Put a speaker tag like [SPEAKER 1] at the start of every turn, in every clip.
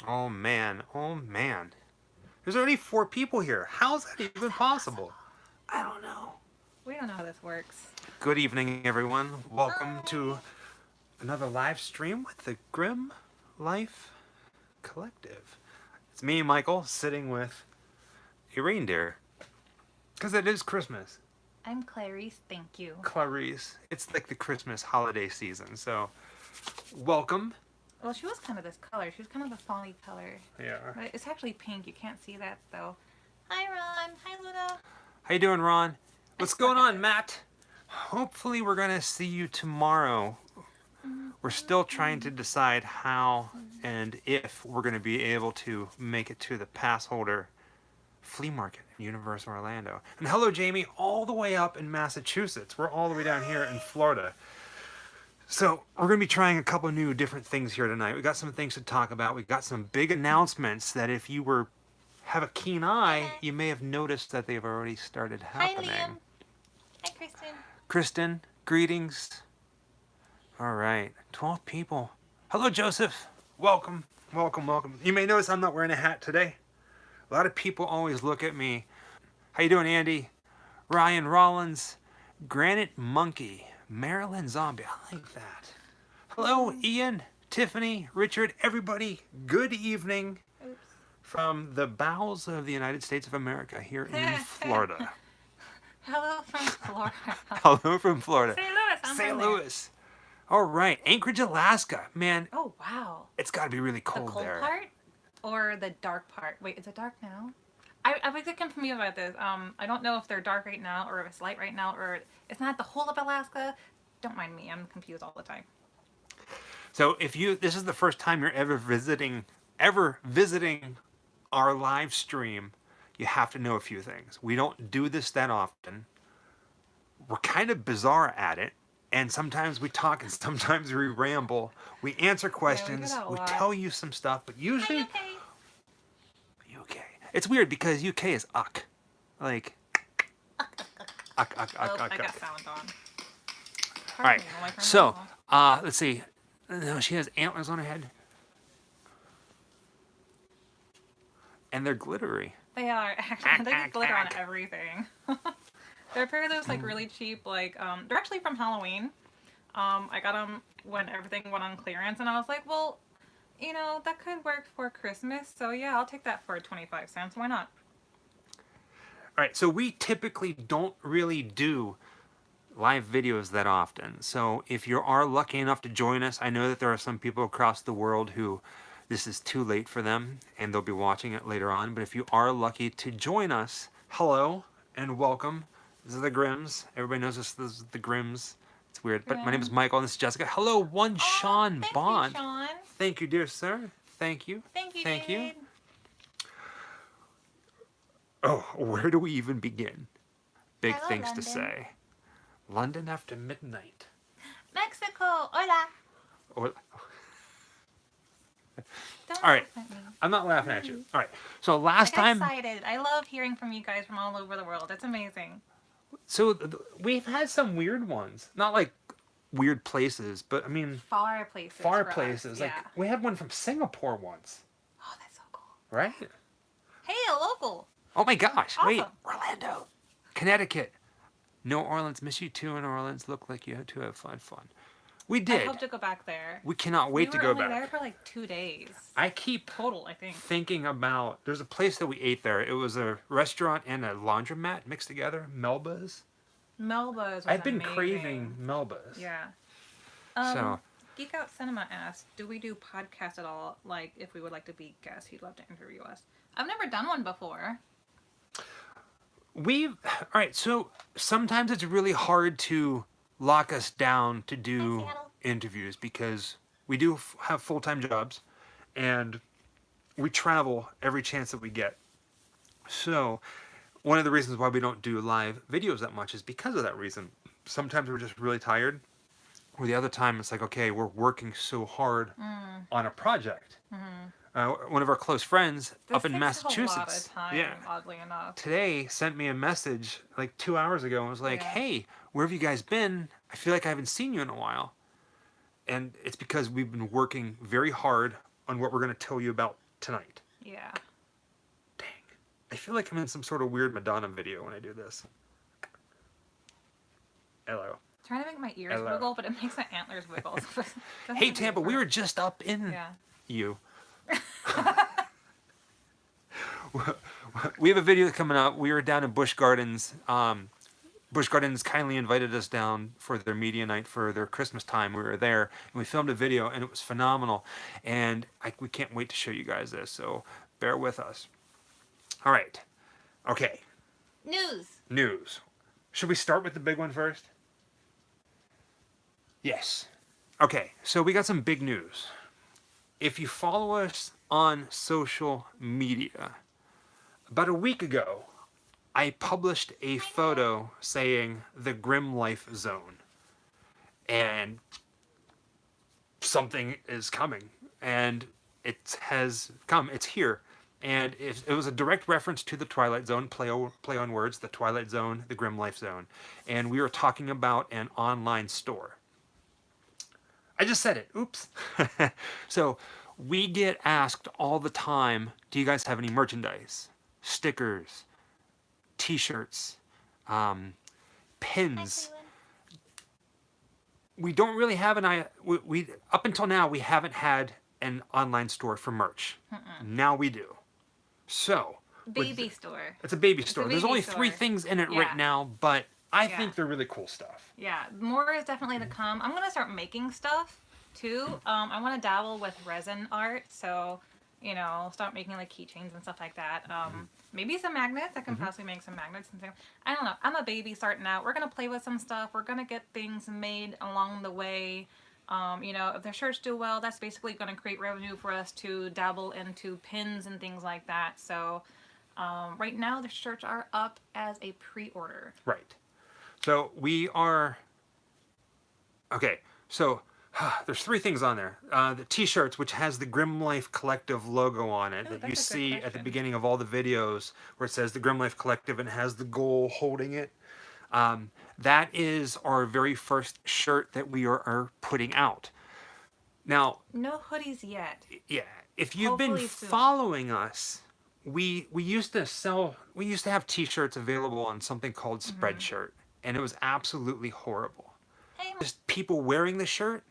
[SPEAKER 1] Oh man, oh man. There's already 4 people here. How's that even possible? I don't know.
[SPEAKER 2] We don't know how this works.
[SPEAKER 1] Good evening, everyone. Welcome to
[SPEAKER 2] Hi.
[SPEAKER 1] another live stream with the Grim Life Collective. It's me, Michael, sitting with a reindeer. Because it is Christmas.
[SPEAKER 2] I'm Clarice, thank you.
[SPEAKER 1] Clarice. It's like the Christmas holiday season, so welcome.
[SPEAKER 2] Well, she was kind of this color. She was kind of a fawny color.
[SPEAKER 1] Yeah.
[SPEAKER 2] But it's actually pink. You can't see that, though. Hi, Ron. Hi, Ludo.
[SPEAKER 1] How you doing, Ron?
[SPEAKER 2] I
[SPEAKER 1] What's
[SPEAKER 2] suck
[SPEAKER 1] going
[SPEAKER 2] at
[SPEAKER 1] on,
[SPEAKER 2] this.
[SPEAKER 1] Matt? Hopefully we're going to see you tomorrow. We're still trying to decide how and if we're going to be able to make it to the pass holder flea market in Universal Orlando. And hello, Jamie, all the way up in Massachusetts. We're all the way down here in Florida. So we're going to be trying a couple new different things here tonight. We got some things to talk about. We got some big announcements that if you were have a keen eye, you may have noticed that they've already started
[SPEAKER 2] Hi,
[SPEAKER 1] happening.
[SPEAKER 2] Liam. Hi, Kristen.
[SPEAKER 1] Kristen, greetings. All right, 12 people. Hello, Joseph. Welcome, welcome, welcome. You may notice I'm not wearing a hat today. A lot of people always look at me. How you doing, Andy? Ryan Rollins, Granite Monkey, Marilyn Zombie. I like that. Hello, Ian, Tiffany, Richard, everybody. Good evening
[SPEAKER 2] Oops.
[SPEAKER 1] from the bowels of the United States of America here in Florida.
[SPEAKER 2] Hello from Florida.
[SPEAKER 1] Hello from Florida.
[SPEAKER 2] St. Louis. I'm
[SPEAKER 1] St.
[SPEAKER 2] from there.
[SPEAKER 1] Louis. All right, Anchorage, Alaska. Man,
[SPEAKER 2] Oh, wow.
[SPEAKER 1] it's got to be really
[SPEAKER 2] The
[SPEAKER 1] cold
[SPEAKER 2] cold
[SPEAKER 1] there.
[SPEAKER 2] part or the dark part? Wait, is it dark now? I'm like confused about this. I don't know if they're dark right now or if it's light right now or it's not the whole of Alaska. Don't mind me. I'm confused all the time.
[SPEAKER 1] So if this is the first time you're ever visiting our live stream, you have to know a few things. We don't do this that often. We're kind of bizarre at it, and sometimes we talk and sometimes we ramble. We answer
[SPEAKER 2] Yeah, we do
[SPEAKER 1] questions,
[SPEAKER 2] that a
[SPEAKER 1] we
[SPEAKER 2] lot.
[SPEAKER 1] tell you some stuff, but
[SPEAKER 2] Hi,
[SPEAKER 1] usually
[SPEAKER 2] UK.
[SPEAKER 1] UK. It's weird because UK is uck. Like uck uck
[SPEAKER 2] Oh,
[SPEAKER 1] uck uck
[SPEAKER 2] I got
[SPEAKER 1] uck.
[SPEAKER 2] sound on.
[SPEAKER 1] All right.
[SPEAKER 2] Pardon me, my microphone
[SPEAKER 1] So,
[SPEAKER 2] is off.
[SPEAKER 1] let's see. No, she has antlers on her head. And they're glittery.
[SPEAKER 2] They are actually they get glitter on everything. They're a pair of those like really cheap they're actually from Halloween. I got them when everything went on clearance, and I was like, well, that could work for Christmas. So yeah, I'll take that for 25 cents. Why not?
[SPEAKER 1] All right, so we typically don't really do live videos that often. So if you are lucky enough to join us, I know that there are some people across the world who this is too late for them and they'll be watching it later on. But if you are lucky to join us, hello and welcome. This is the Grims. Everybody knows this is the Grims. It's weird, but my name is
[SPEAKER 2] Grim.
[SPEAKER 1] Michael and this is Jessica. Hello, one
[SPEAKER 2] Oh,
[SPEAKER 1] Sean
[SPEAKER 2] thank you,
[SPEAKER 1] Bond.
[SPEAKER 2] Sean.
[SPEAKER 1] Thank you, dear sir. Thank you.
[SPEAKER 2] Thank you,
[SPEAKER 1] Thank you.
[SPEAKER 2] David.
[SPEAKER 1] Oh, where do we even begin? Big
[SPEAKER 2] Hello,
[SPEAKER 1] things to
[SPEAKER 2] London.
[SPEAKER 1] say. London after midnight.
[SPEAKER 2] Mexico. Hola.
[SPEAKER 1] Or,
[SPEAKER 2] Don't
[SPEAKER 1] all right,
[SPEAKER 2] laugh at me.
[SPEAKER 1] I'm not laughing at you. All right, so
[SPEAKER 2] I
[SPEAKER 1] last
[SPEAKER 2] get
[SPEAKER 1] time,
[SPEAKER 2] excited. I love hearing from you guys from all over the world. It's amazing.
[SPEAKER 1] we've had some weird ones. Not like weird places, but I mean
[SPEAKER 2] Far places.
[SPEAKER 1] far
[SPEAKER 2] for us,
[SPEAKER 1] places.
[SPEAKER 2] yeah.
[SPEAKER 1] Like we had one from Singapore once,
[SPEAKER 2] Oh, that's so cool.
[SPEAKER 1] right?
[SPEAKER 2] Hey, a local.
[SPEAKER 1] Oh my gosh! Wait,
[SPEAKER 2] Awesome.
[SPEAKER 1] Orlando, Connecticut. No Orleans. Miss you too in Orleans. Look like you had to have fun. We
[SPEAKER 2] I
[SPEAKER 1] did.
[SPEAKER 2] hope to go back there.
[SPEAKER 1] We cannot
[SPEAKER 2] We
[SPEAKER 1] wait to
[SPEAKER 2] were
[SPEAKER 1] go
[SPEAKER 2] only there
[SPEAKER 1] back.
[SPEAKER 2] for like 2 days.
[SPEAKER 1] I keep
[SPEAKER 2] Total, I think.
[SPEAKER 1] thinking about. There's a place that we ate there. It was a restaurant and a laundromat mixed together. Melba's.
[SPEAKER 2] Melba's was
[SPEAKER 1] I've been
[SPEAKER 2] amazing.
[SPEAKER 1] craving Melba's.
[SPEAKER 2] Yeah.
[SPEAKER 1] So
[SPEAKER 2] Geek Out Cinema asked, do we do podcasts at all? Like, if we would like to be guests, he'd love to interview us. I've never done one before.
[SPEAKER 1] all right. So sometimes it's really hard to lock us down to do
[SPEAKER 2] Seattle.
[SPEAKER 1] interviews because we do have full-time jobs and we travel every chance that we get. So one of the reasons why we don't do live videos that much is because of that reason. Sometimes we're just really tired, or the other time it's like, okay, we're working so hard on a project. One of our close friends
[SPEAKER 2] This
[SPEAKER 1] up in
[SPEAKER 2] takes
[SPEAKER 1] Massachusetts,
[SPEAKER 2] a lot of time, oddly enough.
[SPEAKER 1] today sent me a message like 2 hours ago and was like,
[SPEAKER 2] Yeah.
[SPEAKER 1] "Hey, where have you guys been? I feel like I haven't seen you in a while." And it's because we've been working very hard on what we're going to tell you about tonight.
[SPEAKER 2] Yeah.
[SPEAKER 1] Dang. I feel like I'm in some sort of weird Madonna video when I do this. Hello.
[SPEAKER 2] Trying to make my ears
[SPEAKER 1] Hello.
[SPEAKER 2] wiggle, but it makes my antlers wiggle.
[SPEAKER 1] Hey, Tampa, we were just up in
[SPEAKER 2] Yeah.
[SPEAKER 1] you. We have a video coming up. We were down in Busch Gardens. Busch Gardens kindly invited us down for their media night for their Christmas time. We were there and we filmed a video and it was phenomenal. And we can't wait to show you guys this. So bear with us. All right. Okay. News. Should we start with the big one first? Yes. Okay. So we got some big news. If you follow us on social media, about a week ago, I published a photo saying the Grim Life Zone. And something is coming. And it has come. It's here. And it was a direct reference to the Twilight Zone, play on words, the Twilight Zone, the Grim Life Zone. And we were talking about an online store. I just said it. Oops. So we get asked all the time, do you guys have any merchandise? Stickers, t-shirts, pins. We don't really have we up until now we haven't had an online store for merch. Now we do. So
[SPEAKER 2] Baby store.
[SPEAKER 1] It's a baby store.
[SPEAKER 2] A
[SPEAKER 1] There's
[SPEAKER 2] baby
[SPEAKER 1] only
[SPEAKER 2] store.
[SPEAKER 1] 3 things in it
[SPEAKER 2] Yeah.
[SPEAKER 1] right now, but I
[SPEAKER 2] Yeah.
[SPEAKER 1] think they're really cool stuff.
[SPEAKER 2] Yeah, more is definitely to come. I'm gonna start making stuff too. I want to dabble with resin art, so start making like keychains and stuff like that. Maybe some magnets. I can possibly make some magnets and things. I don't know. I'm a baby starting out. We're gonna play with some stuff. We're gonna get things made along the way. If the shirts do well, that's basically gonna create revenue for us to dabble into pins and things like that. So right now the shirts are up as a pre-order.
[SPEAKER 1] Right. So we are... Okay, so there's 3 things on there. The t-shirts, which has the Grim Life Collective logo on it, that you see at the beginning of all the videos where it says the Grim Life Collective and has the goal holding it. That is our very first shirt that we are putting out. Now...
[SPEAKER 2] No hoodies yet.
[SPEAKER 1] Yeah, if you've
[SPEAKER 2] Hopefully
[SPEAKER 1] been
[SPEAKER 2] soon.
[SPEAKER 1] following us, we used to have t-shirts available on something called Spreadshirt, and it was absolutely horrible.
[SPEAKER 2] Hey,
[SPEAKER 1] Just people wearing the shirt,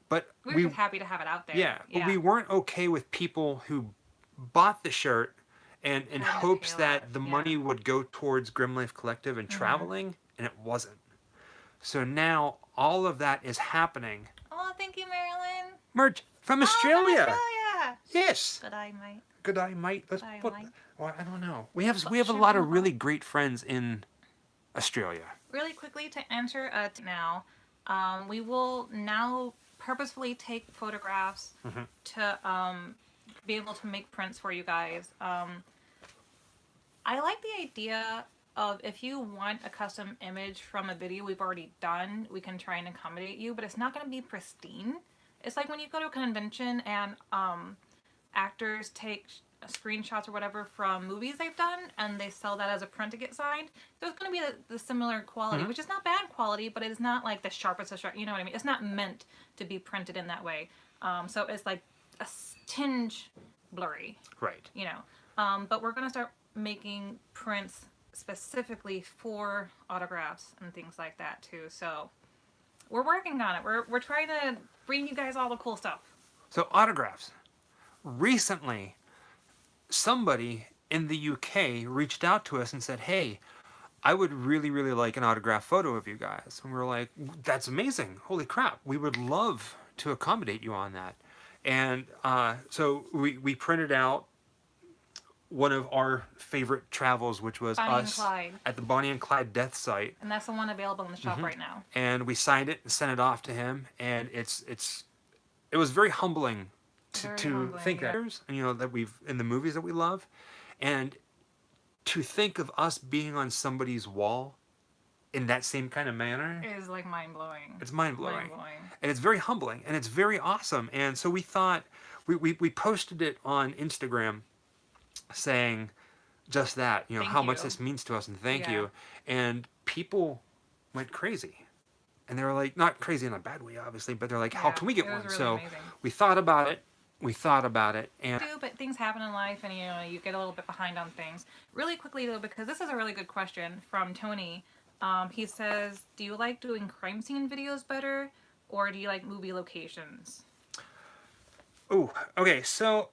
[SPEAKER 1] but
[SPEAKER 2] we're just happy to have it out there.
[SPEAKER 1] yeah, but we weren't okay with people who bought the shirt in
[SPEAKER 2] Had to
[SPEAKER 1] hopes
[SPEAKER 2] pay a
[SPEAKER 1] that
[SPEAKER 2] lot,
[SPEAKER 1] the
[SPEAKER 2] yeah.
[SPEAKER 1] money would go towards Grim Life Collective and traveling, and it wasn't. So now all of that is happening.
[SPEAKER 2] Oh, thank you, Marilyn.
[SPEAKER 1] Merch from
[SPEAKER 2] Oh,
[SPEAKER 1] Australia.
[SPEAKER 2] from Australia.
[SPEAKER 1] Yes.
[SPEAKER 2] Good eye, mate.
[SPEAKER 1] Good eye, mate. Let's
[SPEAKER 2] Good eye,
[SPEAKER 1] put.
[SPEAKER 2] mate.
[SPEAKER 1] Well, I don't know. We have a
[SPEAKER 2] sure,
[SPEAKER 1] lot of
[SPEAKER 2] no
[SPEAKER 1] really great friends in Australia.
[SPEAKER 2] Really quickly to answer now, we will now purposefully take photographs to be able to make prints for you guys. I like the idea of if you want a custom image from a video we've already done, we can try and accommodate you, but it's not going to be pristine. It's like when you go to a convention and actors take screenshots or whatever from movies they've done and they sell that as a print to get signed. So it's going to be the similar quality, which is not bad quality, but it is not like the sharpest of sharp. You know what I mean? It's not meant to be printed in that way. So it's like a tinge blurry.
[SPEAKER 1] Right.
[SPEAKER 2] But we're going to start making prints specifically for autographs and things like that too. So we're working on it. We're trying to bring you guys all the cool stuff.
[SPEAKER 1] So autographs. Recently, somebody in the UK reached out to us and said, "Hey, I would really, really like an autograph photo of you guys." And we were like, "That's amazing. Holy crap. We would love to accommodate you on that." And so we printed out one of our favorite travels, which was
[SPEAKER 2] Bonnie and
[SPEAKER 1] us
[SPEAKER 2] Clyde.
[SPEAKER 1] at the Bonnie and Clyde death site.
[SPEAKER 2] And that's the one available in the shop right now.
[SPEAKER 1] And we signed it and sent it off to him. And it was very humbling to
[SPEAKER 2] humbling,
[SPEAKER 1] think
[SPEAKER 2] yeah.
[SPEAKER 1] that, that we've, in the movies that we love, and to think of us being on somebody's wall in that same kind of manner.
[SPEAKER 2] It is like mind-blowing.
[SPEAKER 1] It's mind-blowing.
[SPEAKER 2] Mind-blowing.
[SPEAKER 1] And it's very humbling, and it's very awesome. And so we thought, we posted it on Instagram saying just that,
[SPEAKER 2] Thank
[SPEAKER 1] how much
[SPEAKER 2] you.
[SPEAKER 1] this means to us, and thank
[SPEAKER 2] Yeah.
[SPEAKER 1] you. And people went crazy. And they were like, not crazy in a bad way, obviously, but they're like, how
[SPEAKER 2] Yeah,
[SPEAKER 1] can we get
[SPEAKER 2] it was
[SPEAKER 1] one?
[SPEAKER 2] really
[SPEAKER 1] So
[SPEAKER 2] amazing.
[SPEAKER 1] we thought about it, we thought about it, and
[SPEAKER 2] But things happen in life, and you get a little bit behind on things. Really quickly though, because this is a really good question from Tony. He says, "Do you like doing crime scene videos better, or do you like movie locations?"
[SPEAKER 1] oh, okay, so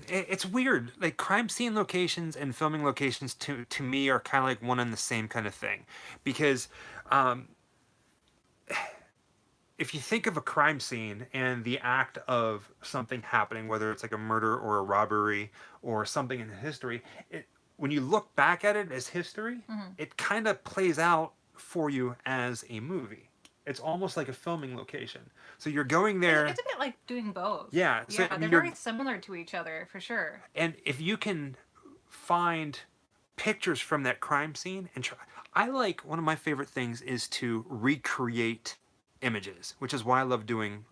[SPEAKER 1] it's weird. Like crime scene locations and filming locations to me are kind of like one and the same kind of thing, because um, if you think of a crime scene and the act of something happening, whether it's like a murder or a robbery or something in history, when you look back at it as history, it kind of plays out for you as a movie. It's almost like a filming location. So you're going there.
[SPEAKER 2] It's a bit like doing both.
[SPEAKER 1] Yeah. So
[SPEAKER 2] Yeah, they're very similar to each other for sure.
[SPEAKER 1] And if you can find pictures from that crime scene and try, I like, one of my favorite things is to recreate images, which is why I love doing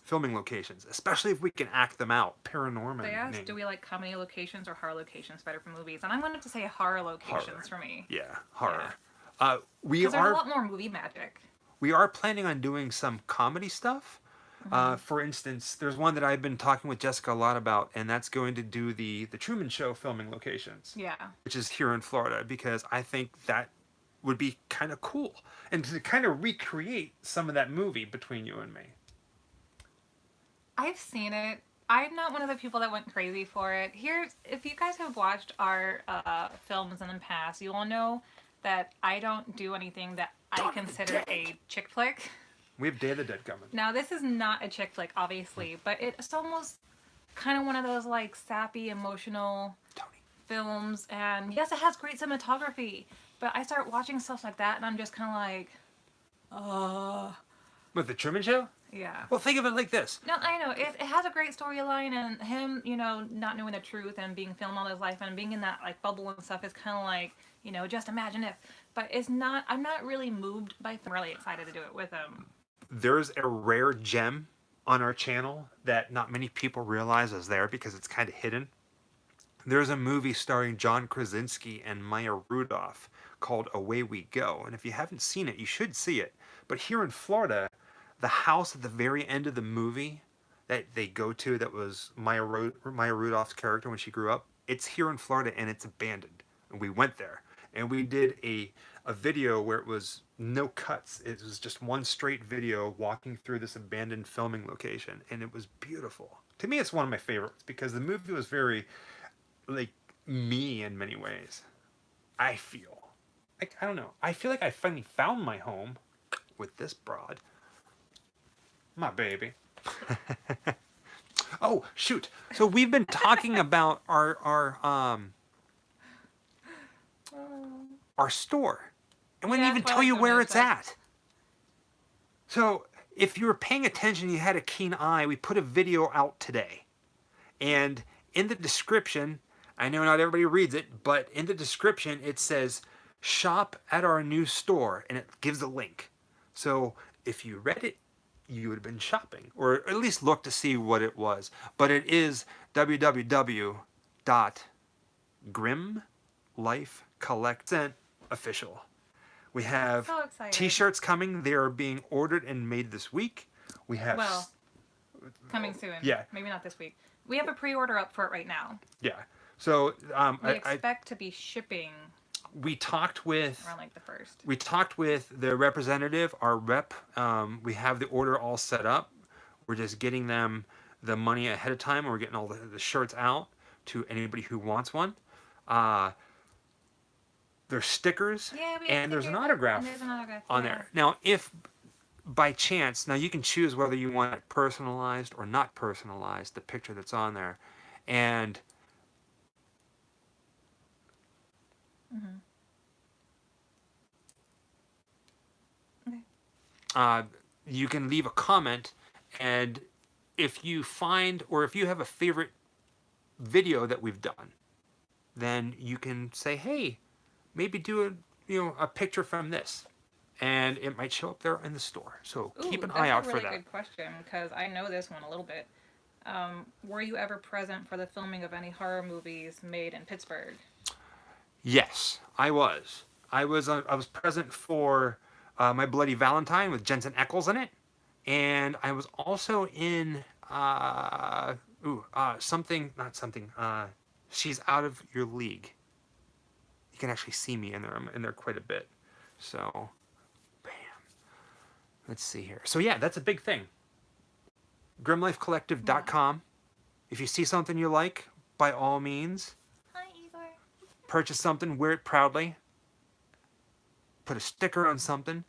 [SPEAKER 1] filming locations, especially if we can act them out. Paranormal.
[SPEAKER 2] They asked, do we like comedy locations or horror locations better for movies? And I'm going to say horror locations for me.
[SPEAKER 1] Yeah, horror.
[SPEAKER 2] Yeah.
[SPEAKER 1] Because
[SPEAKER 2] there's a lot more movie magic.
[SPEAKER 1] We are planning on doing some comedy stuff. For instance, there's one that I've been talking with Jessica a lot about, and that's going to do the Truman Show filming locations.
[SPEAKER 2] Yeah.
[SPEAKER 1] Which is here in Florida, because I think that would be kind of cool, and to kind of recreate some of that movie between you and me.
[SPEAKER 2] I've seen it. I'm not one of the people that went crazy for it. If you guys have watched our films in the past, you all know that I don't do anything that I consider a chick flick.
[SPEAKER 1] We have Day of the Dead coming.
[SPEAKER 2] Now, this is not a chick flick, obviously, but it's almost kind of one of those like sappy, emotional films. And yes, it has great cinematography, but I start watching stuff like that, and I'm just kind of like,
[SPEAKER 1] With the Truman Show?
[SPEAKER 2] Yeah.
[SPEAKER 1] Well, think of it like this.
[SPEAKER 2] No, I know. It has a great storyline, and him, not knowing the truth and being filmed all his life and being in that, like, bubble and stuff is kind of like, just imagine if. But I'm not really moved by I'm really excited to do it with him.
[SPEAKER 1] There's a rare gem on our channel that not many people realize is there because it's kind of hidden. There's a movie starring John Krasinski and Maya Rudolph called Away We Go. And if you haven't seen it, you should see it. But here in Florida, the house at the very end of the movie that they go to, that was Maya Rudolph's character when she grew up, it's here in Florida and it's abandoned. And we went there and we did a video where it was no cuts. It was just one straight video walking through this abandoned filming location, and it was beautiful. To me, it's one of my favorites because the movie was very, like, me in many ways. I feel. I don't know. I feel like I finally found my home with this broad. My baby. Oh, shoot. So we've been talking about our store. And we didn't even tell you where it's at. So if you were paying attention, you had a keen eye, we put a video out today. And in the description, I know not everybody reads it, but in the description it says, shop at our new store, and it gives a link. So if you read it, you would have been shopping, or at least look to see what it was. But it is www.grimlifecollectofficial. We have t-shirts coming. They are being ordered and made this week. We have...
[SPEAKER 2] Well, coming soon.
[SPEAKER 1] Yeah.
[SPEAKER 2] Maybe not this week. We have a pre-order up for it right now.
[SPEAKER 1] Yeah. So...
[SPEAKER 2] we expect to be shipping...
[SPEAKER 1] We talked with...
[SPEAKER 2] around like the 1st.
[SPEAKER 1] We talked with the representative, our rep. We have the order all set up. We're just getting them the money ahead of time, and we're getting all the shirts out to anybody who wants one. There's stickers, and there's an autograph on there. Now, if by chance, now you can choose whether you want it personalized or not personalized, the picture that's on there. And you can leave a comment, and if you find, or if you have a favorite video that we've done, then you can say, hey, maybe do a picture from this, and it might show up there in the store. So keep an eye out for that.
[SPEAKER 2] That's a really good question, because I know this one a little bit. Were you ever present for the filming of any horror movies made in Pittsburgh?
[SPEAKER 1] Yes, I was. I was present for My Bloody Valentine with Jensen Ackles in it. And I was also in something, not something. She's Out of Your League. You can actually see me in there. I'm in there quite a bit. So, bam. Let's see here. So yeah, that's a big thing. GrimLifeCollective.com. If you see something you like, by all means,
[SPEAKER 2] Hi, Igor.
[SPEAKER 1] purchase something, wear it proudly. Put a sticker on something.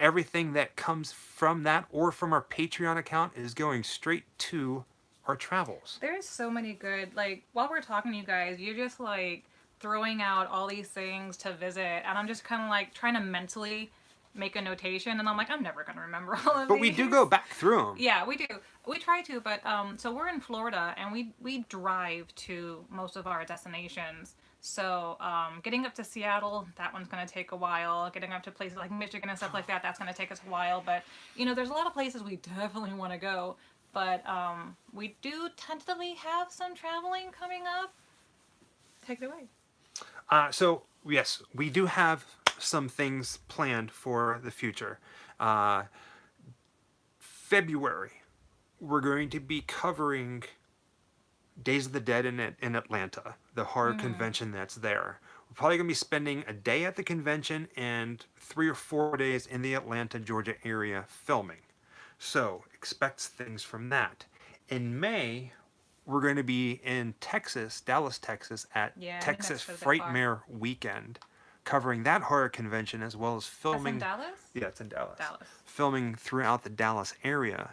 [SPEAKER 1] Everything that comes from that or from our Patreon account is going straight to our travels.
[SPEAKER 2] There's so many good, like, while we're talking to you guys, you're just, like, throwing out all these things to visit, and I'm just kind of, like, trying to mentally make a notation, and I'm like, I'm never going to remember all of
[SPEAKER 1] But
[SPEAKER 2] these.
[SPEAKER 1] we do go back through them.
[SPEAKER 2] Yeah, we do. We try to, but, so we're in Florida, and we drive to most of our destinations. So, getting up to Seattle, that one's going to take a while. Getting up to places like Michigan and stuff like that, that's going to take us a while. But, you know, there's a lot of places we definitely want to go. But we do tentatively have some traveling coming up. Take it away.
[SPEAKER 1] So, yes, we do have some things planned for the future. February, we're going to be covering Days of the Dead in Atlanta, the horror convention that's there. We're probably going to be spending a day at the convention and 3 or 4 days in the Atlanta, Georgia area filming. So, expect things from that. In May, we're going to be in Texas, Dallas, Texas, at Texas Frightmare Weekend, covering that horror convention as well as filming.
[SPEAKER 2] That's in Dallas?
[SPEAKER 1] Yeah, it's in Dallas.
[SPEAKER 2] Dallas.
[SPEAKER 1] Filming throughout the Dallas area.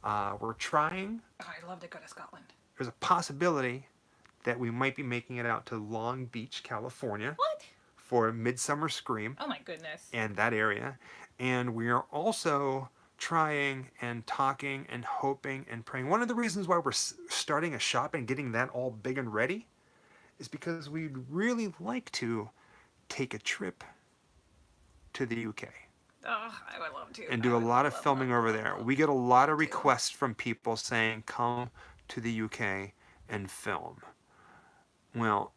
[SPEAKER 1] We're trying.
[SPEAKER 2] Oh, I'd love to go to Scotland.
[SPEAKER 1] There's a possibility that we might be making it out to Long Beach, California.
[SPEAKER 2] What?
[SPEAKER 1] For Midsummer Scream.
[SPEAKER 2] Oh my goodness.
[SPEAKER 1] And that area. And we are also trying and talking and hoping and praying. One of the reasons why we're starting a shop and getting that all big and ready is because we'd really like to take a trip to the UK.
[SPEAKER 2] Oh, I would love to.
[SPEAKER 1] And do a lot of filming over there. We get a lot of requests from people saying, come to the UK and film. Well,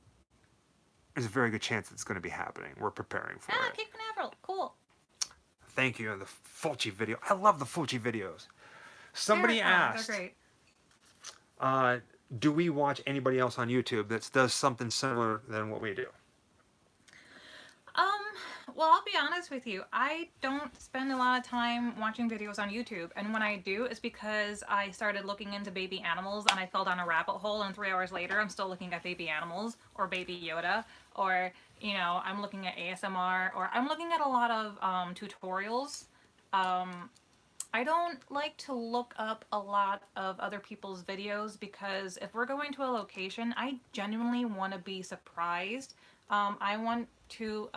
[SPEAKER 1] there's a very good chance it's going to be happening. We're preparing for it.
[SPEAKER 2] Cape Canaveral. Cool.
[SPEAKER 1] Thank you. The Fulci video. I love the Fulci videos. Somebody asked,
[SPEAKER 2] they're great.
[SPEAKER 1] do we watch anybody else on YouTube that does something similar than what we do?
[SPEAKER 2] Well, I'll be honest with you. I don't spend a lot of time watching videos on YouTube. And when I do, it's because I started looking into baby animals and I fell down a rabbit hole, and 3 hours later, I'm still looking at baby animals or baby Yoda, or, you know, I'm looking at ASMR, or I'm looking at a lot of tutorials. I don't like to look up a lot of other people's videos because if we're going to a location, I genuinely want to be surprised. I want to,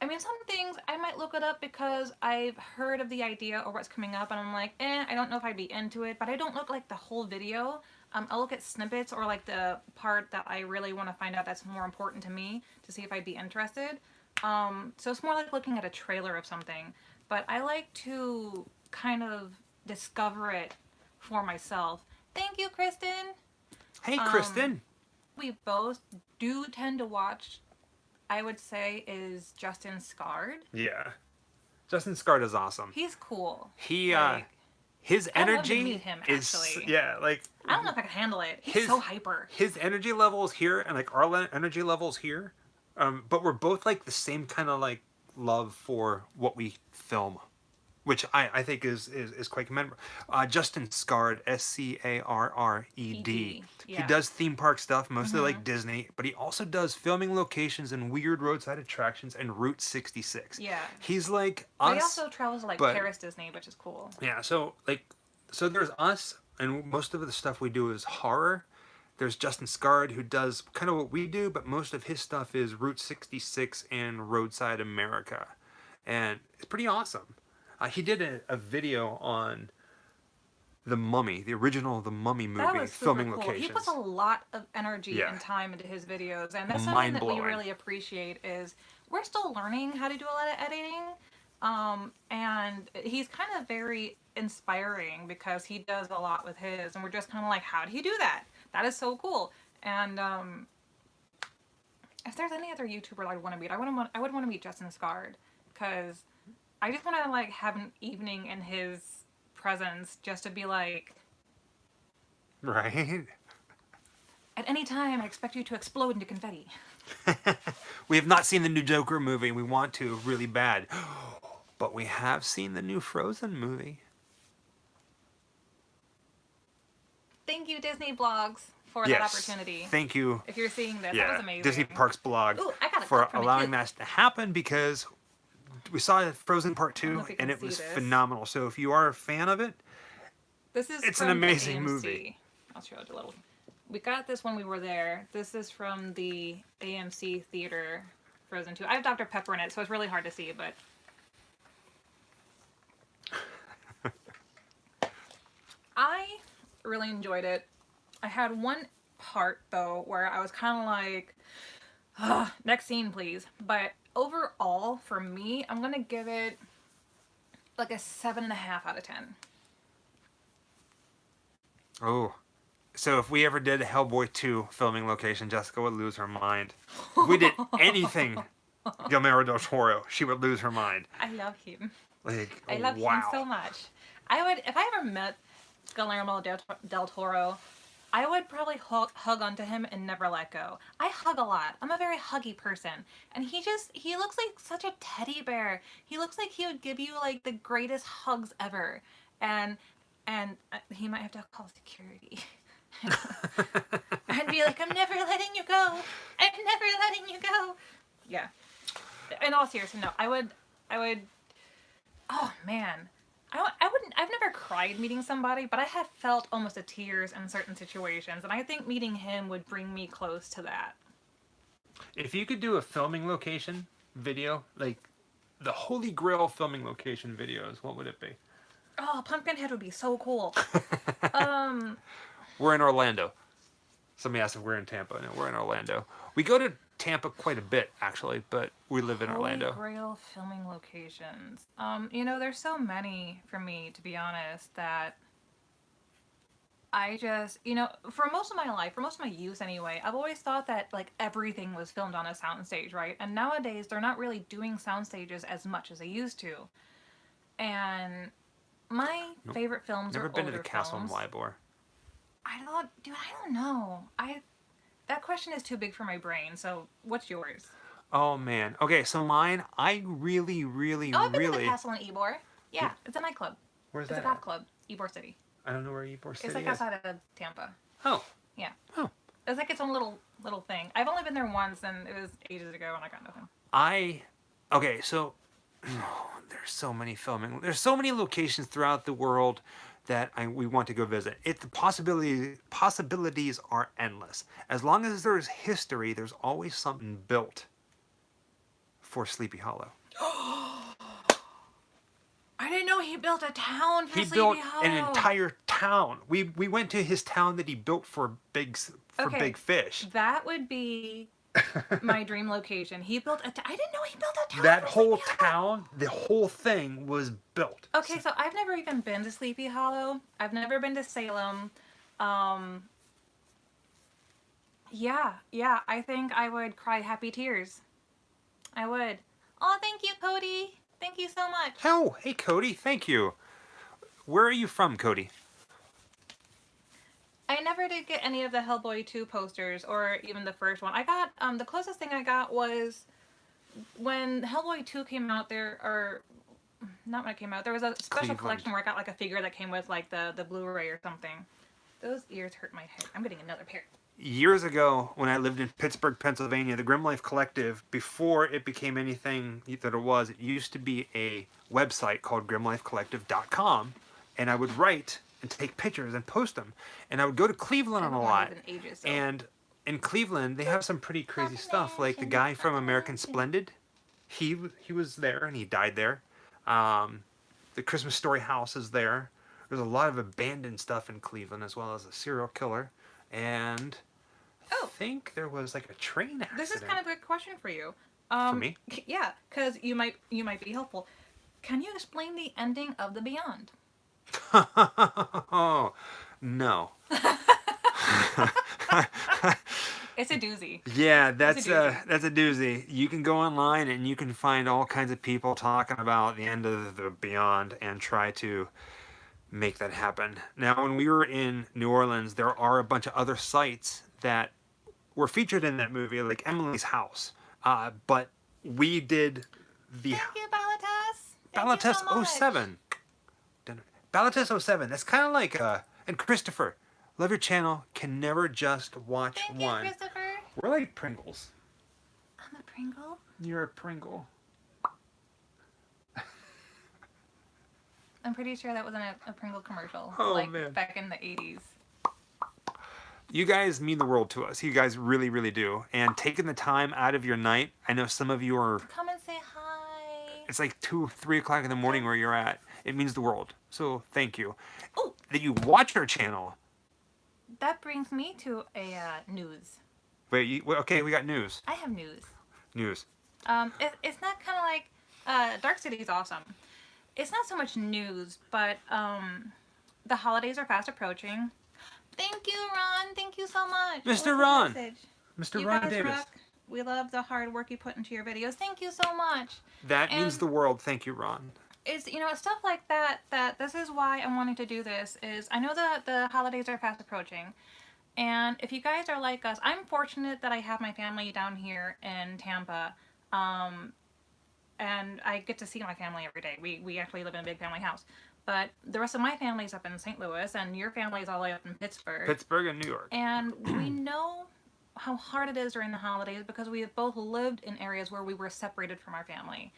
[SPEAKER 2] I mean, some things I might look it up because I've heard of the idea or what's coming up and I'm like, I don't know if I'd be into it, but I don't look like the whole video. I'll look at snippets or like the part that I really want to find out that's more important to me to see if I'd be interested. So it's more like looking at a trailer of something, but I like to kind of discover it for myself. Thank you, Kristen.
[SPEAKER 1] Hey, Kristen.
[SPEAKER 2] We both do tend to watch, I would say, is Justin Scarred.
[SPEAKER 1] Yeah. Justin Scarred is awesome.
[SPEAKER 2] He's cool.
[SPEAKER 1] He,
[SPEAKER 2] like,
[SPEAKER 1] his energy
[SPEAKER 2] I'd love to meet him,
[SPEAKER 1] is,
[SPEAKER 2] actually.
[SPEAKER 1] yeah, like.
[SPEAKER 2] I don't know if I can handle it. He's so hyper.
[SPEAKER 1] His energy level is here, and like our energy level is here. But we're both like the same kind of like love for what we film, which I think is quite commendable. Justin Scarred, Scarred.
[SPEAKER 2] Yeah.
[SPEAKER 1] He does theme park stuff, mostly like Disney, but he also does filming locations and weird roadside attractions and Route 66.
[SPEAKER 2] Yeah.
[SPEAKER 1] He's like us.
[SPEAKER 2] But he also travels to like Paris Disney, which is cool.
[SPEAKER 1] Yeah, so there's us, and most of the stuff we do is horror. There's Justin Scarred, who does kind of what we do, but most of his stuff is Route 66 and Roadside America. And it's pretty awesome. He did a video on The Mummy, the original The Mummy movie,
[SPEAKER 2] that was super
[SPEAKER 1] filming
[SPEAKER 2] cool.
[SPEAKER 1] locations.
[SPEAKER 2] He puts a lot of energy and time into his videos, and that's something
[SPEAKER 1] Mind-blowing.
[SPEAKER 2] that we really appreciate. Is we're still learning how to do a lot of editing, and he's kind of very inspiring because he does a lot with his, and we're just kind of like, how do you do that? That is so cool. And if there's any other YouTuber I would want to meet, I would want to meet Justin Scarred. because I just want to like have an evening in his presence, just to be like,
[SPEAKER 1] Right?
[SPEAKER 2] at any time, I expect you to explode into confetti.
[SPEAKER 1] We have not seen the new Joker movie. We want to really bad. But we have seen the new Frozen movie.
[SPEAKER 2] Thank you, Disney Blogs, for that
[SPEAKER 1] Yes.
[SPEAKER 2] opportunity.
[SPEAKER 1] Thank you.
[SPEAKER 2] If you're seeing this, that was amazing.
[SPEAKER 1] Disney Parks blog
[SPEAKER 2] Ooh, I got a
[SPEAKER 1] for
[SPEAKER 2] clip from it,
[SPEAKER 1] allowing
[SPEAKER 2] too.
[SPEAKER 1] that to happen, because we saw Frozen Part
[SPEAKER 2] I don't know
[SPEAKER 1] 2
[SPEAKER 2] if you can
[SPEAKER 1] and it
[SPEAKER 2] see
[SPEAKER 1] was
[SPEAKER 2] this.
[SPEAKER 1] phenomenal. So if you are a fan of it,
[SPEAKER 2] This is
[SPEAKER 1] it's
[SPEAKER 2] from
[SPEAKER 1] an amazing
[SPEAKER 2] the AMC.
[SPEAKER 1] movie.
[SPEAKER 2] I'll show it a little. We got this when we were there. This is from the AMC Theater Frozen 2. I have Dr. Pepper in it, so it's really hard to see, but... I really enjoyed it. I had one part, though, where I was kind of like, ugh, next scene, please. But overall, for me, I'm going to give it like a 7.5 out of 10.
[SPEAKER 1] Oh. So if we ever did a Hellboy 2 filming location, Jessica would lose her mind. If we did anything Guillermo del Toro, she would lose her mind.
[SPEAKER 2] I love him.
[SPEAKER 1] Like,
[SPEAKER 2] I love
[SPEAKER 1] wow.
[SPEAKER 2] him so much. I would, if I ever met Guillermo del Toro, I would probably hug onto him and never let go. I hug a lot. I'm a very huggy person. And he looks like such a teddy bear. He looks like he would give you like the greatest hugs ever. And he might have to call security. And be like, I'm never letting you go. I'm never letting you go. Yeah. In all seriousness, no. I would, oh man. I've never cried meeting somebody, but I have felt almost a tears in certain situations, and I think meeting him would bring me close to that.
[SPEAKER 1] If you could do a filming location video, like the Holy Grail filming location videos, what would it be?
[SPEAKER 2] Oh, Pumpkinhead would be so cool.
[SPEAKER 1] We're in Orlando. Somebody asked if we're in Tampa. No, we're in Orlando. We go to Tampa quite a bit, actually, but we live in Orlando.
[SPEAKER 2] Holy Grail filming locations. There's so many for me, to be honest, that I just, for most of my life, for most of my youth anyway, I've always thought that, like, everything was filmed on a soundstage, right? And nowadays, they're not really doing sound stages as much as they used to. And my favorite films
[SPEAKER 1] Never
[SPEAKER 2] are
[SPEAKER 1] been to
[SPEAKER 2] older
[SPEAKER 1] the Castle in
[SPEAKER 2] films.
[SPEAKER 1] Ybor.
[SPEAKER 2] I don't know. That question is too big for my brain, so what's yours?
[SPEAKER 1] Oh, man. Okay, so mine, I really
[SPEAKER 2] I've been to the Castle in Ybor. Yeah, it's a nightclub.
[SPEAKER 1] Where's
[SPEAKER 2] It's
[SPEAKER 1] that
[SPEAKER 2] a golf
[SPEAKER 1] at?
[SPEAKER 2] club, Ybor City.
[SPEAKER 1] I don't know where Ybor City
[SPEAKER 2] It's like
[SPEAKER 1] is.
[SPEAKER 2] outside of Tampa.
[SPEAKER 1] Oh.
[SPEAKER 2] Yeah.
[SPEAKER 1] Oh.
[SPEAKER 2] It's like its own little thing. I've only been there once, and it was ages ago, and I got nothing.
[SPEAKER 1] Okay, so there's so many filming. There's so many locations throughout the world that we want to go visit. The possibilities are endless. As long as there's history, there's always something built for Sleepy Hollow.
[SPEAKER 2] I didn't know he built a town for
[SPEAKER 1] He
[SPEAKER 2] Sleepy
[SPEAKER 1] built
[SPEAKER 2] Hollow.
[SPEAKER 1] an entire town. We went to his town that he built for big fish.
[SPEAKER 2] That would be my dream location. He built I didn't know he built a town.
[SPEAKER 1] That
[SPEAKER 2] for
[SPEAKER 1] whole
[SPEAKER 2] Sleepy Hollow.
[SPEAKER 1] town, the whole thing was built.
[SPEAKER 2] Okay, so I've never even been to Sleepy Hollow. I've never been to Salem. Yeah, I think I would cry happy tears. I would. Oh, thank you, Cody. Thank you so much.
[SPEAKER 1] Oh, hey, Cody. Thank you. Where are you from, Cody?
[SPEAKER 2] I never did get any of the Hellboy 2 posters, or even the first one. I got, the closest thing I got was when Hellboy 2 came out, not when it came out, there was a special
[SPEAKER 1] Cleveland.
[SPEAKER 2] collection where I got like a figure that came with like the Blu-ray or something. Those ears hurt my head. I'm getting another pair.
[SPEAKER 1] Years ago, when I lived in Pittsburgh, Pennsylvania, the Grim Life Collective, before it became anything that it was, it used to be a website called grimlifecollective.com, and I would write and take pictures and post them. And I would go to Cleveland a lot. And in Cleveland, they have some pretty crazy stuff. Like the guy from American Splendid, he was there and he died there. The Christmas Story house is there. There's a lot of abandoned stuff in Cleveland, as well as a serial killer. And I think there was like a train accident.
[SPEAKER 2] This is kind of a question for you.
[SPEAKER 1] For me?
[SPEAKER 2] Yeah, because you might be helpful. Can you explain the ending of The Beyond?
[SPEAKER 1] Oh, no.
[SPEAKER 2] It's a doozy.
[SPEAKER 1] Yeah,
[SPEAKER 2] It's a doozy.
[SPEAKER 1] that's a doozy. You can go online and you can find all kinds of people talking about the end of the beyond and try to make that happen. Now, when we were in New Orleans, there are a bunch of other sites that were featured in that movie, like Emily's house. But we did the
[SPEAKER 2] Thank you, Balatas. Thank you
[SPEAKER 1] Balates
[SPEAKER 2] so much.
[SPEAKER 1] 07. Balates 07. That's kind of like and Christopher, love your channel. Can never just watch
[SPEAKER 2] Thank
[SPEAKER 1] one.
[SPEAKER 2] you, Christopher.
[SPEAKER 1] We're like Pringles.
[SPEAKER 2] I'm a Pringle.
[SPEAKER 1] You're a Pringle.
[SPEAKER 2] I'm pretty sure that wasn't a Pringle commercial.
[SPEAKER 1] Oh,
[SPEAKER 2] like
[SPEAKER 1] man.
[SPEAKER 2] back in the 80s.
[SPEAKER 1] You guys mean the world to us. You guys really, really do. And taking the time out of your night, I know some of you are.
[SPEAKER 2] Come and say hi.
[SPEAKER 1] It's like 2, 3 o'clock in the morning where you're at. It means the world. So thank you.
[SPEAKER 2] Oh,
[SPEAKER 1] That you watch our channel.
[SPEAKER 2] that brings me to a news.
[SPEAKER 1] Wait, okay, we got news.
[SPEAKER 2] I have news.
[SPEAKER 1] News.
[SPEAKER 2] It's not kind of like Dark City is awesome. It's not so much news, but the holidays are fast approaching. Thank you, Ron. Thank you so much.
[SPEAKER 1] Mr.
[SPEAKER 2] What's the
[SPEAKER 1] Ron.
[SPEAKER 2] message?
[SPEAKER 1] Mr.
[SPEAKER 2] You
[SPEAKER 1] Ron
[SPEAKER 2] guys
[SPEAKER 1] Davis.
[SPEAKER 2] rock. We love the hard work you put into your videos. Thank you so much.
[SPEAKER 1] That
[SPEAKER 2] And-
[SPEAKER 1] means the world. Thank you, Ron.
[SPEAKER 2] It's it's stuff like that this is why I'm wanting to do this. Is I know that the holidays are fast approaching, and if you guys are like us, I'm fortunate that I have my family down here in Tampa, and I get to see my family every day. We actually live in a big family house, but the rest of my family's up in St. Louis, and your family's all the way up in Pittsburgh.
[SPEAKER 1] Pittsburgh and New York.
[SPEAKER 2] And we know how hard it is during the holidays because we have both lived in areas where we were separated from our family.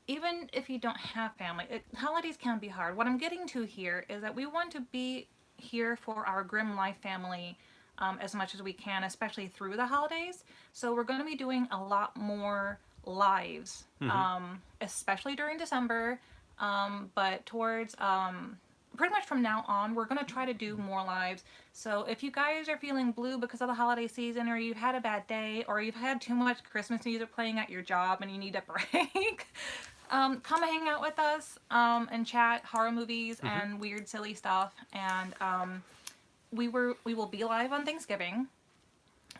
[SPEAKER 2] Even if you don't have family, holidays can be hard. What I'm getting to here is that we want to be here for our Grim Life family as much as we can, especially through the holidays. So we're going to be doing a lot more lives, especially during December. But towards pretty much from now on, we're going to try to do more lives. So if you guys are feeling blue because of the holiday season, or you've had a bad day, or you've had too much Christmas music playing at your job and you need a break, come and hang out with us and chat horror movies and weird, silly stuff. And we will be live on Thanksgiving.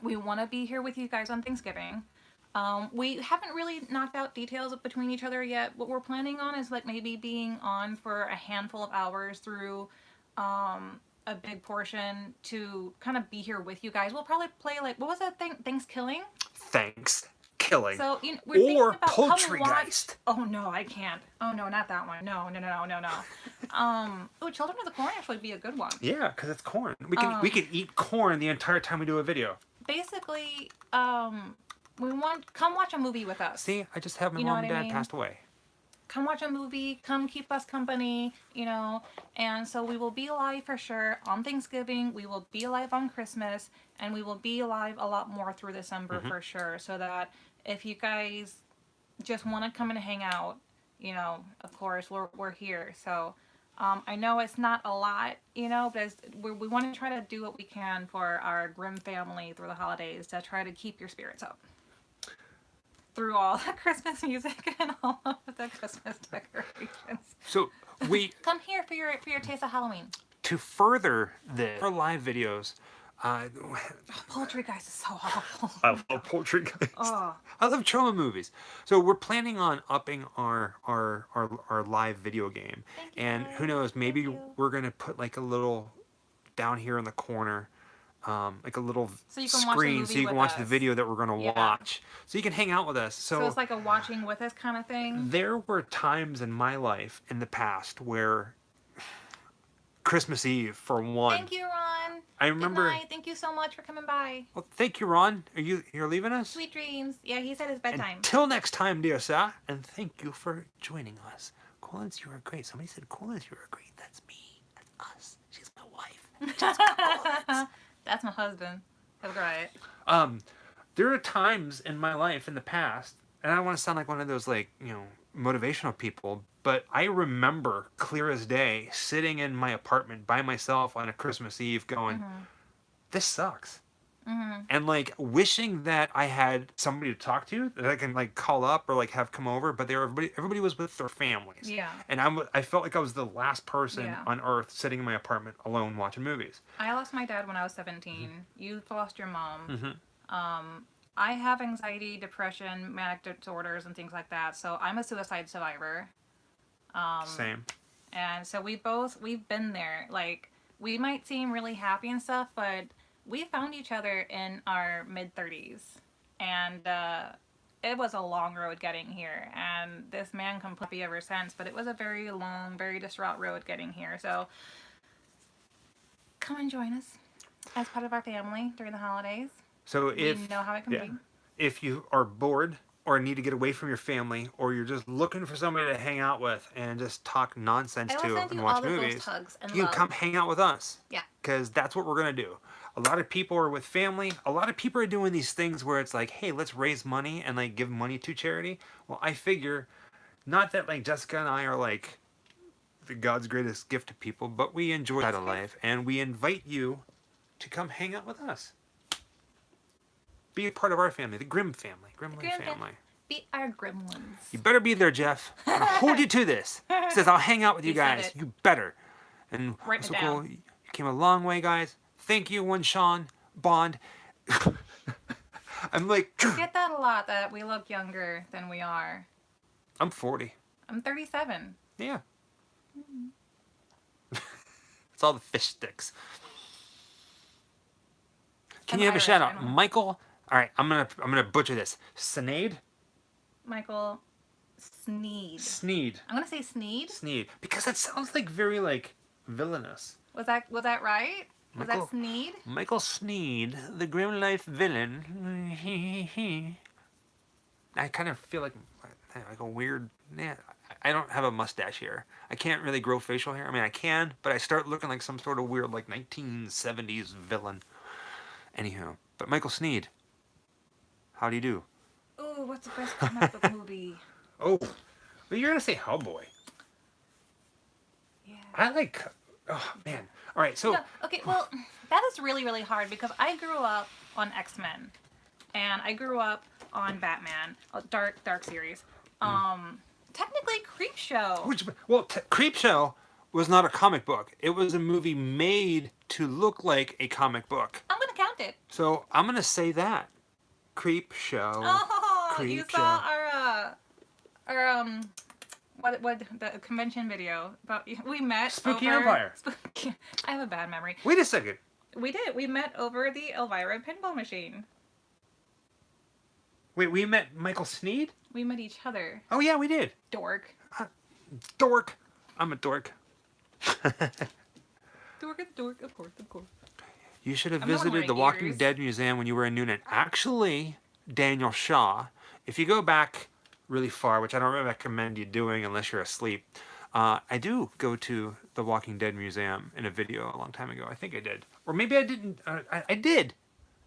[SPEAKER 2] We want to be here with you guys on Thanksgiving. We haven't really knocked out details between each other yet. What we're planning on is like maybe being on for a handful of hours through a big portion to kind of be here with you guys. We'll probably play like, what was that thing? Thanksgiving?
[SPEAKER 1] Thanks. Killing.
[SPEAKER 2] So we're thinking
[SPEAKER 1] Or
[SPEAKER 2] about come watch.
[SPEAKER 1] Poultrygeist.
[SPEAKER 2] Oh no, I can't. Oh no, not that one. No. Oh, Children of the Corn actually would be a good one.
[SPEAKER 1] Yeah, because it's corn. We can eat corn the entire time we do a video.
[SPEAKER 2] Basically, we want come watch a movie with us.
[SPEAKER 1] See, I just have my
[SPEAKER 2] You know
[SPEAKER 1] mom and
[SPEAKER 2] what I
[SPEAKER 1] dad
[SPEAKER 2] mean?
[SPEAKER 1] passed away.
[SPEAKER 2] Come watch a movie, come keep us company, and so we will be live for sure on Thanksgiving, we will be live on Christmas, and we will be live a lot more through December for sure, so that if you guys just want to come and hang out, of course, we're here. So I know it's not a lot, but we want to try to do what we can for our Grimm family through the holidays to try to keep your spirits up. Through all the Christmas music and all of the Christmas decorations.
[SPEAKER 1] So we
[SPEAKER 2] Come here for your taste of Halloween.
[SPEAKER 1] to further this, our live videos.
[SPEAKER 2] Poultrygeist is so awful.
[SPEAKER 1] I love Poultrygeist.
[SPEAKER 2] Oh.
[SPEAKER 1] I love trauma movies. So we're planning on upping our live video game,
[SPEAKER 2] Thank you,
[SPEAKER 1] and
[SPEAKER 2] guys.
[SPEAKER 1] who knows? Maybe
[SPEAKER 2] Thank you.
[SPEAKER 1] we're gonna put like a little down here in the corner. Like a little
[SPEAKER 2] So you can watch the
[SPEAKER 1] screen
[SPEAKER 2] movie
[SPEAKER 1] so you can
[SPEAKER 2] with
[SPEAKER 1] watch the
[SPEAKER 2] us.
[SPEAKER 1] video that we're going to
[SPEAKER 2] Yeah.
[SPEAKER 1] watch. So you can hang out with us.
[SPEAKER 2] So it's like a watching with us kind of thing.
[SPEAKER 1] There were times in my life in the past where Christmas Eve, for one.
[SPEAKER 2] Thank you, Ron.
[SPEAKER 1] I remember.
[SPEAKER 2] Good night. Thank you so much for coming by.
[SPEAKER 1] Well, thank you, Ron. You're leaving us?
[SPEAKER 2] Sweet dreams. Yeah, he said it's bedtime.
[SPEAKER 1] Until next time, dear sir, and thank you for joining us. Coolins, you are great. Somebody said, Coolins, you are great. That's me. That's us. She's my wife. Jessica
[SPEAKER 2] That's my husband. That's right.
[SPEAKER 1] Coolins. There are times in my life in the past, and I don't want to sound like one of those motivational people, but I remember clear as day sitting in my apartment by myself on a Christmas Eve going, this sucks. And wishing that I had somebody to talk to that I can call up or have come over, but everybody was with their families.
[SPEAKER 2] Yeah.
[SPEAKER 1] And I felt like I was the last person
[SPEAKER 2] Yeah.
[SPEAKER 1] on earth sitting in my apartment alone watching movies.
[SPEAKER 2] I lost my dad when I was 17. You lost your mom. I have anxiety, depression, manic disorders, and things like that. So I'm a suicide survivor.
[SPEAKER 1] Same.
[SPEAKER 2] And so we've been there. Like, we might seem really happy and stuff, but we found each other in our mid 30s. And it was a long road getting here. And this man come puppy ever since, but it was a very long, very distraught road getting here. So come and join us as part of our family during the holidays.
[SPEAKER 1] So
[SPEAKER 2] We know how it can be.
[SPEAKER 1] if you are bored or need to get away from your family, or you're just looking for somebody to hang out with and just talk nonsense
[SPEAKER 2] I will
[SPEAKER 1] to
[SPEAKER 2] send
[SPEAKER 1] and
[SPEAKER 2] you
[SPEAKER 1] watch
[SPEAKER 2] all of those
[SPEAKER 1] movies,
[SPEAKER 2] hugs and
[SPEAKER 1] you
[SPEAKER 2] love.
[SPEAKER 1] can come hang out with us.
[SPEAKER 2] Yeah.
[SPEAKER 1] Because that's what we're gonna do. A lot of people are with family. A lot of people are doing these things where it's like, hey, let's raise money and like give money to charity. Well, I figure, not that like Jessica and I are like the God's greatest gift to people, but we enjoy that of life, and we invite you to come hang out with us. Be a part of our family, the Grimm family. Grimm family.
[SPEAKER 2] Be our gremlins.
[SPEAKER 1] You better be there, Jeff. I'm gonna hold you to this. He says, I'll hang out with you
[SPEAKER 2] He said
[SPEAKER 1] guys.
[SPEAKER 2] it.
[SPEAKER 1] You better. And
[SPEAKER 2] Write it
[SPEAKER 1] so
[SPEAKER 2] down.
[SPEAKER 1] cool. You came a long way, guys. Thank you, one Sean Bond. I'm like,
[SPEAKER 2] I get that a lot, that we look younger than we are.
[SPEAKER 1] I'm 40.
[SPEAKER 2] I'm 37.
[SPEAKER 1] Yeah. It's all the fish sticks. Can
[SPEAKER 2] I'm
[SPEAKER 1] you have
[SPEAKER 2] Irish,
[SPEAKER 1] a shout
[SPEAKER 2] I
[SPEAKER 1] out,
[SPEAKER 2] don't know.
[SPEAKER 1] Michael? All right, I'm gonna butcher this. Sinead?
[SPEAKER 2] Michael Sneed.
[SPEAKER 1] Sneed.
[SPEAKER 2] I'm gonna say Sneed.
[SPEAKER 1] Sneed. Because that sounds like very like villainous.
[SPEAKER 2] Was that right? Was
[SPEAKER 1] Michael-
[SPEAKER 2] that Sneed?
[SPEAKER 1] Michael Sneed, the grim life villain. I kind of feel like a weird. Yeah, I don't have a mustache here. I can't really grow facial hair. I mean, I can, but I start looking like some sort of weird, like 1970s villain. Anyhow, but Michael Sneed, how do you do?
[SPEAKER 2] Ooh, what's the best comic book movie?
[SPEAKER 1] Oh, well, you're gonna say Hellboy.
[SPEAKER 2] Yeah.
[SPEAKER 1] I like. Oh man. All right, so
[SPEAKER 2] No, okay, well, that is really, really hard because I grew up on X-Men, and I grew up on Batman, dark series. Technically, Creepshow.
[SPEAKER 1] Creepshow was not a comic book. It was a movie made to look like a comic book.
[SPEAKER 2] I'm gonna count it.
[SPEAKER 1] So I'm gonna say that. Creepshow.
[SPEAKER 2] Oh, you
[SPEAKER 1] Creepshow.
[SPEAKER 2] saw our what the convention video about we met
[SPEAKER 1] Spooky
[SPEAKER 2] over,
[SPEAKER 1] Empire.
[SPEAKER 2] I have a bad memory.
[SPEAKER 1] Wait a second.
[SPEAKER 2] We did. We met over the Elvira pinball machine.
[SPEAKER 1] Wait, we met Michael Sneed?
[SPEAKER 2] We met each other.
[SPEAKER 1] Oh yeah, we did.
[SPEAKER 2] Dork.
[SPEAKER 1] Dork. I'm a dork.
[SPEAKER 2] Dork is dork, of course, of course.
[SPEAKER 1] You should have
[SPEAKER 2] I'm the one
[SPEAKER 1] visited
[SPEAKER 2] wearing
[SPEAKER 1] the Walking
[SPEAKER 2] ears.
[SPEAKER 1] Dead Museum when you were in Noonan. Actually, Daniel Shaw, if you go back really far, which I don't recommend you doing unless you're asleep, I do go to the Walking Dead Museum in a video a long time ago. I think I did. Or maybe I didn't. I did.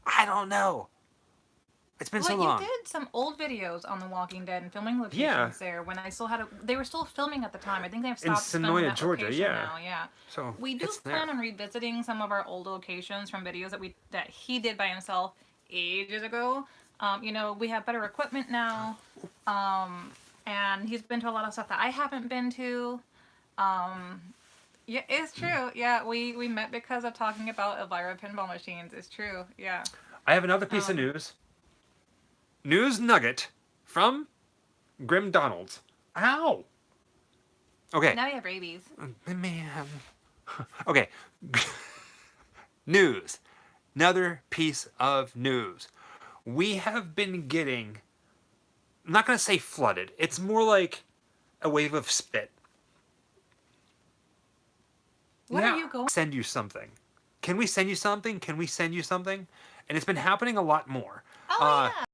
[SPEAKER 1] I don't know. It's been so long.
[SPEAKER 2] You did some old videos on The Walking Dead and filming locations
[SPEAKER 1] Yeah.
[SPEAKER 2] there when I still had they were still filming at the time. I think they've
[SPEAKER 1] In
[SPEAKER 2] stopped filming
[SPEAKER 1] Sonoya,
[SPEAKER 2] that
[SPEAKER 1] Georgia,
[SPEAKER 2] location
[SPEAKER 1] yeah.
[SPEAKER 2] now. Yeah.
[SPEAKER 1] So
[SPEAKER 2] We do
[SPEAKER 1] it's there.
[SPEAKER 2] plan on revisiting some of our old locations from videos that he did by himself ages ago. We have better equipment now, and he's been to a lot of stuff that I haven't been to. Yeah, it's true. Yeah, we met because of talking about Elvira pinball machines. It's true. Yeah.
[SPEAKER 1] I have another piece of news. News nugget from Grim Donald's. Ow! Okay.
[SPEAKER 2] Now we have rabies.
[SPEAKER 1] Man. Okay. News. Another piece of news. We have been getting, I'm not going to say flooded. It's more like a wave of spit.
[SPEAKER 2] What are you going?
[SPEAKER 1] Send you something. Can we send you something? Can we send you something? And it's been happening a lot more.
[SPEAKER 2] Oh yeah.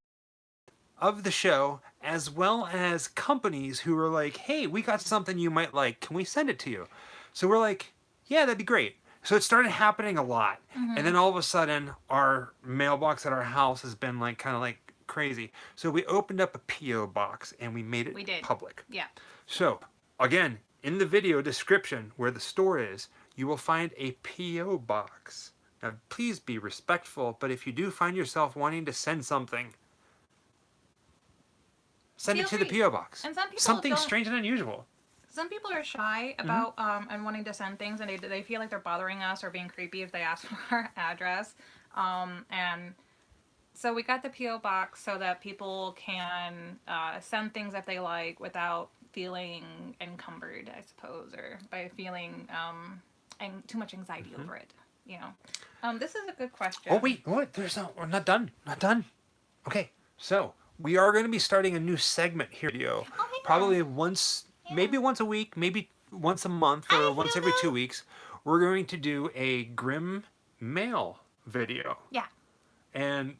[SPEAKER 1] Of the show, as well as companies who are like, hey, we got something you might like. Can we send it to you? So we're like, yeah, that'd be great. So it started happening a lot. And then all of a sudden, our mailbox at our house has been like kind of like crazy. So we opened up a P.O. box and we made it public.
[SPEAKER 2] Yeah.
[SPEAKER 1] So again, in the video description where the store is, you will find a P.O. box. Now, please be respectful, but if you do find yourself wanting to send something, send it to the P.O. box.
[SPEAKER 2] And some people
[SPEAKER 1] Something
[SPEAKER 2] don't-
[SPEAKER 1] strange and unusual.
[SPEAKER 2] Some people are shy about and wanting to send things, and they feel like they're bothering us or being creepy if they ask for our address. And So we got the PO box so that people can send things if they like without feeling encumbered, I suppose, or by feeling too much anxiety over it. You know, this is a good question.
[SPEAKER 1] Oh wait, what? We're not done. Not done. Okay, so we are going to be starting a new segment here, video.
[SPEAKER 2] Oh, yeah.
[SPEAKER 1] Probably once, maybe once a week, maybe once a month, or once every 2 weeks. We're going to do a Grimm mail video.
[SPEAKER 2] Yeah.
[SPEAKER 1] And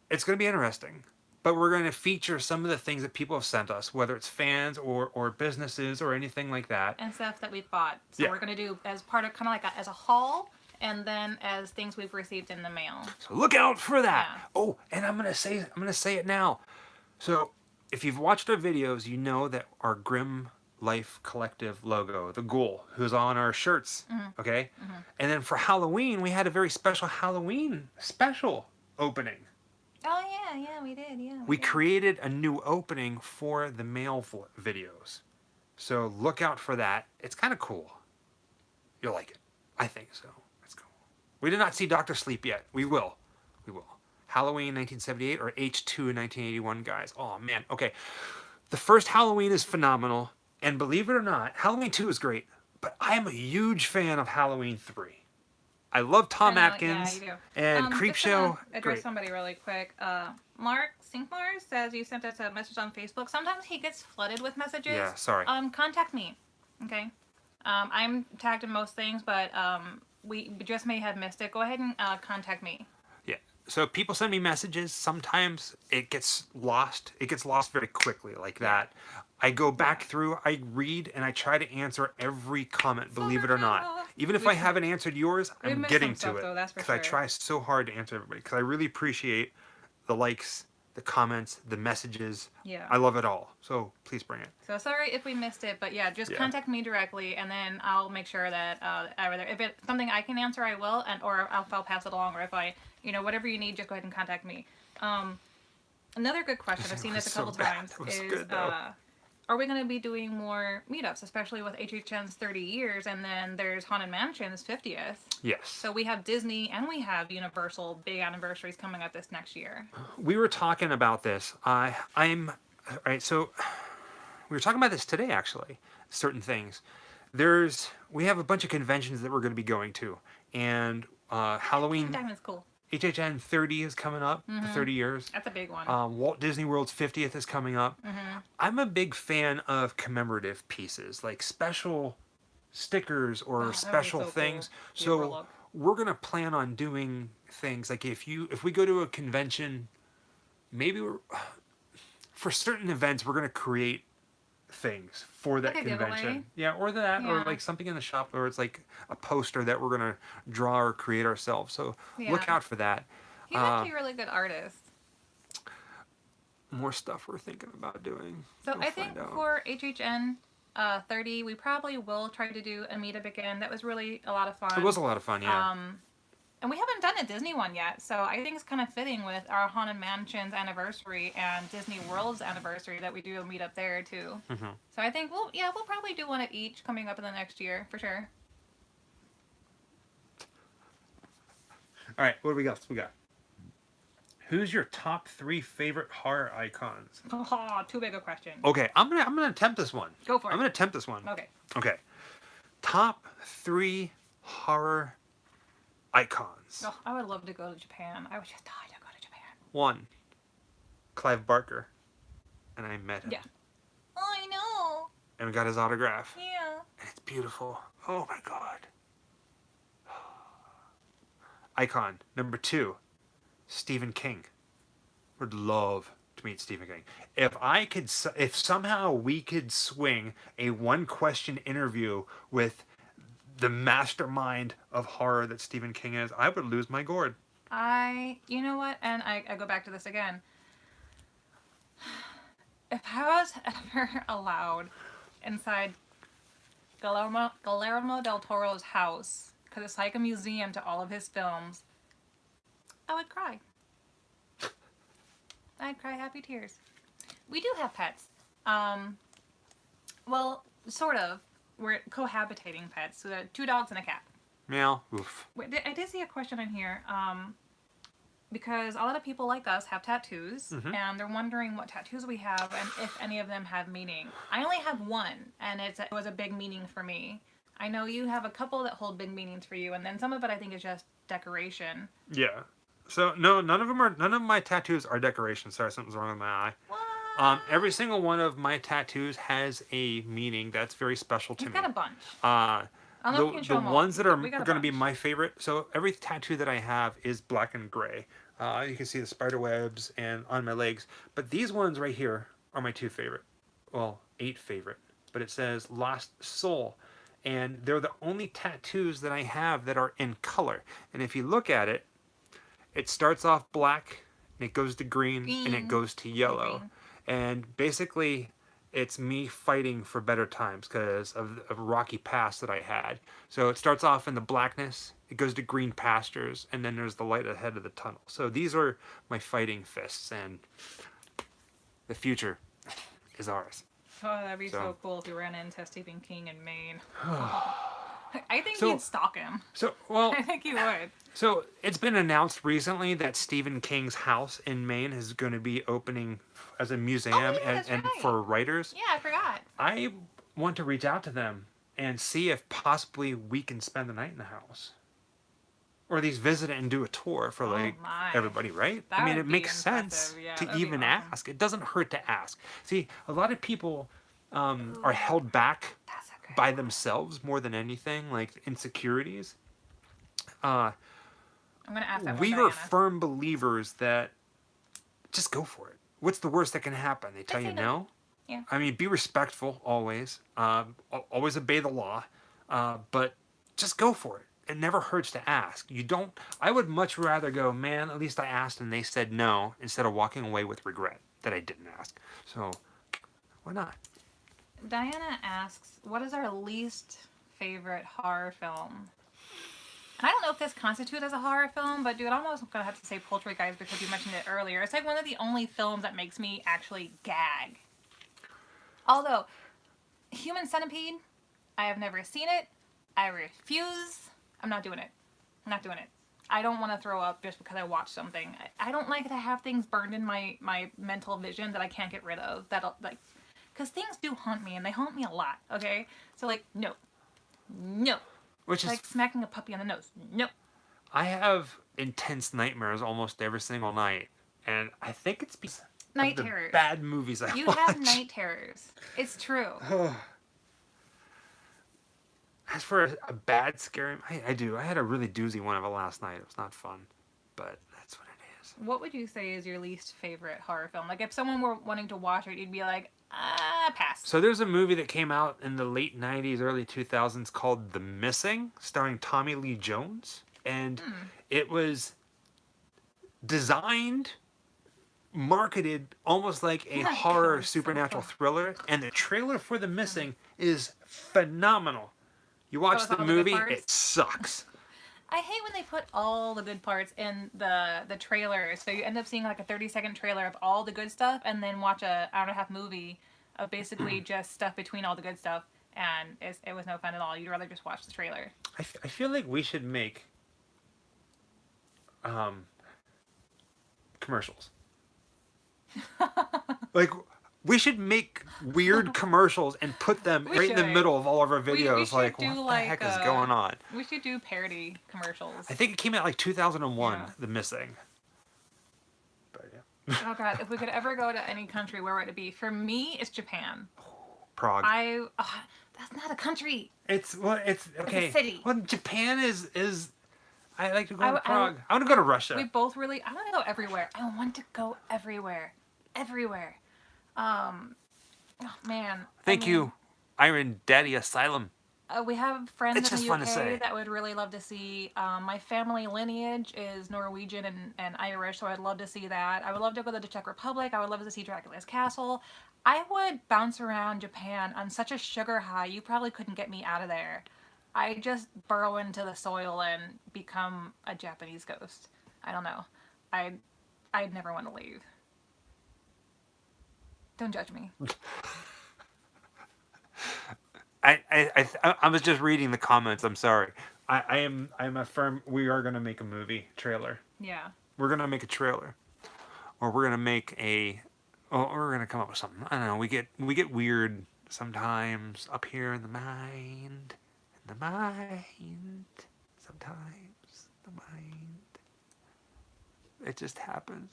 [SPEAKER 1] it's going to be interesting. But we're going to feature some of the things that people have sent us, whether it's fans or businesses or anything like that.
[SPEAKER 2] And stuff that we've bought. So
[SPEAKER 1] Yeah.
[SPEAKER 2] we're going to do as part of kind of like as a haul, and then as things we've received in the mail.
[SPEAKER 1] So look out for that.
[SPEAKER 2] Yeah.
[SPEAKER 1] Oh, and I'm gonna say it now. So if you've watched our videos, you know that our Grimm Life Collective logo, the ghoul, who's on our shirts, okay? And then for Halloween, we had a very special Halloween special opening.
[SPEAKER 2] Oh yeah, we did. Yeah.
[SPEAKER 1] We
[SPEAKER 2] did.
[SPEAKER 1] created a new opening for the mail videos. So look out for that. It's kind of cool. You'll like it. I think so. It's cool. We did not see Dr. Sleep yet. We will. We will. Halloween 1978 or H2 1981, guys. Oh, man. Okay. The first Halloween is phenomenal. And believe it or not, Halloween 2 is great. But I am a huge fan of Halloween 3. I love Tom Atkins
[SPEAKER 2] Yeah, you do.
[SPEAKER 1] and
[SPEAKER 2] Just
[SPEAKER 1] Creepshow.
[SPEAKER 2] gonna address
[SPEAKER 1] Great.
[SPEAKER 2] somebody really quick. Mark Sinkmar says you sent us a message on Facebook. Sometimes he gets flooded with messages.
[SPEAKER 1] Yeah, sorry.
[SPEAKER 2] Contact me. Okay. I'm tagged in most things, but we just may have missed it. Go ahead and contact me.
[SPEAKER 1] Yeah. So people send me messages. Sometimes it gets lost. It gets lost very quickly like that. I go back through, I read, and I try to answer every comment, believe it or not. Even if I haven't answered yours, I'm
[SPEAKER 2] missed
[SPEAKER 1] getting
[SPEAKER 2] some stuff,
[SPEAKER 1] to it.
[SPEAKER 2] though, that's for
[SPEAKER 1] Because I
[SPEAKER 2] sure.
[SPEAKER 1] try so hard to answer everybody. Because I really appreciate the likes, the comments, the messages.
[SPEAKER 2] Yeah.
[SPEAKER 1] I love it all. So please bring it.
[SPEAKER 2] So sorry if we missed it, but yeah, just
[SPEAKER 1] Yeah.
[SPEAKER 2] contact me directly, and then I'll make sure that either if it's something I can answer, I will, or I'll pass it along, or if I, whatever you need, just go ahead and contact me. Another good question, I've seen this a
[SPEAKER 1] So
[SPEAKER 2] couple
[SPEAKER 1] bad.
[SPEAKER 2] times,
[SPEAKER 1] That was
[SPEAKER 2] is
[SPEAKER 1] good, though.
[SPEAKER 2] are we going to be doing more meetups, especially with HHN's 30 years, and then there's Haunted Mansion's 50th.
[SPEAKER 1] Yes.
[SPEAKER 2] So we have Disney and we have Universal big anniversaries coming up this next year.
[SPEAKER 1] We were talking about this. All right, so we were talking about this today, actually, certain things. We have a bunch of conventions that we're going to be going to, and Halloween,
[SPEAKER 2] Diamond's cool.
[SPEAKER 1] HHN 30 is coming up, the 30 years.
[SPEAKER 2] That's a big one.
[SPEAKER 1] Walt Disney World's 50th is coming up.
[SPEAKER 2] Mm-hmm.
[SPEAKER 1] I'm a big fan of commemorative pieces, like special stickers or
[SPEAKER 2] that'd be
[SPEAKER 1] special
[SPEAKER 2] so cool.
[SPEAKER 1] things.
[SPEAKER 2] The
[SPEAKER 1] So
[SPEAKER 2] overlook.
[SPEAKER 1] we're gonna plan on doing things like if we go to a convention, maybe for certain events we're gonna create things for that
[SPEAKER 2] Like a
[SPEAKER 1] convention.
[SPEAKER 2] giveaway?
[SPEAKER 1] Yeah, or that, or
[SPEAKER 2] Yeah.
[SPEAKER 1] like something in the shop, or it's like a poster that we're gonna draw or create ourselves. So look
[SPEAKER 2] Yeah.
[SPEAKER 1] out for that.
[SPEAKER 2] He's actually a really good artist.
[SPEAKER 1] More stuff we're thinking about doing.
[SPEAKER 2] So
[SPEAKER 1] We'll
[SPEAKER 2] I think
[SPEAKER 1] find out.
[SPEAKER 2] for HHN 30, we probably will try to do a meetup again. That was really a lot of fun.
[SPEAKER 1] It was a lot of fun, yeah.
[SPEAKER 2] And we haven't done a Disney one yet, so I think it's kind of fitting with our Haunted Mansion's anniversary and Disney World's anniversary that we do a meetup there too.
[SPEAKER 1] Mm-hmm.
[SPEAKER 2] So I think we'll probably do one at each coming up in the next year for sure.
[SPEAKER 1] All right, what do we got? Who's your top 3 favorite horror icons?
[SPEAKER 2] Oh, too big a question.
[SPEAKER 1] Okay, I'm gonna attempt this one.
[SPEAKER 2] Go for it.
[SPEAKER 1] I'm gonna attempt this one.
[SPEAKER 2] Okay.
[SPEAKER 1] Okay. Top 3 horror icons.
[SPEAKER 2] Oh, I would love to go to Japan. I would just die to go to Japan.
[SPEAKER 1] 1. Clive Barker. And I met him.
[SPEAKER 2] Yeah. Oh, I know.
[SPEAKER 1] And we got his autograph.
[SPEAKER 2] Yeah.
[SPEAKER 1] And it's beautiful. Oh my god. Icon number 2. Stephen King. Would love to meet Stephen King. If somehow we could swing a 1-question interview with the mastermind of horror that Stephen King is, I would lose my gourd.
[SPEAKER 2] You know what? And I go back to this again. If I was ever allowed inside Guillermo del Toro's house, because it's like a museum to all of his films, I would cry. I'd cry happy tears. We do have pets. Well, sort of. We're cohabitating pets. So 2 dogs and a cat.
[SPEAKER 1] Meow. Oof.
[SPEAKER 2] Wait, I did see a question in here. because a lot of people like us have tattoos,
[SPEAKER 1] Mhm.
[SPEAKER 2] and they're wondering what tattoos we have and if any of them have meaning. I only have one, and it was a big meaning for me. I know you have a couple that hold big meanings for you, and then some of it I think is just decoration.
[SPEAKER 1] Yeah. So no, none of my tattoos are decorations. Sorry, something's wrong with my eye.
[SPEAKER 2] What?
[SPEAKER 1] Every single one of my tattoos has a meaning that's very special to
[SPEAKER 2] You've
[SPEAKER 1] me.
[SPEAKER 2] got a bunch.
[SPEAKER 1] Uh,
[SPEAKER 2] I don't know if you can show
[SPEAKER 1] the
[SPEAKER 2] them all.
[SPEAKER 1] ones that are
[SPEAKER 2] We got a
[SPEAKER 1] going to be
[SPEAKER 2] bunch.
[SPEAKER 1] my favorite. So every tattoo that I have is black and gray. You can see the spider webs and on my legs. But these ones right here are my two favorite. Well, 8 favorite. But it says Lost Soul. And they're the only tattoos that I have that are in color. And if you look at it, it starts off black and it goes to green and it
[SPEAKER 2] Green.
[SPEAKER 1] goes to yellow.
[SPEAKER 2] Green.
[SPEAKER 1] And basically, it's me fighting for better times because of a rocky past that I had. So it starts off in the blackness, it goes to green pastures, and then there's the light ahead of the tunnel. So these are my fighting fists, and the future is ours.
[SPEAKER 2] Oh, that'd be so
[SPEAKER 1] So-
[SPEAKER 2] cool if we ran into Stephen King in Maine. I think
[SPEAKER 1] So-
[SPEAKER 2] you'd stalk him.
[SPEAKER 1] So, well,
[SPEAKER 2] I think you would.
[SPEAKER 1] so it's been announced recently that Stephen King's house in Maine is going to be opening as a museum
[SPEAKER 2] Oh, yeah, that's
[SPEAKER 1] and
[SPEAKER 2] right.
[SPEAKER 1] for writers.
[SPEAKER 2] Yeah, I forgot.
[SPEAKER 1] I want to reach out to them and see if possibly we can spend the night in the house. Or at least visit it and do a tour for like
[SPEAKER 2] my.
[SPEAKER 1] everybody, right?
[SPEAKER 2] That
[SPEAKER 1] I mean,
[SPEAKER 2] would
[SPEAKER 1] it
[SPEAKER 2] be
[SPEAKER 1] makes sense
[SPEAKER 2] impressive. Yeah,
[SPEAKER 1] to
[SPEAKER 2] that'd be
[SPEAKER 1] even
[SPEAKER 2] awesome.
[SPEAKER 1] ask. It doesn't hurt to ask. See, a lot of people are held back
[SPEAKER 2] That's a great
[SPEAKER 1] by
[SPEAKER 2] one.
[SPEAKER 1] themselves more than anything, like insecurities.
[SPEAKER 2] I'm gonna ask that one.
[SPEAKER 1] We
[SPEAKER 2] Diana.
[SPEAKER 1] are firm believers that just go for it. What's the worst that can happen? They tell
[SPEAKER 2] say
[SPEAKER 1] you
[SPEAKER 2] no.
[SPEAKER 1] no.
[SPEAKER 2] Yeah.
[SPEAKER 1] I mean, be respectful always. Always obey the law, but just go for it. It never hurts to ask. You don't. I would much rather go, man. At least I asked and they said no, instead of walking away with regret that I didn't ask. So, why not?
[SPEAKER 2] Diana asks, "What is our least favorite horror film?" And I don't know if this constitutes as a horror film, but dude, I'm almost gonna have to say Poltergeist because you mentioned it earlier. It's like one of the only films that makes me actually gag. Although, Human Centipede, I have never seen it. I refuse. I'm not doing it. I'm not doing it. I don't want to throw up just because I watched something. I don't like to have things burned in my mental vision that I can't get rid of. That'll like, because things do haunt me and they haunt me a lot. Okay, so like no, no,
[SPEAKER 1] Which is,
[SPEAKER 2] like smacking a puppy on the nose. No.
[SPEAKER 1] I have intense nightmares almost every single night, and I think it's because
[SPEAKER 2] Night
[SPEAKER 1] of the
[SPEAKER 2] terrors.
[SPEAKER 1] bad movies I
[SPEAKER 2] You
[SPEAKER 1] watch.
[SPEAKER 2] have night terrors. It's true.
[SPEAKER 1] As for a bad scary, I do. I had a really doozy one of it last night. It was not fun, but that's what it is.
[SPEAKER 2] What would you say is your least favorite horror film? Like if someone were wanting to watch it, you'd be like, pass.
[SPEAKER 1] So there's a movie that came out in the late 90s, early 2000s called The Missing, starring Tommy Lee Jones. And it was designed, marketed almost like a
[SPEAKER 2] My
[SPEAKER 1] horror
[SPEAKER 2] God, so
[SPEAKER 1] supernatural
[SPEAKER 2] fun.
[SPEAKER 1] thriller. And the trailer for The Missing is phenomenal. You watch
[SPEAKER 2] it's
[SPEAKER 1] the
[SPEAKER 2] all the good
[SPEAKER 1] movie,
[SPEAKER 2] parts?
[SPEAKER 1] it sucks.
[SPEAKER 2] I hate when they put all the good parts in the trailer. So you end up seeing like a 30-second trailer of all the good stuff and then watch a hour and a half movie of basically just stuff between all the good stuff. And it was no fun at all. You'd rather just watch the trailer.
[SPEAKER 1] I feel like we should make commercials. Like, we should make weird commercials and put them
[SPEAKER 2] We
[SPEAKER 1] right in the
[SPEAKER 2] should.
[SPEAKER 1] middle of all of our
[SPEAKER 2] We
[SPEAKER 1] videos.
[SPEAKER 2] should
[SPEAKER 1] Like,
[SPEAKER 2] do,
[SPEAKER 1] what the
[SPEAKER 2] like,
[SPEAKER 1] heck is going on?
[SPEAKER 2] We should do parody commercials.
[SPEAKER 1] I think it came out like 2001,
[SPEAKER 2] Yeah.
[SPEAKER 1] The Missing. But yeah.
[SPEAKER 2] Oh god, if we could ever go to any country, where would it be? For me, it's Japan.
[SPEAKER 1] Prague.
[SPEAKER 2] That's not a country.
[SPEAKER 1] It's okay.
[SPEAKER 2] city.
[SPEAKER 1] Well, Japan is. I like to go
[SPEAKER 2] I
[SPEAKER 1] to
[SPEAKER 2] w- I
[SPEAKER 1] Prague. I want to go to Russia.
[SPEAKER 2] We both really. I want to go everywhere. I want to go everywhere, everywhere. Oh man.
[SPEAKER 1] Thank you, Iron Daddy Asylum.
[SPEAKER 2] We have friends
[SPEAKER 1] It's
[SPEAKER 2] in
[SPEAKER 1] just
[SPEAKER 2] the
[SPEAKER 1] fun
[SPEAKER 2] UK
[SPEAKER 1] to say.
[SPEAKER 2] that would really love to see. My family lineage is Norwegian and Irish, so I'd love to see that. I would love to go to the Czech Republic. I would love to see Dracula's castle. I would bounce around Japan on such a sugar high, you probably couldn't get me out of there. I just burrow into the soil and become a Japanese ghost. I don't know. I'd never want to leave. Don't judge me.
[SPEAKER 1] I was just reading the comments. I'm sorry. I'm a firm. We are gonna make a movie trailer.
[SPEAKER 2] Yeah.
[SPEAKER 1] we're gonna make a trailer, or we're gonna make a, oh, we're gonna come up with something. I don't know. We get weird sometimes up here in the mind. In the mind. Sometimes the mind. It just happens.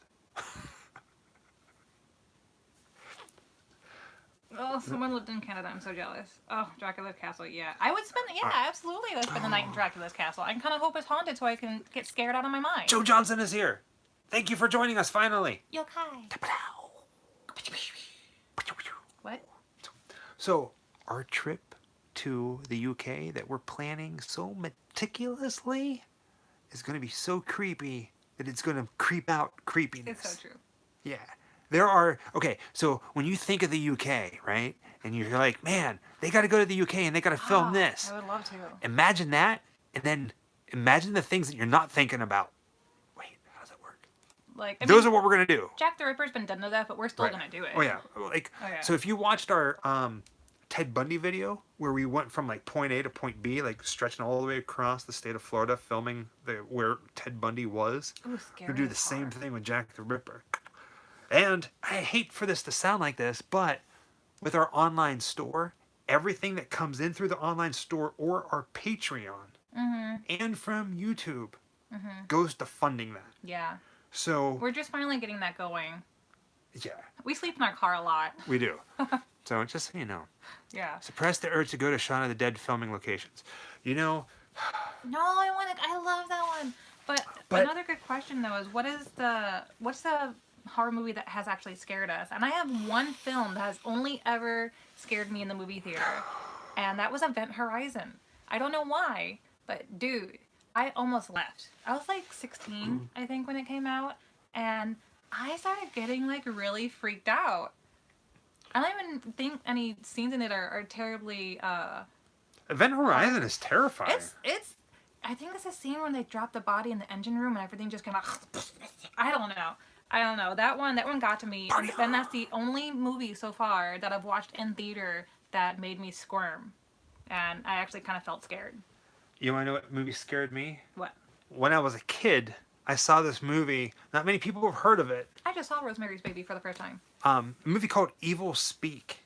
[SPEAKER 2] Oh, someone lived in Canada. I'm so jealous. Oh, Dracula's castle. Yeah, I would spend. Yeah, absolutely. I would spend the night in Dracula's castle. I kind of hope it's haunted so I can get scared out of my mind.
[SPEAKER 1] Joe Johnson is here. Thank you for joining us finally.
[SPEAKER 2] Yokai. What?
[SPEAKER 1] So, our trip to the UK that we're planning so meticulously is going to be so creepy that it's going to creep out creepiness.
[SPEAKER 2] It's so true.
[SPEAKER 1] Yeah. There are, okay, so when you think of the UK, right? And you're like, man, they got to go to the UK and they got to film this.
[SPEAKER 2] I would love to.
[SPEAKER 1] Imagine that, and then imagine the things that you're not thinking about. Wait, how does that work?
[SPEAKER 2] Like,
[SPEAKER 1] Those are what we're going to do.
[SPEAKER 2] Jack the Ripper's been done to death, but we're still going to do it.
[SPEAKER 1] Oh, yeah. Like, so if you watched our Ted Bundy video where we went from like point A to point B, like stretching all the way across the state of Florida, filming where Ted Bundy was,
[SPEAKER 2] Ooh,
[SPEAKER 1] we're do the same thing with Jack the Ripper. And I hate for this to sound like this, but with our online store, everything that comes in through the online store or our Patreon and from YouTube goes to funding that.
[SPEAKER 2] Yeah.
[SPEAKER 1] So
[SPEAKER 2] we're just finally getting that going.
[SPEAKER 1] Yeah.
[SPEAKER 2] We sleep in our car a lot.
[SPEAKER 1] We do. So just so you know.
[SPEAKER 2] Yeah.
[SPEAKER 1] Suppress the urge to go to Shaun of the Dead filming locations. You know.
[SPEAKER 2] No, I love that one. But another good question though is what's the horror movie that has actually scared us? And I have one film that has only ever scared me in the movie theater, and that was Event Horizon. I don't know why, but dude, I almost left. I was like 16, I think, when it came out, and I started getting like really freaked out. I don't even think any scenes in it are terribly
[SPEAKER 1] Event Horizon is terrifying.
[SPEAKER 2] It's I think it's a scene when they drop the body in the engine room and everything just kind of I don't know. That one got to me. And that's the only movie so far that I've watched in theater that made me squirm. And I actually kind of felt scared.
[SPEAKER 1] You want to know what movie scared me?
[SPEAKER 2] What?
[SPEAKER 1] When I was a kid, I saw this movie. Not many people have heard of it.
[SPEAKER 2] I just saw Rosemary's Baby for the first time.
[SPEAKER 1] A movie called Evil Speak.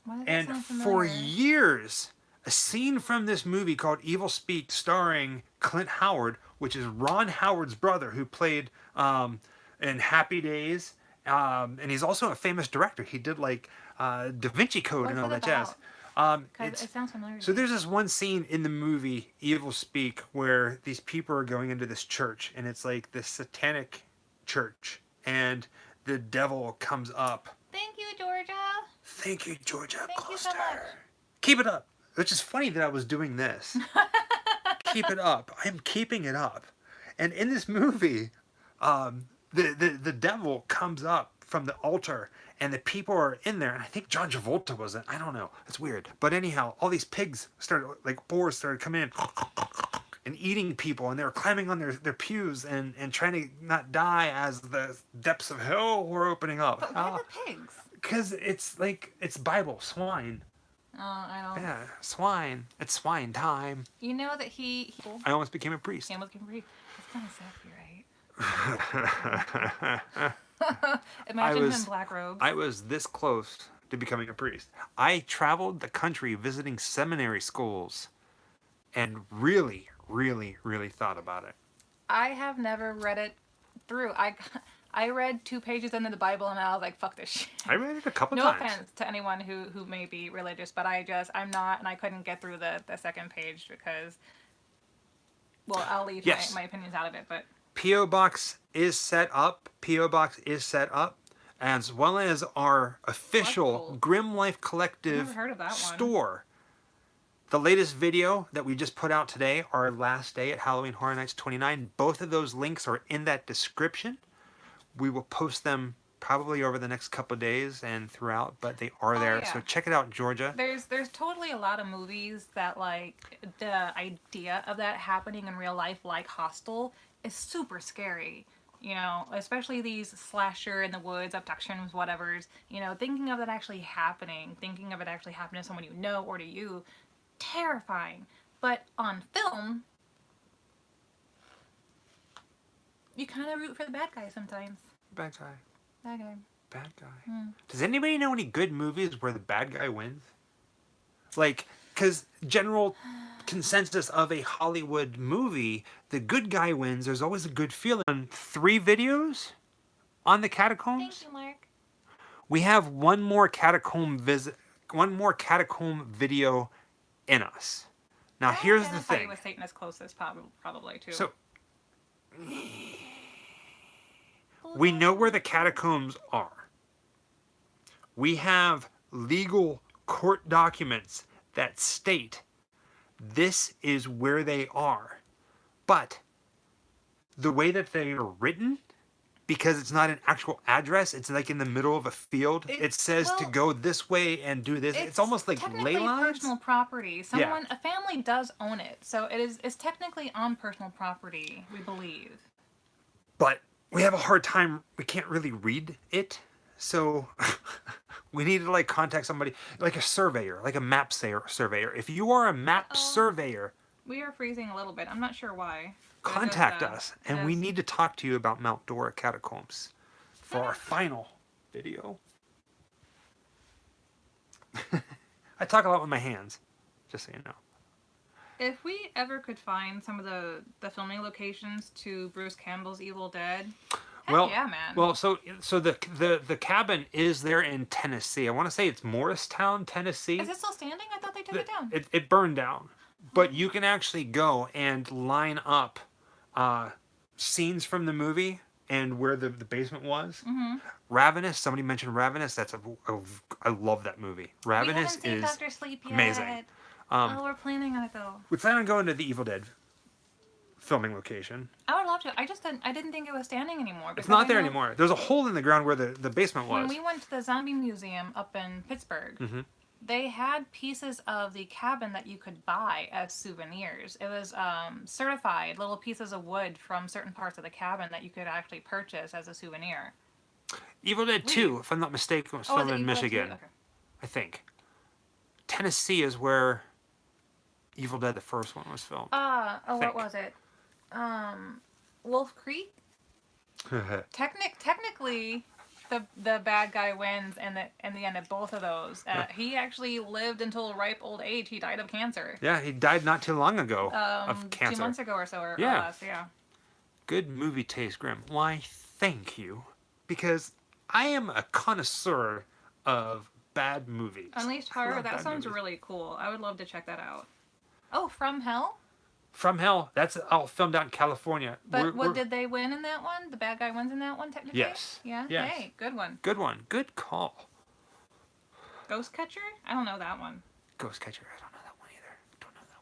[SPEAKER 2] Why does that
[SPEAKER 1] And
[SPEAKER 2] sound familiar?
[SPEAKER 1] for years, a scene from this movie called Evil Speak, starring Clint Howard, which is Ron Howard's brother, who played in Happy Days, and he's also a famous director. He did like Da Vinci Code and all that jazz.
[SPEAKER 2] It sounds familiar.
[SPEAKER 1] So there's this one scene in the movie Evil Speak where these people are going into this church, and it's like this satanic church, and the devil comes up.
[SPEAKER 2] Thank you, Georgia.
[SPEAKER 1] Thank you, Georgia.
[SPEAKER 2] Thank you so much.
[SPEAKER 1] Keep it up. Which is funny that I was doing this. Keep it up. I'm keeping it up. And in this movie, the devil comes up from the altar, and the people are in there, and I think John Travolta was it. I don't know. It's weird. But anyhow, all these pigs started, like boars started coming in and eating people, and they were climbing on their pews and trying to not die as the depths of hell were opening up.
[SPEAKER 2] But why the pigs?
[SPEAKER 1] Because it's like, it's Bible, swine.
[SPEAKER 2] Oh, I don't.
[SPEAKER 1] Yeah, swine. It's swine time.
[SPEAKER 2] You know that he
[SPEAKER 1] I almost became a priest.
[SPEAKER 2] Sam was getting free. That's kind of sassy, right? Imagine him in black robes.
[SPEAKER 1] I was this close to becoming a priest. I traveled the country visiting seminary schools and really, really, really thought about it.
[SPEAKER 2] I have never read it through. I read 2 pages into the Bible and I was like, fuck this shit.
[SPEAKER 1] I read it a couple
[SPEAKER 2] no
[SPEAKER 1] times.
[SPEAKER 2] No offense to anyone who may be religious, but I'm not, and I couldn't get through the second page because, well, I'll leave my opinions out of it, but.
[SPEAKER 1] P.O. Box is set up. P.O. Box is set up, as well as our official Grim Life Collective store. The latest video that we just put out today, our last day at Halloween Horror Nights 29, both of those links are in that description. We will post them probably over the next couple of days and throughout, but they are there. Yeah. So check it out, Georgia.
[SPEAKER 2] There's totally a lot of movies that, like, the idea of that happening in real life, like Hostel, is super scary. You know, especially these slasher in the woods, abductions, whatevers. You know, thinking of it actually happening, thinking of it actually happening to someone you know or to you, terrifying. But on film, You kind of root for the bad guy sometimes.
[SPEAKER 1] Bad guy.
[SPEAKER 2] Bad guy.
[SPEAKER 1] Bad guy.
[SPEAKER 2] Mm.
[SPEAKER 1] Does anybody know any good movies where the bad guy wins? Like, because general consensus of a Hollywood movie, the good guy wins. There's always a good feeling. On 3 videos on the catacombs,
[SPEAKER 2] Thank you, Mark.
[SPEAKER 1] we have one more catacomb video in us. Now, here's the thing.
[SPEAKER 2] With Satanist closest, probably too.
[SPEAKER 1] So, we know where the catacombs are. We have legal court documents that state this is where they are. But the way that they are written, because it's not an actual address, it's like in the middle of a field. It says to go this way and do this. It's almost like ley lines.
[SPEAKER 2] Personal property. A family does own it, so it's technically on personal property, we believe. But
[SPEAKER 1] we have a hard time. We can't really read it, so we need to like contact somebody, like a surveyor, like a map surveyor. If you are a map surveyor,
[SPEAKER 2] we are freezing a little bit. I'm not sure why.
[SPEAKER 1] Contact us, and we need to talk to you about Mount Dora Catacombs for our final video. I talk a lot with my hands, just so you know.
[SPEAKER 2] If we ever could find some of the filming locations to Bruce Campbell's Evil Dead, heck yeah, man.
[SPEAKER 1] Well, so the cabin is there in Tennessee. I want to say it's Morristown, Tennessee.
[SPEAKER 2] Is it still standing? I thought they took it down.
[SPEAKER 1] It burned down, but you can actually go and line up scenes from the movie and where the basement was.
[SPEAKER 2] Mm-hmm.
[SPEAKER 1] Ravenous. Somebody mentioned Ravenous. I love that movie. Ravenous
[SPEAKER 2] we haven't seen Dr. Sleep yet.
[SPEAKER 1] Amazing.
[SPEAKER 2] We're planning on it though.
[SPEAKER 1] We plan on going to the Evil Dead filming location.
[SPEAKER 2] I would love to. I didn't think it was standing anymore.
[SPEAKER 1] It's not there anymore. There's a hole in the ground where the basement was.
[SPEAKER 2] When we went to the zombie museum up in Pittsburgh, they had pieces of the cabin that you could buy as souvenirs. It was certified little pieces of wood from certain parts of the cabin that you could actually purchase as a souvenir.
[SPEAKER 1] Evil Dead 2, if I'm not mistaken, was filmed in Michigan. Okay. I think. Tennessee is where Evil Dead, the first one, was filmed.
[SPEAKER 2] What was it? Wolf Creek? Technically, the bad guy wins in the end of both of those. He actually lived until ripe old age. He died of cancer.
[SPEAKER 1] Yeah, he died not too long ago of cancer.
[SPEAKER 2] 2 months ago or so, or less, yeah.
[SPEAKER 1] Good movie taste, Grim. Why, thank you. Because I am a connoisseur of bad movies.
[SPEAKER 2] Unleashed Horror, that sounds really cool. I would love to check that out. Oh, From Hell?
[SPEAKER 1] From Hell, that's all filmed out in California.
[SPEAKER 2] But did they win in that one? The bad guy wins in that one, technically?
[SPEAKER 1] Yes.
[SPEAKER 2] Yeah?
[SPEAKER 1] Yes.
[SPEAKER 2] Hey, good one.
[SPEAKER 1] Good one. Good call.
[SPEAKER 2] Ghost Catcher? I don't know that one.
[SPEAKER 1] Ghost Catcher, I don't know that one either. Don't know that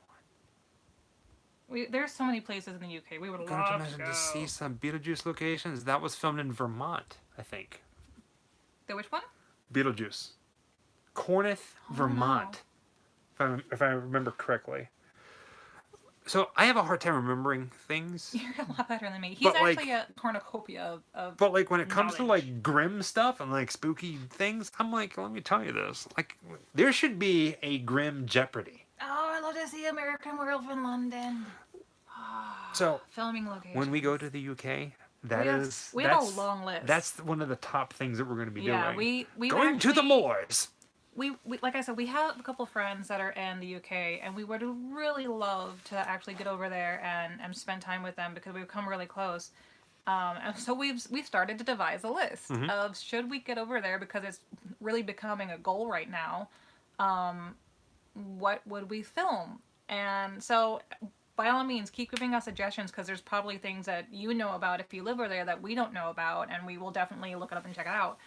[SPEAKER 1] one.
[SPEAKER 2] There's so many places in the UK. We would love to go.
[SPEAKER 1] To see some Beetlejuice locations. That was filmed in Vermont, I think.
[SPEAKER 2] The which one?
[SPEAKER 1] Beetlejuice. Corneth, Vermont. No. If I remember correctly. So I have a hard time remembering things.
[SPEAKER 2] You're a lot better than me. He's actually a cornucopia of
[SPEAKER 1] But like when it comes to like grim stuff and like spooky things, I'm like, let me tell you this. Like there should be a Grim Jeopardy.
[SPEAKER 2] Oh, I'd love to see American Werewolf in London.
[SPEAKER 1] So
[SPEAKER 2] filming location.
[SPEAKER 1] When we go to the UK,
[SPEAKER 2] we have a long list.
[SPEAKER 1] That's one of the top things that we're going to be doing.
[SPEAKER 2] Yeah, we
[SPEAKER 1] going to the moors.
[SPEAKER 2] We like I said, we have a couple friends that are in the UK, and we would really love to actually get over there and spend time with them because we've come really close. And so we've started to devise a list of should we get over there because it's really becoming a goal right now. What would we film? And so by all means, keep giving us suggestions because there's probably things that you know about if you live over there that we don't know about, and we will definitely look it up and check it out.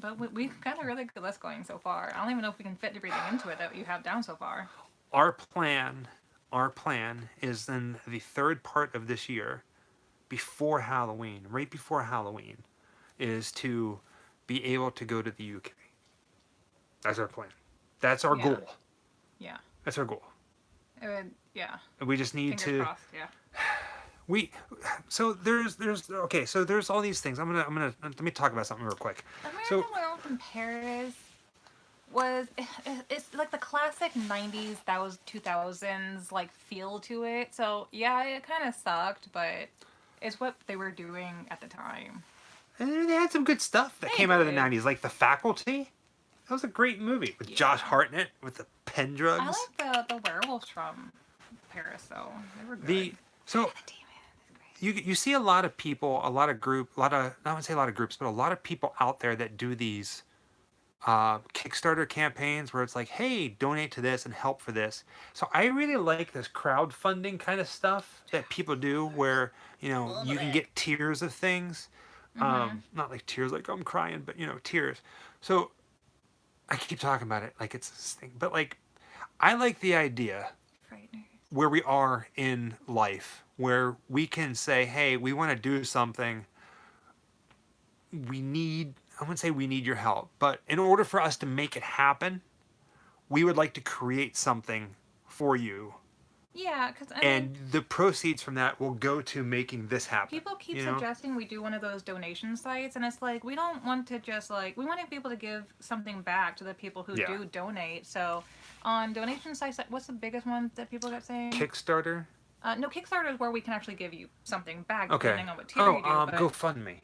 [SPEAKER 2] But we've got a really good list going so far. I don't even know if we can fit everything into it that you have down so far.
[SPEAKER 1] Our plan is in the third part of this year, before Halloween, right before Halloween, is to be able to go to the UK. That's our plan. That's our goal.
[SPEAKER 2] Yeah.
[SPEAKER 1] That's our goal.
[SPEAKER 2] Yeah.
[SPEAKER 1] We just need
[SPEAKER 2] Fingers crossed, yeah.
[SPEAKER 1] So there's all these things. I'm gonna let me talk about something real quick.
[SPEAKER 2] American Werewolf in Paris it's like the classic 90s, that was 2000s like feel to it. So yeah, it kind of sucked, but is what they were doing at the time.
[SPEAKER 1] And they had some good stuff that
[SPEAKER 2] They
[SPEAKER 1] came out of the
[SPEAKER 2] did.
[SPEAKER 1] 90s, like The Faculty. That was a great movie with
[SPEAKER 2] Yeah.
[SPEAKER 1] Josh Hartnett with the pen drugs.
[SPEAKER 2] I like the werewolves from Paris though. They were good.
[SPEAKER 1] So
[SPEAKER 2] God damn it.
[SPEAKER 1] you see a lot of people, a lot of I wouldn't say a lot of groups, but a lot of people out there that do these Kickstarter campaigns where it's like, hey, donate to this and help for this. So I really like this crowdfunding kind of stuff that people do where, you can get tiers of things. Not like tears like I'm crying, but tears. So I keep talking about it like it's this thing. But like I like the idea
[SPEAKER 2] Frighteners.
[SPEAKER 1] where we are in life, where we can say, hey, we want to do something. I wouldn't say we need your help, but in order for us to make it happen, we would like to create something for you.
[SPEAKER 2] Yeah, because
[SPEAKER 1] And the proceeds from that will go to making this happen.
[SPEAKER 2] people keep suggesting we do one of those donation sites, and it's like we don't want to just we want to be able to give something back to the people who do donate. So on donation sites, what's the biggest one that people kept saying?
[SPEAKER 1] Kickstarter?
[SPEAKER 2] No, Kickstarter is where we can actually give you something back
[SPEAKER 1] Okay.
[SPEAKER 2] depending on what tier you do. But
[SPEAKER 1] GoFundMe.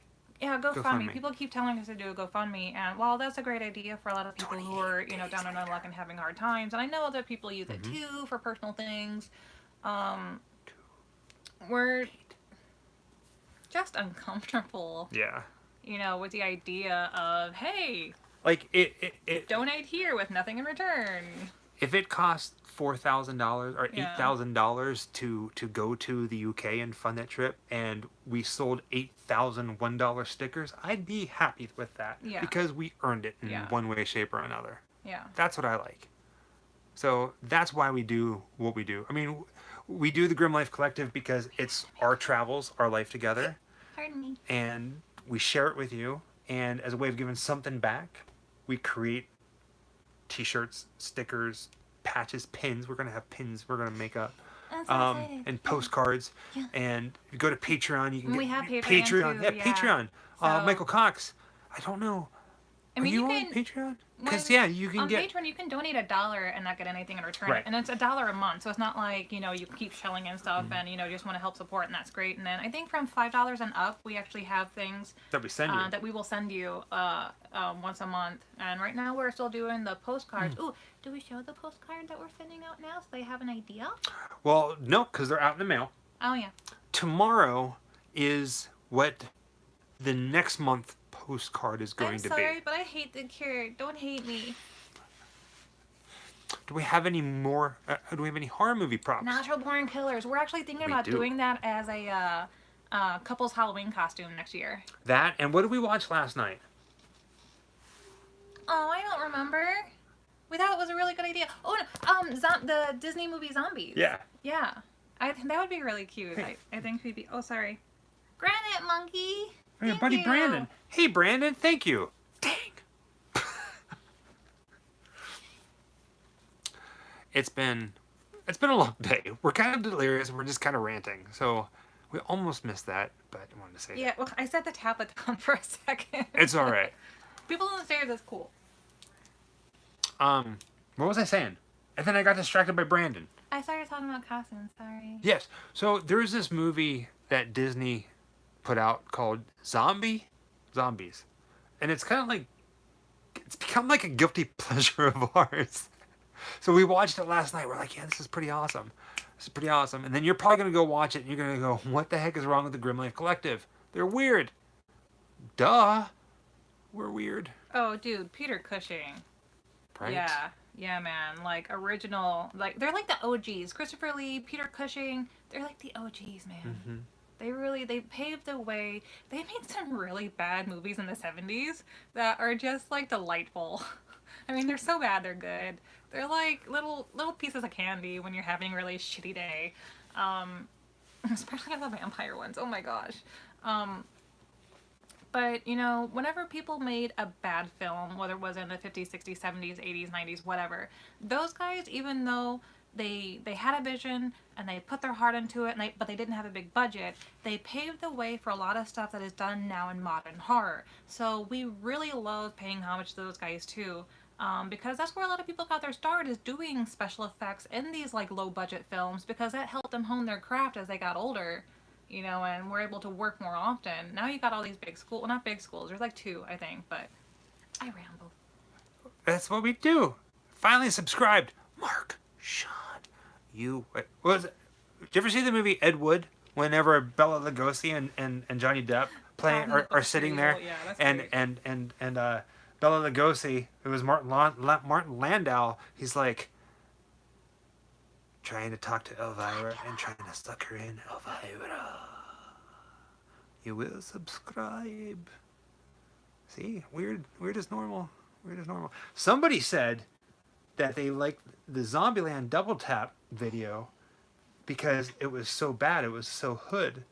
[SPEAKER 2] yeah, GoFundMe.
[SPEAKER 1] GoFundMe.
[SPEAKER 2] People keep telling us to do a GoFundMe, and while that's a great idea for a lot of people who are down on their luck and having hard times, and I know other people use it too for personal things. We're just uncomfortable.
[SPEAKER 1] Yeah.
[SPEAKER 2] With the idea of, hey,
[SPEAKER 1] Like it
[SPEAKER 2] donate here with nothing in return.
[SPEAKER 1] if it costs $4,000 or
[SPEAKER 2] Yeah.
[SPEAKER 1] $8,000 to go to the UK and fund that trip, and we sold 8,000 $1 stickers, I'd be happy with that.
[SPEAKER 2] Yeah.
[SPEAKER 1] Because we earned it in
[SPEAKER 2] Yeah.
[SPEAKER 1] one way, shape, or another.
[SPEAKER 2] Yeah.
[SPEAKER 1] That's what I like. So that's why we do what we do. I mean, we do the Grim Life Collective because it's our travels, our life together,
[SPEAKER 2] Pardon me.
[SPEAKER 1] and we share it with you. And as a way of giving something back, we create t-shirts, stickers, patches, pins. We're gonna have pins we're gonna make up,
[SPEAKER 2] I'm so excited.
[SPEAKER 1] and postcards.
[SPEAKER 2] Yeah.
[SPEAKER 1] And if you go to Patreon, you can
[SPEAKER 2] We
[SPEAKER 1] get
[SPEAKER 2] have Patreon
[SPEAKER 1] Patreon.
[SPEAKER 2] too,
[SPEAKER 1] Yeah,
[SPEAKER 2] yeah.
[SPEAKER 1] Patreon.
[SPEAKER 2] So-
[SPEAKER 1] Michael Cox. I don't know.
[SPEAKER 2] I mean,
[SPEAKER 1] Are you,
[SPEAKER 2] you
[SPEAKER 1] on
[SPEAKER 2] can
[SPEAKER 1] Patreon? Because
[SPEAKER 2] when-
[SPEAKER 1] you can
[SPEAKER 2] on
[SPEAKER 1] get.
[SPEAKER 2] Patreon, you can donate $1 and not get anything in return,
[SPEAKER 1] Right.
[SPEAKER 2] and it's $1 a month. So it's not like you keep shelling in stuff and just want to help support, and that's great. And then I think from $5 and up, we actually have things
[SPEAKER 1] That we send you.
[SPEAKER 2] that we will send you once a month. And right now we're still doing the postcards. Ooh, do we show the postcard that we're sending out now so they have an idea?
[SPEAKER 1] Well, no, because they're out in the mail.
[SPEAKER 2] Oh yeah.
[SPEAKER 1] Tomorrow is what the next month postcard is going
[SPEAKER 2] I'm
[SPEAKER 1] to
[SPEAKER 2] sorry,
[SPEAKER 1] be.
[SPEAKER 2] but I hate the cure. Don't hate me.
[SPEAKER 1] Do we have any more? Do we have any horror movie props?
[SPEAKER 2] Natural born killers. We're actually thinking
[SPEAKER 1] We
[SPEAKER 2] about
[SPEAKER 1] do.
[SPEAKER 2] doing that as a couple's Halloween costume next year.
[SPEAKER 1] That, and what did we watch last night?
[SPEAKER 2] Oh, I don't remember. We thought it was a really good idea. Oh no, the Disney movie Zombies.
[SPEAKER 1] Yeah.
[SPEAKER 2] Yeah. I think that would be really cute.
[SPEAKER 1] Hey.
[SPEAKER 2] I think we'd be. Oh, sorry. Granite monkey.
[SPEAKER 1] Hey,
[SPEAKER 2] Thank
[SPEAKER 1] buddy
[SPEAKER 2] you.
[SPEAKER 1] Brandon. Hey, Brandon, thank you. Dang. It's been a long day. We're kind of delirious. We're just kind of ranting. So we almost missed that, but I wanted to say
[SPEAKER 2] Yeah. Well, I set the tablet down for a second.
[SPEAKER 1] that. It's all right.
[SPEAKER 2] People on the stairs. That's cool.
[SPEAKER 1] What was I saying? And then I got distracted by Brandon.
[SPEAKER 2] I started talking about costumes. Sorry.
[SPEAKER 1] Yes. So there's this movie that Disney put out called Zombies, and it's kind of like it's become like a guilty pleasure of ours. So we watched it last night. We're like, yeah, this is pretty awesome. This is pretty awesome. And then you're probably gonna go watch it, and you're gonna go, what the heck is wrong with the Grim Life Collective? They're weird. Duh. We're weird.
[SPEAKER 2] Oh, dude, Peter Cushing.
[SPEAKER 1] Right?
[SPEAKER 2] Yeah. Yeah, man. Like, original. Like, they're like the OGs. Christopher Lee, Peter Cushing. They're like the OGs, man.
[SPEAKER 1] Mm-hmm.
[SPEAKER 2] They paved the way. They made some really bad movies in the 70s that are just, like, delightful. I mean, they're so bad, they're good. They're like little pieces of candy when you're having a really shitty day. Especially the vampire ones. Oh my gosh. But, whenever people made a bad film, whether it was in the 50s, 60s, 70s, 80s, 90s, whatever, those guys, even though they had a vision and they put their heart into it, but they didn't have a big budget, they paved the way for a lot of stuff that is done now in modern horror. So we really love paying homage to those guys too. Because that's where a lot of people got their start, is doing special effects in these like low budget films, because that helped them hone their craft as they got older. you know, and we're able to work more often. Now you got all these big schools. Well, not big schools. There's like 2, I think, but I ramble.
[SPEAKER 1] That's what we do. Finally subscribed. Mark, Sean, you. What was it? Did you ever see the movie Ed Wood? Whenever Bela Lugosi and Johnny Depp playing are sitting there,
[SPEAKER 2] Yeah, that's
[SPEAKER 1] and
[SPEAKER 2] great.
[SPEAKER 1] Bela Lugosi, it was Martin Landau. He's like trying to talk to Elvira and trying to suck her in. Elvira, you will subscribe. See, weird as normal. Weird as normal. Somebody said that they liked the Zombieland double tap video because it was so bad. It was so hood.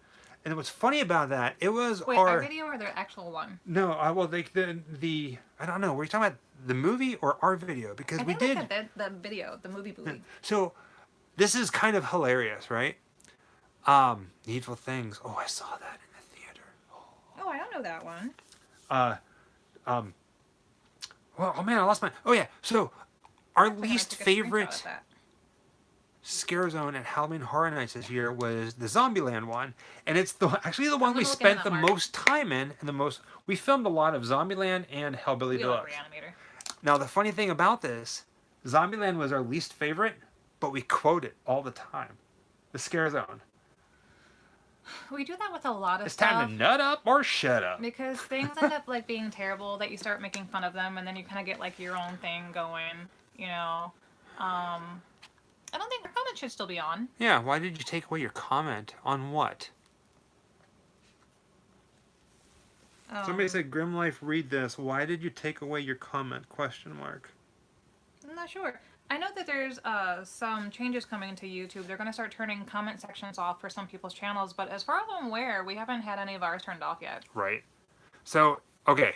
[SPEAKER 1] And what's funny about that, it was
[SPEAKER 2] Wait, our video or the actual one?
[SPEAKER 1] No, well, the I don't know. Were you talking about the movie or our video? Because
[SPEAKER 2] I
[SPEAKER 1] we
[SPEAKER 2] think
[SPEAKER 1] did.
[SPEAKER 2] they said the video, the movie.
[SPEAKER 1] So, this is kind of hilarious, right? Needful Things. Oh, I saw that in the theater.
[SPEAKER 2] Oh, I don't know that one.
[SPEAKER 1] Well, oh man, I lost my. Oh yeah. So, our
[SPEAKER 2] I
[SPEAKER 1] least
[SPEAKER 2] took a screenshot
[SPEAKER 1] favorite
[SPEAKER 2] of that.
[SPEAKER 1] scare zone at Halloween Horror Nights this year was the Zombieland one, and it's actually the one
[SPEAKER 2] I'm
[SPEAKER 1] we
[SPEAKER 2] looking at
[SPEAKER 1] spent
[SPEAKER 2] that,
[SPEAKER 1] the
[SPEAKER 2] Mark.
[SPEAKER 1] most time in, and the most. We filmed a lot of Zombieland and Hellbilly
[SPEAKER 2] We love
[SPEAKER 1] Deluxe.
[SPEAKER 2] Reanimator.
[SPEAKER 1] Now the funny thing about this, Zombieland was our least favorite, but we quote it all the time. The scare zone.
[SPEAKER 2] We do that with a lot of
[SPEAKER 1] It's
[SPEAKER 2] stuff.
[SPEAKER 1] time to nut up or shut up.
[SPEAKER 2] Because things end up like being terrible that you start making fun of them and then you kind of get like your own thing going, you know. I don't think the comment should still be on.
[SPEAKER 1] Yeah, why did you take away your comment on what? Somebody said, Grim Life, read this. Why did you take away your comment? Question mark.
[SPEAKER 2] I'm not sure. I know that there's some changes coming to YouTube. They're going to start turning comment sections off for some people's channels, but as far as I'm aware, we haven't had any of ours turned off yet.
[SPEAKER 1] Right. So, okay.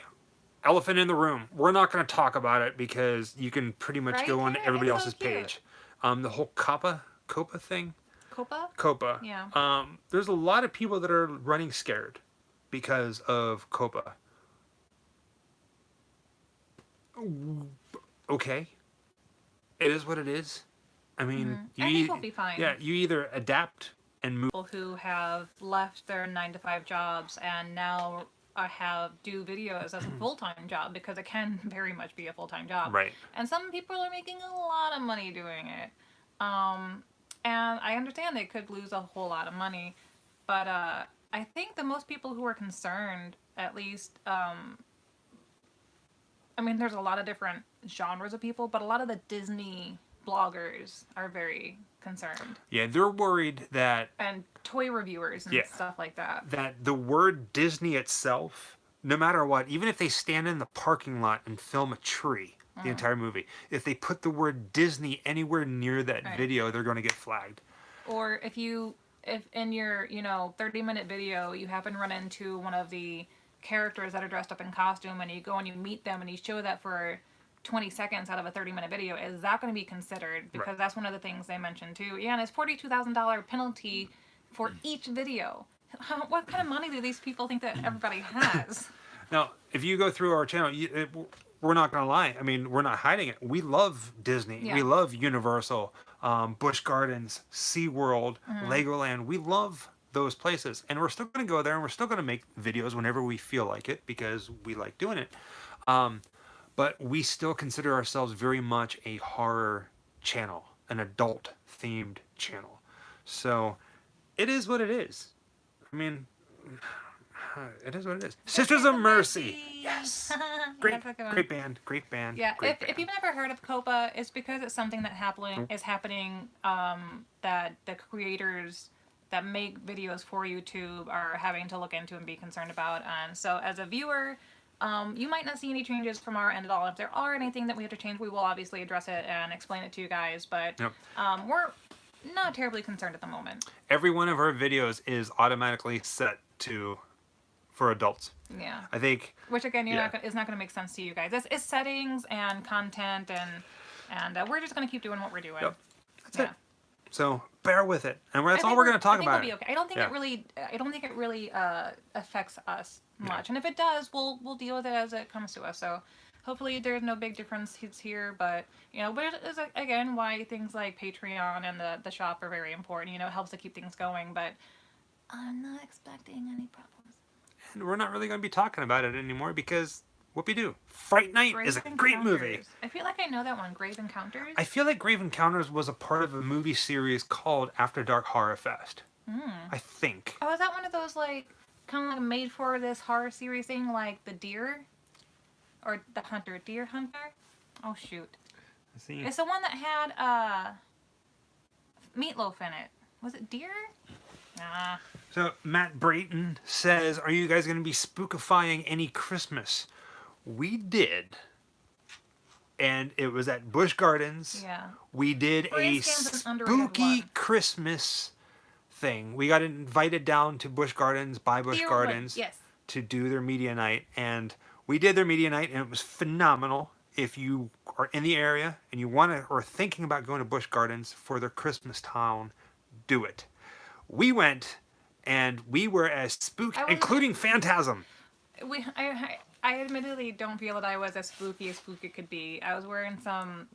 [SPEAKER 1] Elephant in the room. We're not going to talk about it because you can pretty much
[SPEAKER 2] Right
[SPEAKER 1] go on
[SPEAKER 2] here?
[SPEAKER 1] everybody
[SPEAKER 2] It's so
[SPEAKER 1] else's
[SPEAKER 2] cute.
[SPEAKER 1] page. The whole Copa thing.
[SPEAKER 2] Copa?
[SPEAKER 1] Copa.
[SPEAKER 2] Yeah.
[SPEAKER 1] There's a lot of people that are running scared because of Copa. Okay. It is what it is. I mean,
[SPEAKER 2] I think we'll be fine.
[SPEAKER 1] Yeah, you either adapt and move.
[SPEAKER 2] People who have left their 9-to-5 jobs and now do videos as a full-time job because it can very much be a full-time job.
[SPEAKER 1] Right.
[SPEAKER 2] And some people are making a lot of money doing it. And I understand they could lose a whole lot of money, but I think the most people who are concerned, at least, I mean, there's a lot of different genres of people, but a lot of the Disney bloggers are very concerned.
[SPEAKER 1] Yeah, they're worried that
[SPEAKER 2] And toy reviewers and stuff like that.
[SPEAKER 1] that the word Disney itself, no matter what, even if they stand in the parking lot and film a tree, the entire movie, if they put the word Disney anywhere near that video, they're going to get flagged.
[SPEAKER 2] Or if in your, 30-minute video, you happen to run into one of the characters that are dressed up in costume and you go and you meet them and you show that for 20 seconds out of a 30-minute video, is that going to be considered? Because that's one of the things they mentioned too. Yeah, and it's $42,000 penalty for each video. What kind of money do these people think that everybody has?
[SPEAKER 1] Now, if you go through our channel, we're not going to lie. I mean, we're not hiding it. We love Disney.
[SPEAKER 2] Yeah.
[SPEAKER 1] We love Universal, Busch Gardens, SeaWorld, Legoland. We love those places. And we're still going to go there and we're still going to make videos whenever we feel like it because we like doing it. But we still consider ourselves very much a horror channel, an adult-themed channel. So it is what it is. I mean, it is what it is. Sisters of Mercy. Yes. Great band. Great band.
[SPEAKER 2] Yeah,
[SPEAKER 1] Great
[SPEAKER 2] if
[SPEAKER 1] band.
[SPEAKER 2] you've never heard of Copa, it's because it's something that is happening that the creators that make videos for YouTube are having to look into and be concerned about. And so as a viewer, you might not see any changes from our end at all. If there are anything that we have to change, we will obviously address it and explain it to you guys. But we're not terribly concerned at the moment.
[SPEAKER 1] Every one of our videos is automatically set for adults.
[SPEAKER 2] Yeah.
[SPEAKER 1] I think.
[SPEAKER 2] Which again, it's not going to make sense to you guys. It's settings and content, and we're just going to keep doing what we're doing.
[SPEAKER 1] Yep. That's it. So bear with it, and that's all we're going to talk about.
[SPEAKER 2] I think we'll be okay. I don't think it really affects us much. And if it does, we'll deal with it as it comes to us. So hopefully there's no big difference here. But but it is again why things like Patreon and the shop are very important. It helps to keep things going. But I'm not expecting any problems.
[SPEAKER 1] And we're not really going to be talking about it anymore because whoopie-doo. Fright Night
[SPEAKER 2] Grave
[SPEAKER 1] is a great movie.
[SPEAKER 2] Encounters. I feel like I know that one. Grave Encounters.
[SPEAKER 1] I feel like Grave Encounters was a part of a movie series called After Dark Horror Fest. I think.
[SPEAKER 2] Oh, is that one of those like kind of like made for this horror series thing, like the Deer or the Hunter? Deer Hunter. Oh shoot.
[SPEAKER 1] Let's see.
[SPEAKER 2] It's the one that had meatloaf in it. Was it Deer? Nah.
[SPEAKER 1] So Matt Brayton says, "Are you guys going to be spookifying any Christmas?" We did, and it was at Busch Gardens.
[SPEAKER 2] Yeah.
[SPEAKER 1] We did a
[SPEAKER 2] Scam's an underrated
[SPEAKER 1] spooky
[SPEAKER 2] one.
[SPEAKER 1] Christmas thing. We got invited down to Busch Gardens by Busch
[SPEAKER 2] Deer
[SPEAKER 1] Gardens
[SPEAKER 2] Wood, yes.
[SPEAKER 1] to do their media night, and we did their media night, and it was phenomenal. If you are in the area and you want to or thinking about going to Busch Gardens for their Christmas town, do it. We went, and we were as spooky, including Phantasm.
[SPEAKER 2] I admittedly don't feel that I was as spooky could be. I was wearing some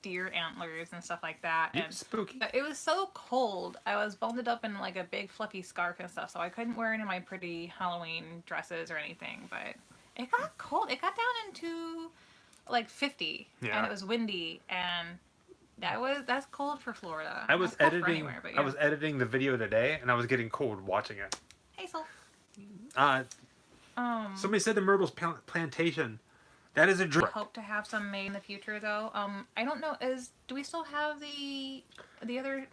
[SPEAKER 2] deer antlers and stuff like that. And
[SPEAKER 1] Spooky.
[SPEAKER 2] But it was so cold. I was bundled up in like a big fluffy scarf and stuff, so I couldn't wear any of my pretty Halloween dresses or anything. But it got cold. It got down into like 50, and it was windy, and that's cold for Florida.
[SPEAKER 1] I was editing.
[SPEAKER 2] Anywhere, but
[SPEAKER 1] I was editing the video today, and I was getting cold watching it.
[SPEAKER 2] Hazel.
[SPEAKER 1] Somebody said the Myrtle's Plantation. That is a dream.
[SPEAKER 2] I hope to have some made in the future, though. I don't know. Do we still have the other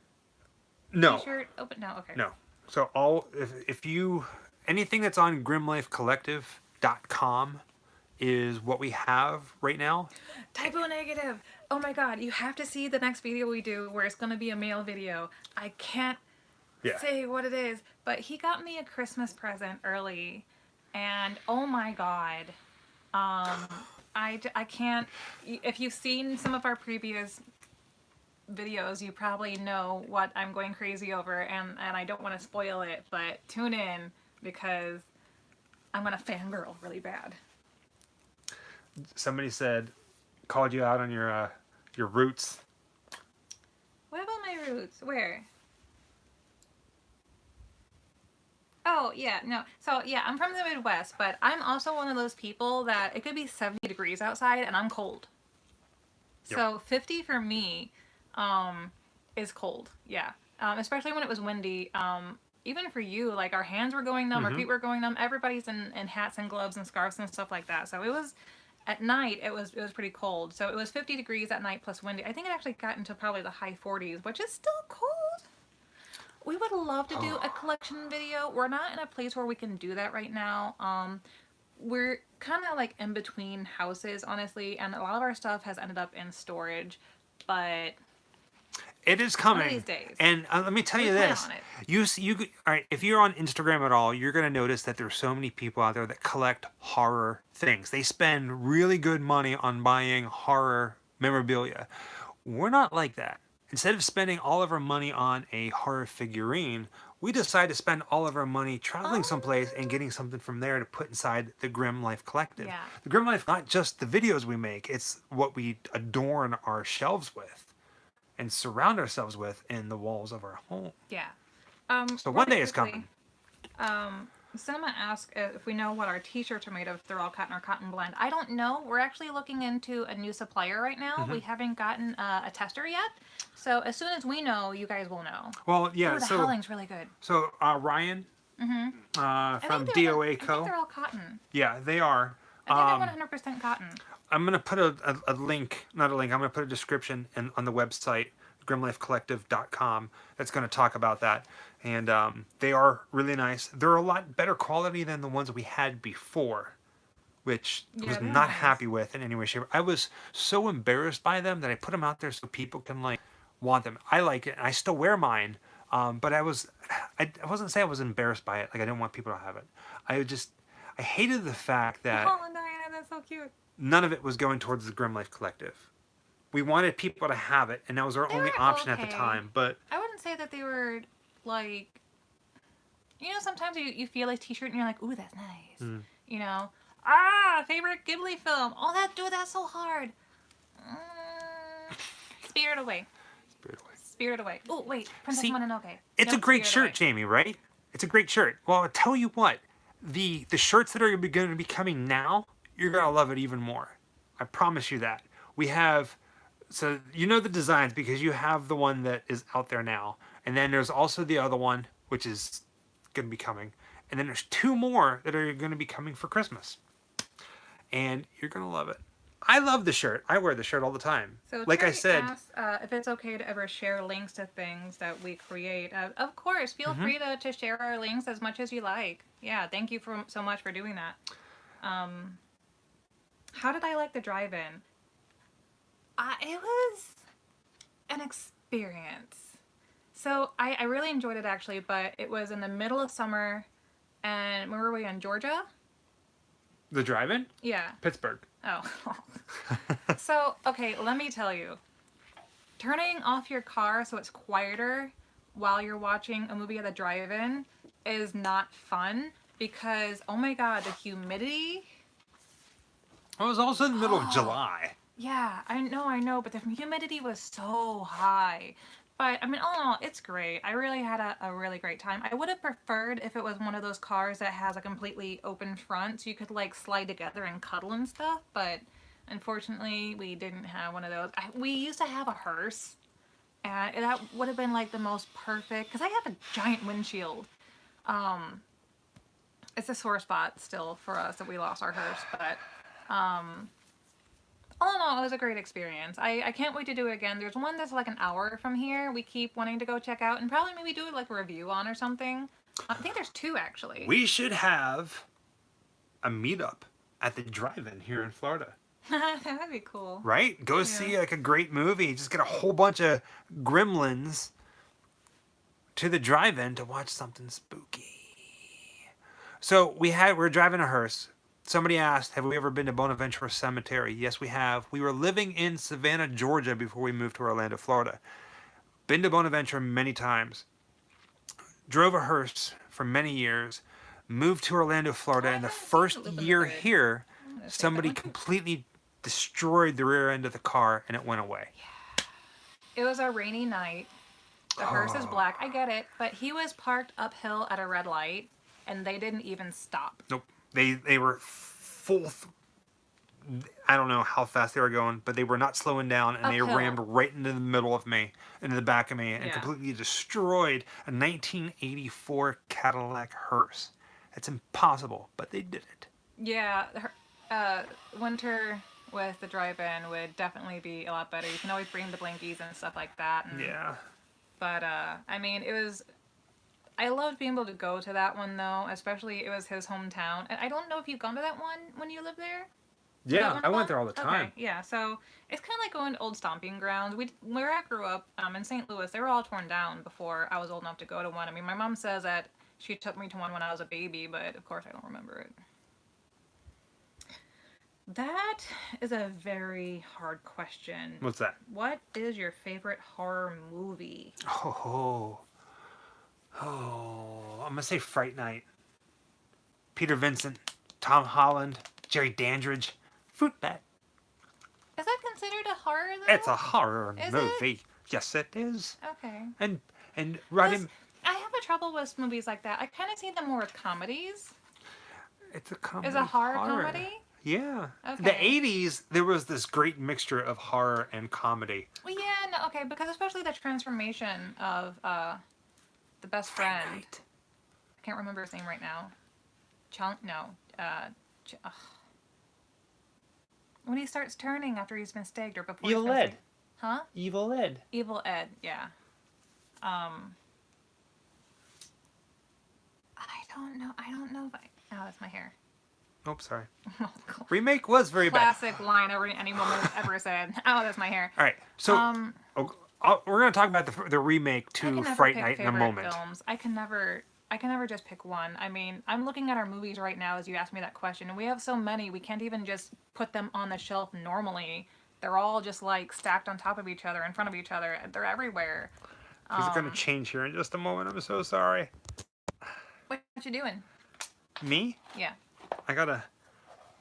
[SPEAKER 2] T-shirt open? No. Okay.
[SPEAKER 1] No. So if you anything that's on grimlifecollective.com is what we have right now.
[SPEAKER 2] Typo negative. Oh my god, you have to see the next video we do where it's going to be a mail video. I can't say what it is, but he got me a Christmas present early, and oh my god. I can't. If you've seen some of our previous videos, you probably know what I'm going crazy over, and I don't want to spoil it, but tune in because I'm going to fangirl really bad.
[SPEAKER 1] Somebody called you out on your roots.
[SPEAKER 2] What about my roots? Where? Oh, yeah, no. So, yeah, I'm from the Midwest, but I'm also one of those people that it could be 70 degrees outside and I'm cold. Yep. So 50 for me is cold, yeah. Especially when it was windy. Even for you, like our hands were going numb, our feet were going numb. Everybody's in hats and gloves and scarves and stuff like that. So it was, at night, it was pretty cold. So it was 50 degrees at night plus windy. I think it actually got into probably the high 40s, which is still cold. We would love to do a collection video. We're not in a place where we can do that right now. We're kind of like in between houses, honestly, and a lot of our stuff has ended up in storage, but
[SPEAKER 1] it is coming.
[SPEAKER 2] One of these days.
[SPEAKER 1] And let me tell you this. All right, if you're on Instagram at all, you're going to notice that there's so many people out there that collect horror things. They spend really good money on buying horror memorabilia. We're not like that. Instead of spending all of our money on a horror figurine, we decide to spend all of our money traveling someplace and getting something from there to put inside the Grim Life Collective.
[SPEAKER 2] Yeah.
[SPEAKER 1] The Grim Life, not just the videos we make, it's what we adorn our shelves with and surround ourselves with in the walls of our home.
[SPEAKER 2] Yeah.
[SPEAKER 1] So one day it's coming.
[SPEAKER 2] Cinema asked if we know what our t-shirts are made of, if they're all cotton or cotton blend. I don't know. We're actually looking into a new supplier right now. We haven't gotten a tester yet. So as soon as we know, you guys will know.
[SPEAKER 1] Well, yeah.
[SPEAKER 2] The howling's really good.
[SPEAKER 1] So Ryan from DOA Co.
[SPEAKER 2] I think they're all cotton.
[SPEAKER 1] Yeah, they are.
[SPEAKER 2] I think they're 100% cotton.
[SPEAKER 1] I'm going to put a link, not a link, I'm going to put a description on the website, grimlifecollective.com, that's going to talk about that. And they are really nice. They're a lot better quality than the ones we had before, which I was not happy with in any way, shape. I was so embarrassed by them that I put them out there so people can like want them. I like it. I still wear mine, but I wasn't saying I was embarrassed by it. Like I didn't want people to have it. I hated the fact that
[SPEAKER 2] Oh, Diana, that's so cute.
[SPEAKER 1] None of it was going towards the Grim Life Collective. We wanted people to have it, and that was our only option at the time. But
[SPEAKER 2] I wouldn't say that they were like, you know, sometimes you feel a t-shirt and you're like, ooh, that's nice. You know, favorite Ghibli film. Oh, that's so hard. Spirit Away.
[SPEAKER 1] Spirit Away.
[SPEAKER 2] Spirit Away. Oh, wait, Princess Mononoke.
[SPEAKER 1] It's a great shirt, Jamie, right? It's a great shirt. Well, I'll tell you what, the shirts that are going to be coming now, you're going to love it even more. I promise you that. We have, so you know the designs because you have the one that is out there now. And then there's also the other one, which is going to be coming. And then there's two more that are going to be coming for Christmas. And you're going to love it. I love the shirt. I wear the shirt all the time.
[SPEAKER 2] So
[SPEAKER 1] like I
[SPEAKER 2] Terry
[SPEAKER 1] said,
[SPEAKER 2] asked, if it's okay to ever share links to things that we create. Of course, feel free to share our links as much as you like. Yeah, thank you so much for doing that. How did I like the drive-in? It was an experience. So I really enjoyed it actually, but it was in the middle of summer, and where were we, in Georgia?
[SPEAKER 1] the drive-in?
[SPEAKER 2] Yeah.
[SPEAKER 1] Pittsburgh.
[SPEAKER 2] Oh. So, okay, let me tell you. Turning off your car so it's quieter while you're watching a movie at the drive-in is not fun because, oh my god, the humidity.
[SPEAKER 1] It was also in the middle of July.
[SPEAKER 2] Yeah, I know, but the humidity was so high. But, I mean, all in all, it's great. I really had a really great time. I would have preferred if it was one of those cars that has a completely open front so you could, like, slide together and cuddle and stuff, but unfortunately, we didn't have one of those. We used to have a hearse, and that would have been, like, the most perfect, because I have a giant windshield. It's a sore spot still for us that we lost our hearse, but, all in all, it was a great experience. I can't wait to do it again. There's one that's like an hour from here. We keep wanting to go check out and probably maybe do like a review on or something. I think there's two actually.
[SPEAKER 1] We should have a meetup at the drive-in here in Florida.
[SPEAKER 2] That'd be cool.
[SPEAKER 1] Right? Go see like a great movie. Just get a whole bunch of gremlins to the drive-in to watch something spooky. So we're driving a hearse. Somebody asked, have we ever been to Bonaventure Cemetery? Yes, we have. We were living in Savannah, Georgia before we moved to Orlando, Florida. Been to Bonaventure many times. Drove a hearse for many years. Moved to Orlando, Florida. And the first year here, somebody completely destroyed the rear end of the car and it went away.
[SPEAKER 2] Yeah. It was a rainy night. The hearse is black. I get it. But he was parked uphill at a red light and they didn't even stop.
[SPEAKER 1] Nope. They were full. I don't know how fast they were going, but they were not slowing down, and
[SPEAKER 2] Uphill.
[SPEAKER 1] they rammed right into the middle of me, into the back of me, and completely destroyed a 1984 Cadillac hearse. It's impossible, but they did it.
[SPEAKER 2] Yeah, winter with the drive-in would definitely be a lot better. You can always bring the blinkies and stuff like that. And,
[SPEAKER 1] Yeah.
[SPEAKER 2] But I mean, it was. I loved being able to go to that one though, especially it was his hometown. And I don't know if you've gone to that one when you lived there.
[SPEAKER 1] Yeah, I went there all the time.
[SPEAKER 2] Okay, yeah, so it's kind of like going to old stomping grounds. Where I grew up in St. Louis, they were all torn down before I was old enough to go to one. I mean, my mom says that she took me to one when I was a baby, but of course I don't remember it. That is a very hard question.
[SPEAKER 1] What's that?
[SPEAKER 2] What is your favorite horror movie?
[SPEAKER 1] I'm gonna say Fright Night. Peter Vincent, Tom Holland, Jerry Dandridge, Fruit Bat.
[SPEAKER 2] Is that considered a horror though?
[SPEAKER 1] It's a horror
[SPEAKER 2] Is
[SPEAKER 1] movie.
[SPEAKER 2] it?
[SPEAKER 1] Yes, it is.
[SPEAKER 2] Okay.
[SPEAKER 1] And Roddy.
[SPEAKER 2] I have a trouble with movies like that. I kind of see them more as comedies.
[SPEAKER 1] It's a comedy.
[SPEAKER 2] Is a horror comedy?
[SPEAKER 1] Yeah.
[SPEAKER 2] Okay.
[SPEAKER 1] The 80s, there was this great mixture of horror and comedy.
[SPEAKER 2] Well, yeah, no, okay, because especially the transformation of the best friend.
[SPEAKER 1] Right.
[SPEAKER 2] I can't remember his name right now. When he starts turning after he's been staked or before
[SPEAKER 1] Evil
[SPEAKER 2] he's been
[SPEAKER 1] Ed.
[SPEAKER 2] staked. Huh?
[SPEAKER 1] Evil Ed.
[SPEAKER 2] Evil Ed, yeah. I don't know if I... Oh, that's my hair.
[SPEAKER 1] Oh, sorry. Remake was very bad.
[SPEAKER 2] Classic line any woman has ever said. Oh, that's my hair.
[SPEAKER 1] All right, so we're going to talk about the remake to Fright Night in a moment.
[SPEAKER 2] Films. I can never just pick one. I mean, I'm looking at our movies right now as you asked me that question, and we have so many, we can't even just put them on the shelf normally. They're all just like stacked on top of each other, in front of each other. They're everywhere.
[SPEAKER 1] These are going to change here in just a moment. I'm so sorry.
[SPEAKER 2] What you doing?
[SPEAKER 1] Me?
[SPEAKER 2] Yeah.
[SPEAKER 1] I got to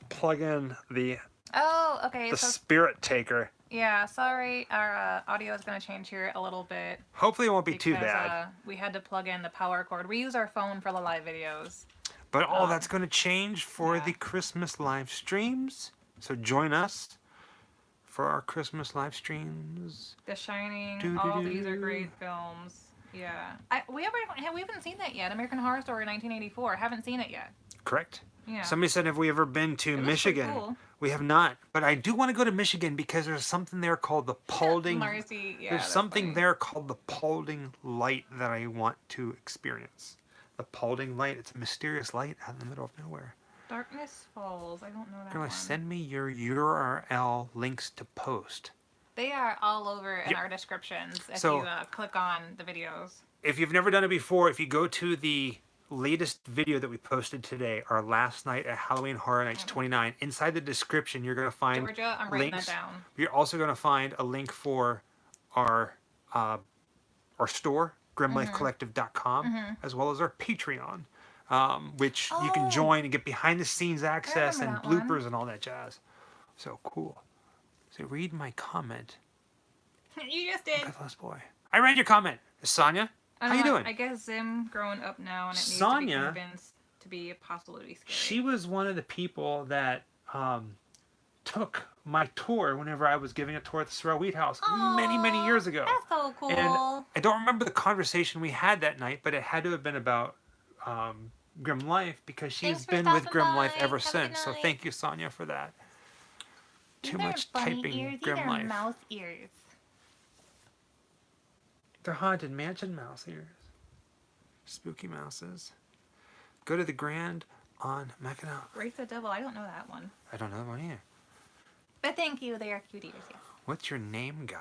[SPEAKER 1] plug in the
[SPEAKER 2] Oh, okay.
[SPEAKER 1] Spirit Taker.
[SPEAKER 2] Yeah, sorry, our audio is going to change here a little bit
[SPEAKER 1] Hopefully it won't be too
[SPEAKER 2] because
[SPEAKER 1] bad.
[SPEAKER 2] we had to plug in the power cord. We use our phone for the live videos.
[SPEAKER 1] But all
[SPEAKER 2] Um,
[SPEAKER 1] that's going to change for
[SPEAKER 2] yeah.
[SPEAKER 1] the Christmas live streams. So join us for our Christmas live streams.
[SPEAKER 2] The Shining,
[SPEAKER 1] Do do
[SPEAKER 2] all these are
[SPEAKER 1] do.
[SPEAKER 2] great films. Yeah. We haven't seen that yet. American Horror Story 1984. Haven't seen it yet.
[SPEAKER 1] Correct.
[SPEAKER 2] Yeah.
[SPEAKER 1] Somebody said, have we ever been to
[SPEAKER 2] It looks pretty
[SPEAKER 1] Michigan?
[SPEAKER 2] cool.
[SPEAKER 1] We have not. But I do want to go to Michigan because there's something there called the Paulding.
[SPEAKER 2] Marcy, yeah.
[SPEAKER 1] There's
[SPEAKER 2] that's
[SPEAKER 1] something
[SPEAKER 2] funny.
[SPEAKER 1] there called the Paulding Light that I want to experience. The Paulding Light. It's a mysterious light out in the middle of nowhere.
[SPEAKER 2] Darkness Falls. I don't know that
[SPEAKER 1] You're
[SPEAKER 2] one.
[SPEAKER 1] going to send me your URL links to post.
[SPEAKER 2] They are all over in
[SPEAKER 1] Yep.
[SPEAKER 2] our descriptions if
[SPEAKER 1] So-
[SPEAKER 2] you click on the videos.
[SPEAKER 1] If you've never done it before, if you go to the latest video that we posted today, our last night at Halloween Horror Nights 29, inside the description, you're going to find
[SPEAKER 2] Georgia, I'm writing
[SPEAKER 1] links.
[SPEAKER 2] that down.
[SPEAKER 1] You're also going to find a link for our store, grimlifecollective.com, as well as our Patreon, which you can
[SPEAKER 2] Oh.
[SPEAKER 1] join and get behind the scenes access and
[SPEAKER 2] remember that one.
[SPEAKER 1] bloopers and all that jazz. So cool. So read my comment.
[SPEAKER 2] You just did.
[SPEAKER 1] Pathless boy. I read your comment. Sonia, how you doing?
[SPEAKER 2] I guess Zim growing up now and it needs
[SPEAKER 1] Sonia-
[SPEAKER 2] to be convinced to be possibly scary.
[SPEAKER 1] She was one of the people that took my tour whenever I was giving a tour at the Sorrel Wheat House many years ago.
[SPEAKER 2] That's so cool.
[SPEAKER 1] And I don't remember the conversation we had that night, but it had to have been about Grim Life because she's
[SPEAKER 2] Thanks for
[SPEAKER 1] been with
[SPEAKER 2] stopping
[SPEAKER 1] Grim Life
[SPEAKER 2] by.
[SPEAKER 1] ever
[SPEAKER 2] Have a good
[SPEAKER 1] since. So
[SPEAKER 2] night.
[SPEAKER 1] thank you, Sonia, for that.
[SPEAKER 2] These
[SPEAKER 1] Too
[SPEAKER 2] aren't
[SPEAKER 1] much
[SPEAKER 2] bunny
[SPEAKER 1] typing
[SPEAKER 2] ears.
[SPEAKER 1] Grim
[SPEAKER 2] These are
[SPEAKER 1] Life.
[SPEAKER 2] mouse ears.
[SPEAKER 1] They're haunted mansion mouse ears. Spooky mouses. Go to the Grand on Mackinac.
[SPEAKER 2] Race the Devil. I don't know that one.
[SPEAKER 1] I don't know that one either.
[SPEAKER 2] But thank you. They are cute ears. Yeah.
[SPEAKER 1] What's your name, guy?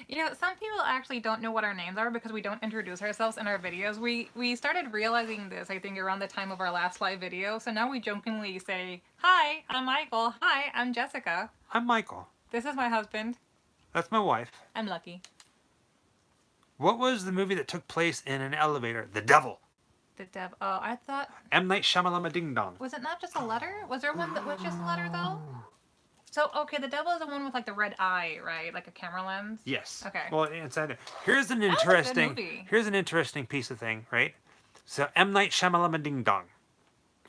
[SPEAKER 2] You know, some people actually don't know what our names are because we don't introduce ourselves in our videos. We started realizing this, I think, around the time of our last live video. So now we jokingly say, "Hi, I'm Michael. Hi, I'm Jessica.
[SPEAKER 1] I'm Michael.
[SPEAKER 2] This is my husband.
[SPEAKER 1] That's my wife.
[SPEAKER 2] I'm Lucky."
[SPEAKER 1] What was the movie that took place in an elevator? The Devil.
[SPEAKER 2] The Dev. Oh, I thought.
[SPEAKER 1] M. Night Shyamalan Ding Dong.
[SPEAKER 2] Was it not just a letter? Was there one that was just a letter, though? So, okay, the Devil is the one with, like, the red eye, right? Like a camera lens?
[SPEAKER 1] Yes.
[SPEAKER 2] Okay.
[SPEAKER 1] Well, inside there. Here's an
[SPEAKER 2] was a good
[SPEAKER 1] interesting.
[SPEAKER 2] movie.
[SPEAKER 1] Here's an interesting piece of thing, right? So M. Night Shyamalan Ding Dong.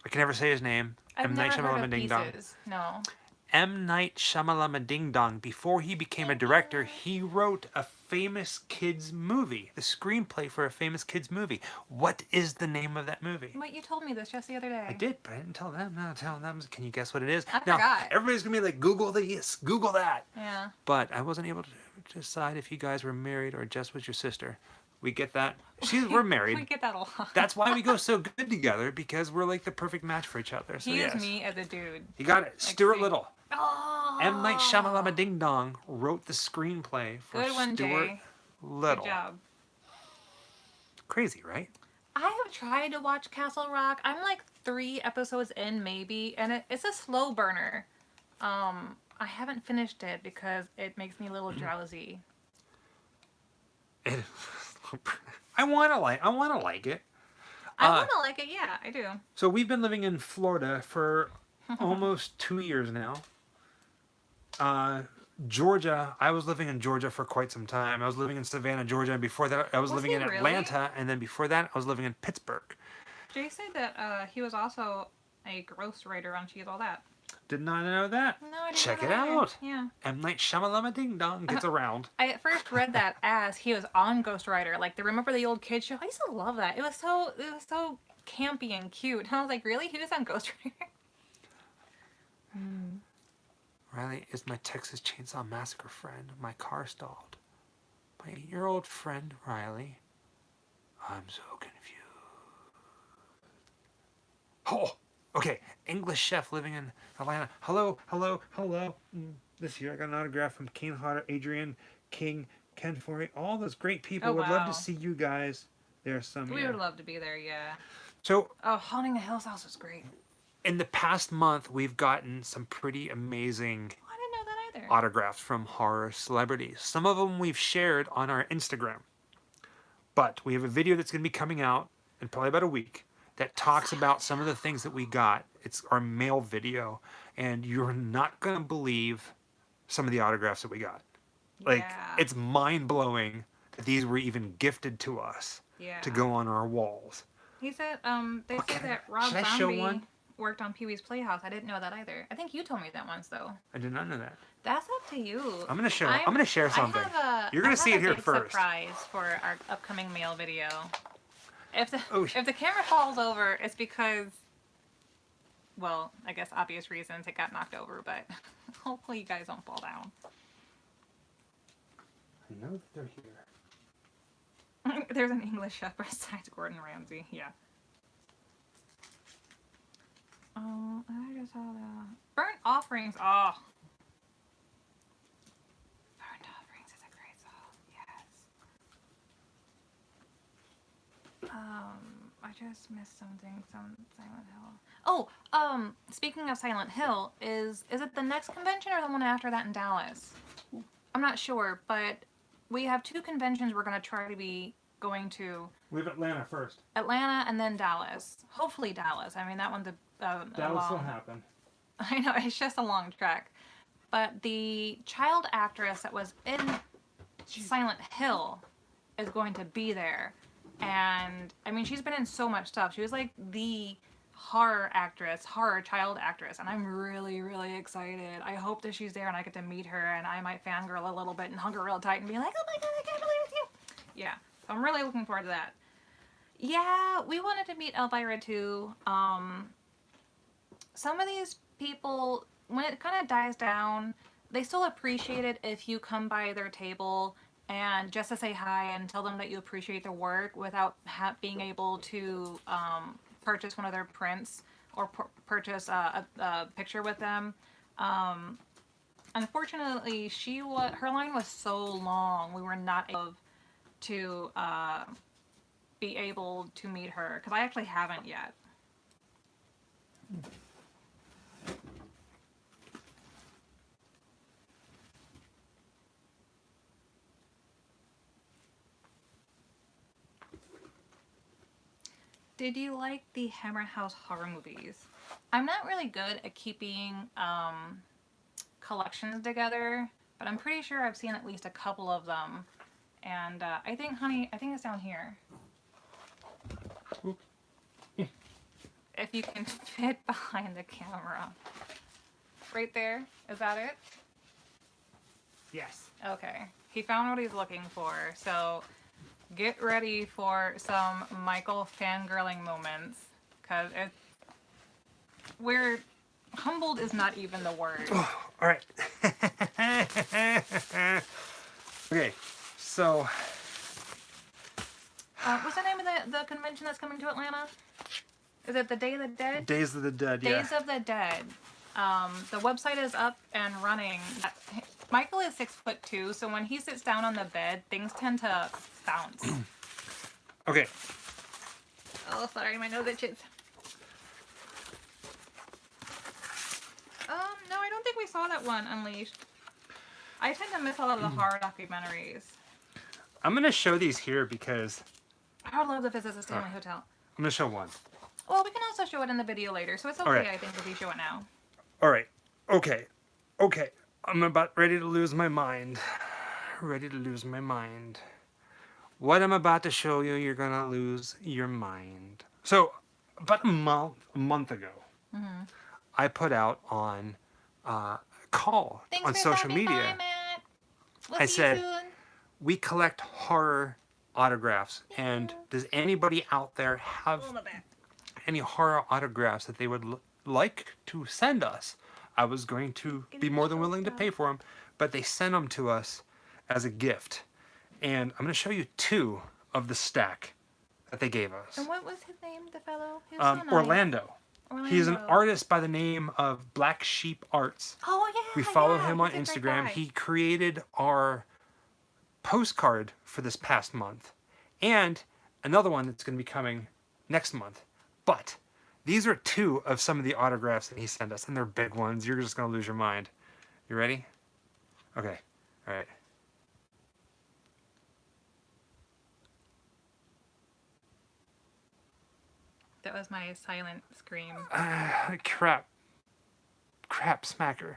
[SPEAKER 1] I can never say his name.
[SPEAKER 2] I've
[SPEAKER 1] M. Night
[SPEAKER 2] never heard of
[SPEAKER 1] Shyamalan Ding Dong.
[SPEAKER 2] pieces. No.
[SPEAKER 1] M. Night Shyamalan Ding Dong. Before he became a director, he wrote a famous kids movie, the screenplay for a famous kids movie. What is the name of that movie?
[SPEAKER 2] Wait, you told me this just the other day.
[SPEAKER 1] I did, but I didn't tell them. Now tell them. Can you guess what it is?
[SPEAKER 2] I
[SPEAKER 1] now,
[SPEAKER 2] forgot.
[SPEAKER 1] everybody's gonna be like, Google this, Google that.
[SPEAKER 2] Yeah.
[SPEAKER 1] But I wasn't able to decide if you guys were married or just was your sister. We get that. We're
[SPEAKER 2] We
[SPEAKER 1] married.
[SPEAKER 2] get that a lot.
[SPEAKER 1] That's why we go so good together, because we're like the perfect match for each other. So
[SPEAKER 2] He
[SPEAKER 1] yes.
[SPEAKER 2] is me as a dude.
[SPEAKER 1] You got it. Stuart
[SPEAKER 2] see.
[SPEAKER 1] Little.
[SPEAKER 2] Oh.
[SPEAKER 1] M. Night Shyamalan Ding Dong wrote the screenplay for
[SPEAKER 2] Good one,
[SPEAKER 1] Stuart
[SPEAKER 2] Jay.
[SPEAKER 1] Little.
[SPEAKER 2] Good job.
[SPEAKER 1] Crazy, right?
[SPEAKER 2] I have tried to watch Castle Rock. I'm like 3 episodes in, maybe, and it's a slow burner. I haven't finished it because it makes me a little drowsy.
[SPEAKER 1] I want to like it.
[SPEAKER 2] I want to like it, yeah, I do.
[SPEAKER 1] So we've been living in Florida for almost 2 years now. Georgia, I was living in Georgia for quite some time. I was living in Savannah, Georgia, and before that I was living
[SPEAKER 2] he
[SPEAKER 1] in
[SPEAKER 2] really?
[SPEAKER 1] Atlanta, and then before that I was living in Pittsburgh.
[SPEAKER 2] Jay said that he was also a ghostwriter on She's All That.
[SPEAKER 1] Did not know that.
[SPEAKER 2] No, I didn't
[SPEAKER 1] Check
[SPEAKER 2] know
[SPEAKER 1] it
[SPEAKER 2] that either.
[SPEAKER 1] out.
[SPEAKER 2] Yeah.
[SPEAKER 1] M. Night Shyamalan Ding Dong gets around.
[SPEAKER 2] I at first read that as he was on Ghostwriter. Like, remember the old kid show? I used to love that. It was so campy and cute. And I was like, really? He was on Ghostwriter?
[SPEAKER 1] Riley is my Texas Chainsaw Massacre friend. My car stalled. My 8-year-old friend, Riley. I'm so confused. Oh, okay. English chef living in Atlanta. Hello. This year I got an autograph from Kane Hodder, Adrian King, Ken Forey, all those great people.
[SPEAKER 2] Oh,
[SPEAKER 1] Would love
[SPEAKER 2] wow.
[SPEAKER 1] to see you guys. There's some.
[SPEAKER 2] We
[SPEAKER 1] yeah.
[SPEAKER 2] would love to be there, yeah.
[SPEAKER 1] So
[SPEAKER 2] Oh, Haunting the Hills House was great.
[SPEAKER 1] in the past month, we've gotten some pretty amazing
[SPEAKER 2] Oh, I didn't know that either.
[SPEAKER 1] autographs from horror celebrities. Some of them we've shared on our Instagram. But we have a video that's going to be coming out in probably about a week that talks about some of the things that we got. It's our mail video, and you're not gonna believe some of the autographs that we got. Like,
[SPEAKER 2] Yeah.
[SPEAKER 1] it's mind-blowing that these were even gifted to us
[SPEAKER 2] Yeah.
[SPEAKER 1] to go on our walls.
[SPEAKER 2] He said, they
[SPEAKER 1] Okay.
[SPEAKER 2] say that Rob
[SPEAKER 1] Should I show
[SPEAKER 2] Zombie
[SPEAKER 1] one?
[SPEAKER 2] worked on Pee-wee's Playhouse. I didn't know that either. I think you told me that once, though.
[SPEAKER 1] I did not know that.
[SPEAKER 2] That's up to you.
[SPEAKER 1] I'm gonna share something. You're gonna see it here first.
[SPEAKER 2] Surprise for our upcoming mail video. If the
[SPEAKER 1] Oh.
[SPEAKER 2] if the camera falls over, it's because, well, I guess obvious reasons it got knocked over. But hopefully you guys don't fall down.
[SPEAKER 1] I know that they're here.
[SPEAKER 2] There's an English chef besides Gordon Ramsay. Yeah. I just saw that. Burnt Offerings. Oh. Burnt Offerings is a great song. Yes. I just missed something. Some Silent Hill. Oh, speaking of Silent Hill, is it the next convention or the one after that in Dallas? I'm not sure, but we have 2 conventions we're going to try to be going to.
[SPEAKER 1] We have Atlanta first.
[SPEAKER 2] Atlanta and then Dallas. Hopefully Dallas. I mean, that one's
[SPEAKER 1] Dallas will happen.
[SPEAKER 2] I know, it's just a long trek. But the child actress that was in Silent Hill is going to be there. And, I mean, she's been in so much stuff. She was like the horror child actress. And I'm really, really excited. I hope that she's there and I get to meet her and I might fangirl a little bit and hug her real tight and be like, oh my god, I can't believe it's you. Yeah, so I'm really looking forward to that. Yeah, we wanted to meet Elvira too. Some of these people, when it kind of dies down, they still appreciate it if you come by their table and just to say hi and tell them that you appreciate their work without being able to purchase one of their prints or purchase a picture with them. Unfortunately, her line was so long, we were not able to be able to meet her because I actually haven't yet. Did you like the Hammer House horror movies? I'm not really good at keeping collections together, but I'm pretty sure I've seen at least a couple of them. And I think it's down here. If you can fit behind the camera. Right there? Is that it?
[SPEAKER 1] Yes.
[SPEAKER 2] Okay. He found what he's looking for, so get ready for some Michael fangirling moments, because we're humbled is not even the word.
[SPEAKER 1] Oh, all right. Okay, so
[SPEAKER 2] what's the name of the convention that's coming to Atlanta? Is it the Day of the Dead?
[SPEAKER 1] Days of the Dead. Yeah.
[SPEAKER 2] Days of the Dead. The website is up and running. Michael is 6'2", so when he sits down on the bed, things tend to bounce.
[SPEAKER 1] Okay.
[SPEAKER 2] Oh, sorry, my nose itches. No, I don't think we saw that one, Unleashed. I tend to miss a lot of the horror documentaries.
[SPEAKER 1] I'm gonna show these here because
[SPEAKER 2] I would love if this is a Stanley Hotel.
[SPEAKER 1] I'm gonna show one.
[SPEAKER 2] Well, we can also show it in the video later, so it's okay,
[SPEAKER 1] Alright.
[SPEAKER 2] I think, if you show it now.
[SPEAKER 1] All right. Okay. Okay. I'm about ready to lose my mind. Ready to lose my mind. What I'm about to show you, you're gonna lose your mind. So, about a month ago, I put out on a call
[SPEAKER 2] Thanks
[SPEAKER 1] on
[SPEAKER 2] for
[SPEAKER 1] social
[SPEAKER 2] stopping
[SPEAKER 1] media.
[SPEAKER 2] by, Matt. We'll
[SPEAKER 1] I
[SPEAKER 2] see
[SPEAKER 1] said,
[SPEAKER 2] you soon.
[SPEAKER 1] we collect horror autographs, and does anybody out there have
[SPEAKER 2] Hold it back.
[SPEAKER 1] any horror autographs that they would like to send us? I was going to be more than willing to pay for them, but they sent them to us as a gift. And I'm going to show you 2 of the stack that they gave us.
[SPEAKER 2] And what was his name, the fellow? He was so nice.
[SPEAKER 1] Orlando. He's an
[SPEAKER 2] Orlando.
[SPEAKER 1] artist by the name of Black Sheep Arts.
[SPEAKER 2] Oh, yeah.
[SPEAKER 1] We follow
[SPEAKER 2] yeah,
[SPEAKER 1] him on
[SPEAKER 2] he's a great
[SPEAKER 1] Instagram.
[SPEAKER 2] guy.
[SPEAKER 1] He created our postcard for this past month and another one that's going to be coming next month. But these are 2 of some of the autographs that he sent us, and they're big ones. You're just going to lose your mind. You ready? Okay. All right.
[SPEAKER 2] That was my silent scream.
[SPEAKER 1] Crap. Crap smacker.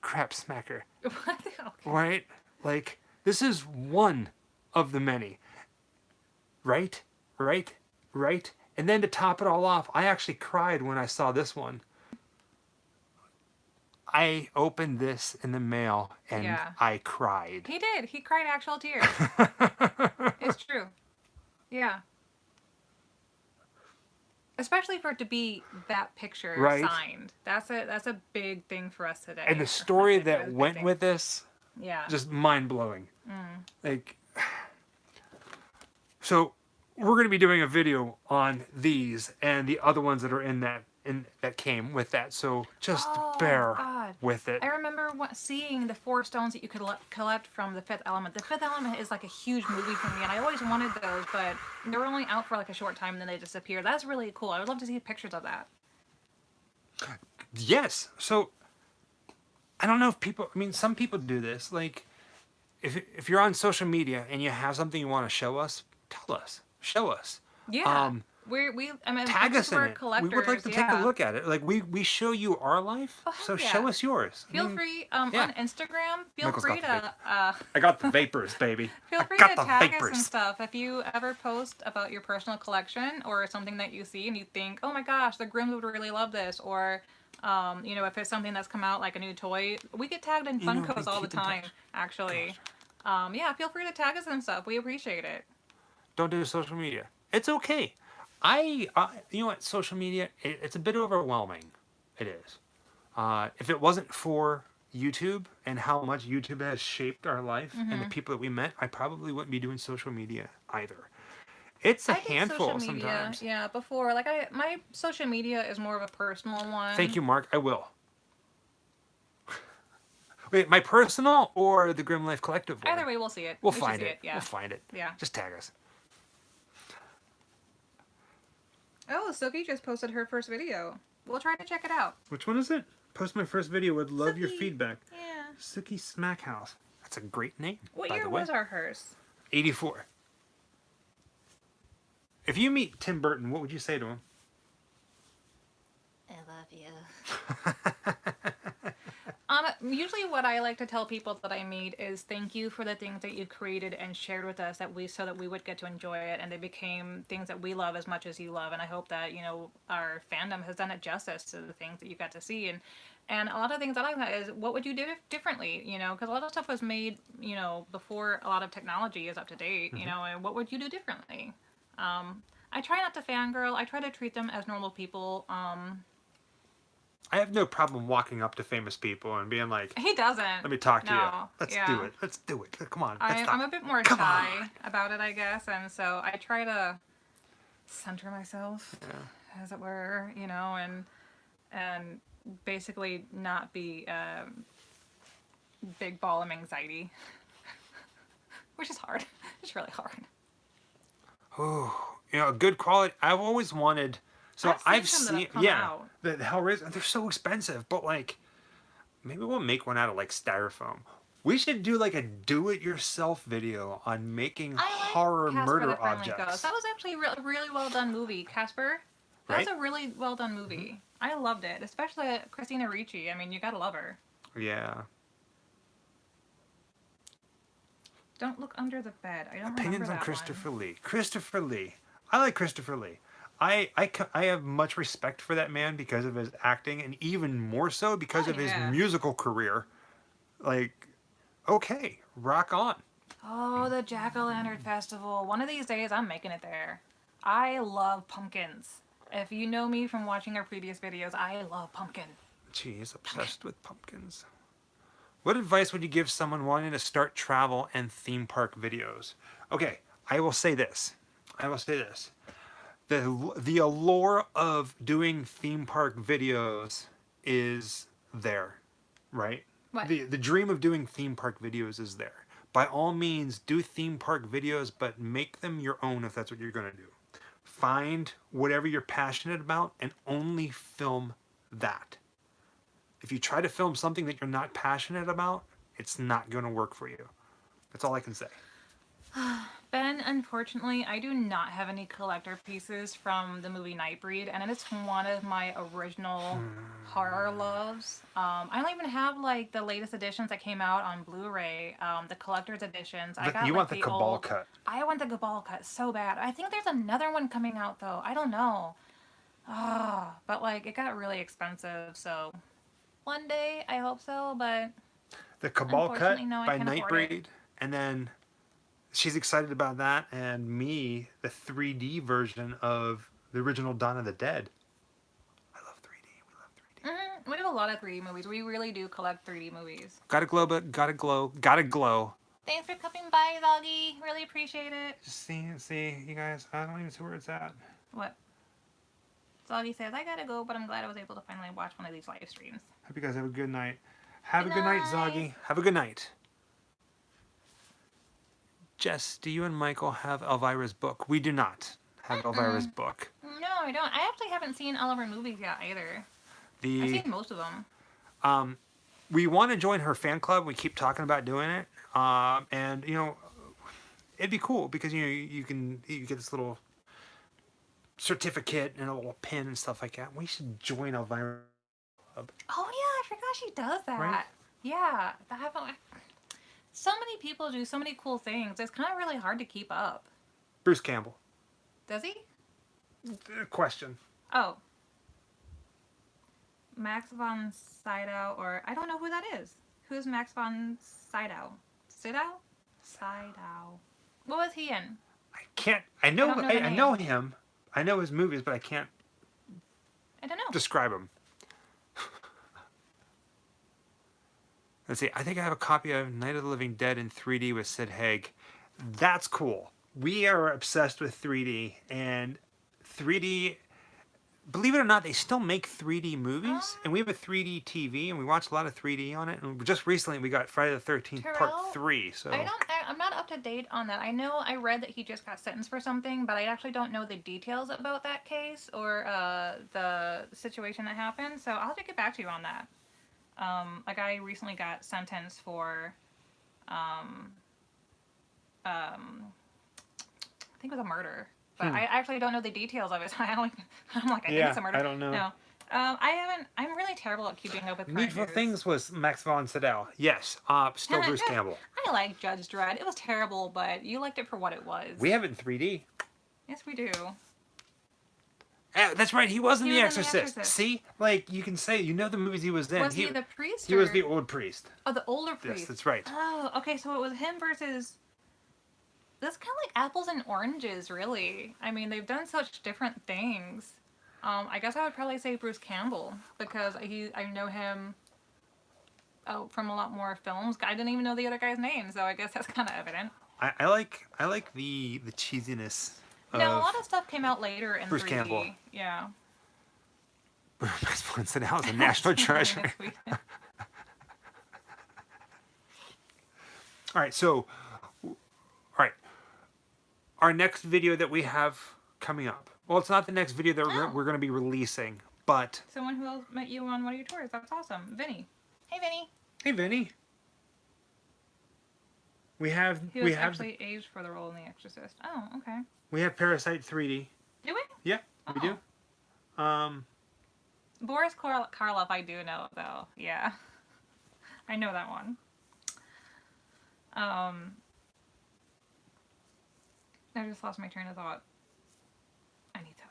[SPEAKER 1] Crap smacker.
[SPEAKER 2] What the hell?
[SPEAKER 1] Right? Like, this is one of the many. Right? Right? Right? And then to top it all off, I actually cried when I saw this one. I opened this in the mail and
[SPEAKER 2] Yeah.
[SPEAKER 1] I cried.
[SPEAKER 2] He did. He cried actual tears. It's true. Yeah. Especially for it to be that picture
[SPEAKER 1] Right.
[SPEAKER 2] signed. That's a big thing for us today.
[SPEAKER 1] And the story
[SPEAKER 2] It was a
[SPEAKER 1] that
[SPEAKER 2] big
[SPEAKER 1] went
[SPEAKER 2] thing.
[SPEAKER 1] with this,
[SPEAKER 2] Yeah.
[SPEAKER 1] just mind blowing. Like, so we're going to be doing a video on these and the other ones that are in that came with that. So just bear
[SPEAKER 2] God.
[SPEAKER 1] with it.
[SPEAKER 2] I remember seeing the 4 stones that you could collect from The Fifth Element. The Fifth Element is like a huge movie for me, and I always wanted those, but they were only out for like a short time, and then they disappeared. That's really cool. I would love to see pictures of that.
[SPEAKER 1] Yes. So I don't know if people. I mean, some people do this. Like, if you're on social media and you have something you want to show us, tell us. Show us.
[SPEAKER 2] Yeah. I mean,
[SPEAKER 1] Tag us in
[SPEAKER 2] we're
[SPEAKER 1] it.
[SPEAKER 2] collectors.
[SPEAKER 1] We would like to take a look at it. Like, we show you our life,
[SPEAKER 2] Oh, heck
[SPEAKER 1] so
[SPEAKER 2] yeah.
[SPEAKER 1] show us yours.
[SPEAKER 2] Feel free on Instagram. Feel
[SPEAKER 1] Michael's
[SPEAKER 2] free
[SPEAKER 1] got
[SPEAKER 2] to
[SPEAKER 1] I got the vapors, baby.
[SPEAKER 2] feel free
[SPEAKER 1] I
[SPEAKER 2] to
[SPEAKER 1] got the
[SPEAKER 2] tag us
[SPEAKER 1] vapors.
[SPEAKER 2] and stuff. If you ever post about your personal collection or something that you see and you think, oh my gosh, the Grims would really love this, or if it's something that's come out like a new toy, we get tagged in Funkos all the time. Actually, feel free to tag us and stuff. We appreciate it.
[SPEAKER 1] Don't do social media. It's okay. You know what? Social media, it's a bit overwhelming. It is. If it wasn't for YouTube and how much YouTube has shaped our life and the people that we met, I probably wouldn't be doing social media either. It's a handful
[SPEAKER 2] social media,
[SPEAKER 1] sometimes.
[SPEAKER 2] Yeah, before. Like, my social media is more of a personal one.
[SPEAKER 1] Thank you, Mark. I will. Wait, my personal or the Grim Life Collective one?
[SPEAKER 2] Either way, we'll see it.
[SPEAKER 1] We'll
[SPEAKER 2] We should
[SPEAKER 1] find
[SPEAKER 2] see
[SPEAKER 1] it.
[SPEAKER 2] Yeah.
[SPEAKER 1] We'll find it.
[SPEAKER 2] Yeah.
[SPEAKER 1] Just tag us.
[SPEAKER 2] Oh, Silky just posted her first video. We'll try to check it out.
[SPEAKER 1] Which one is it? Post my first video. Would love your
[SPEAKER 2] Sookie.
[SPEAKER 1] feedback.
[SPEAKER 2] Yeah.
[SPEAKER 1] Sookie Smack House. That's a great name.
[SPEAKER 2] What
[SPEAKER 1] by
[SPEAKER 2] year
[SPEAKER 1] the way.
[SPEAKER 2] was our hearse?
[SPEAKER 1] 84. If you meet Tim Burton, what would you say to him?
[SPEAKER 2] I love you. Usually what I like to tell people that I meet is thank you for the things that you created and shared with us so that we would get to enjoy it, and they became things that we love as much as you love. And I hope that, our fandom has done it justice to the things that you got to see. And a lot of things I like that is, what would you do differently? Because a lot of stuff was made, before a lot of technology is up to date, and what would you do differently? I try not to fangirl. I try to treat them as normal people.
[SPEAKER 1] I have no problem walking up to famous people and being like,
[SPEAKER 2] He doesn't.
[SPEAKER 1] let me talk to you.
[SPEAKER 2] No,
[SPEAKER 1] Let's
[SPEAKER 2] yeah.
[SPEAKER 1] do it. Let's do it. Come on. Let's
[SPEAKER 2] I'm a bit more
[SPEAKER 1] Come
[SPEAKER 2] shy
[SPEAKER 1] on.
[SPEAKER 2] about it, I guess, and so I try to center myself, as it were, and basically not be big ball of anxiety, which is hard. It's really hard.
[SPEAKER 1] Oh, good quality. I've always wanted. So I've
[SPEAKER 2] some that
[SPEAKER 1] seen,
[SPEAKER 2] have come out.
[SPEAKER 1] the Hellraiser. They're so expensive, but like, maybe we'll make one out of like styrofoam. We should do like a do-it-yourself video on making horror
[SPEAKER 2] Casper
[SPEAKER 1] murder
[SPEAKER 2] the Friendly
[SPEAKER 1] objects.
[SPEAKER 2] Ghost. That was actually a really well done movie. Casper, that's
[SPEAKER 1] Right?
[SPEAKER 2] a really well done movie. I loved it, especially Christina Ricci. I mean, you gotta love her.
[SPEAKER 1] Yeah.
[SPEAKER 2] Don't look under the bed. I don't
[SPEAKER 1] Opinions
[SPEAKER 2] remember
[SPEAKER 1] on
[SPEAKER 2] that
[SPEAKER 1] Christopher
[SPEAKER 2] one.
[SPEAKER 1] Lee. Christopher Lee. I like Christopher Lee. I have much respect for that man because of his acting, and even more so because of his musical career. Like, okay, rock on.
[SPEAKER 2] Oh, the Jack-o'-lantern festival. One of these days, I'm making it there. I love pumpkins. If you know me from watching our previous videos, I love pumpkin.
[SPEAKER 1] Jeez, obsessed with pumpkins. What advice would you give someone wanting to start travel and theme park videos? Okay, I will say this. The allure of doing theme park videos is there, right?
[SPEAKER 2] What?
[SPEAKER 1] The dream of doing theme park videos is there. By all means, do theme park videos, but make them your own if that's what you're going to do. Find whatever you're passionate about and only film that. If you try to film something that you're not passionate about, it's not going to work for you. That's all I can say.
[SPEAKER 2] Ben, Unfortunately, I do not have any collector pieces from the movie Nightbreed, and it's one of my original horror loves. I don't even have like the latest editions that came out on Blu-ray, the collector's editions. I got
[SPEAKER 1] You
[SPEAKER 2] like
[SPEAKER 1] want the Cabal
[SPEAKER 2] old...
[SPEAKER 1] cut.
[SPEAKER 2] I want the Cabal cut so bad. I think there's another one coming out though. I don't know. Ah, but like it got really expensive, so one day I hope so. But
[SPEAKER 1] The Cabal cut
[SPEAKER 2] unfortunately, no, I
[SPEAKER 1] by
[SPEAKER 2] can't afford it.
[SPEAKER 1] Nightbreed, and then she's excited about that, and me, the 3D version of the original Dawn of the Dead. I love 3D. We love 3D.
[SPEAKER 2] We have a lot of 3D movies. We really do collect 3D movies.
[SPEAKER 1] Gotta glow, but gotta glow, gotta glow.
[SPEAKER 2] Thanks for coming by, Zoggy. Really appreciate it.
[SPEAKER 1] See, you guys, I don't even see where it's at.
[SPEAKER 2] What? Zoggy says, I gotta go, but I'm glad I was able to finally watch one of these live streams.
[SPEAKER 1] Hope you guys have a good night. Have
[SPEAKER 2] Good
[SPEAKER 1] a good night,
[SPEAKER 2] night.
[SPEAKER 1] Zoggy. Have a good night. Jess, do you and Michael have Elvira's book? We do not have Elvira's book.
[SPEAKER 2] No, I don't. I actually haven't seen all of her movies yet either. I've seen most of them.
[SPEAKER 1] We want to join her fan club. We keep talking about doing it, and you know, it'd be cool because you get this little certificate and a little pin and stuff like that. We should join Elvira club.
[SPEAKER 2] Oh yeah, I forgot she does that.
[SPEAKER 1] Right?
[SPEAKER 2] Yeah, so many people do so many cool things. It's kind of really hard to keep up.
[SPEAKER 1] Bruce Campbell.
[SPEAKER 2] Does he?
[SPEAKER 1] Question.
[SPEAKER 2] Oh. Max von Sydow, or I don't know who that is. Who's Max von Sydow? Sydow? Sydow. What was he in?
[SPEAKER 1] I can't. I know.
[SPEAKER 2] don't know the
[SPEAKER 1] I
[SPEAKER 2] name.
[SPEAKER 1] know him. I know his movies, but I can't
[SPEAKER 2] I don't know.
[SPEAKER 1] describe him. Let's see. I think I have a copy of Night of the Living Dead in 3D with Sid Haig. That's cool. We are obsessed with 3D, and 3D. Believe it or not, they still make 3D movies, and we have a 3D TV, and we watch a lot of 3D on it. And just recently, we got Friday the 13th
[SPEAKER 2] Terrell,
[SPEAKER 1] Part 3. So
[SPEAKER 2] I'm not up to date on that. I know I read that he just got sentenced for something, but I actually don't know the details about that case or the situation that happened. So I'll have to get back to you on that. A guy recently got sentenced for, I think it was a murder. But I actually don't know the details of it. So I'm like, I think it's a murder.
[SPEAKER 1] I don't know.
[SPEAKER 2] No. I'm really terrible at keeping up with current
[SPEAKER 1] Needful
[SPEAKER 2] news.
[SPEAKER 1] Things was Max von Sydow. Yes. Still Bruce Campbell.
[SPEAKER 2] I like Judge Dredd. It was terrible, but you liked it for what it was.
[SPEAKER 1] We have it in 3D.
[SPEAKER 2] Yes, we do.
[SPEAKER 1] That's right. He was in
[SPEAKER 2] He
[SPEAKER 1] The
[SPEAKER 2] was in The
[SPEAKER 1] Exorcist.
[SPEAKER 2] Exorcist.
[SPEAKER 1] See, like you can say, you know the movies he was in.
[SPEAKER 2] Was he the priest?
[SPEAKER 1] He was
[SPEAKER 2] or-
[SPEAKER 1] the old priest.
[SPEAKER 2] Oh, the older priest.
[SPEAKER 1] Yes, that's right.
[SPEAKER 2] Oh, okay. So it was him versus. That's kind of like apples and oranges, really. I mean, they've done such different things. I guess I would probably say Bruce Campbell because I know him. Oh, from a lot more films. I didn't even know the other guy's name, so I guess that's kind of evident.
[SPEAKER 1] I like the cheesiness.
[SPEAKER 2] No, a lot of stuff came out later in
[SPEAKER 1] Bruce
[SPEAKER 2] 3D.
[SPEAKER 1] Campbell.
[SPEAKER 2] Yeah.
[SPEAKER 1] Max von Sydow is a national treasure. All right, so, our next video that we have coming up. Well, it's not the next video that we're going to be releasing, but.
[SPEAKER 2] Someone who else met you on one of your tours. That's awesome. Vinny. Hey, Vinny.
[SPEAKER 1] Hey, Vinny. We have
[SPEAKER 2] He was actually aged for the role in The Exorcist. Oh, okay.
[SPEAKER 1] we have Parasite 3D.
[SPEAKER 2] Do we?
[SPEAKER 1] Yeah, we do.
[SPEAKER 2] Boris Karloff, I do know though. Yeah, I know that one. I just lost my train of thought. I need soda.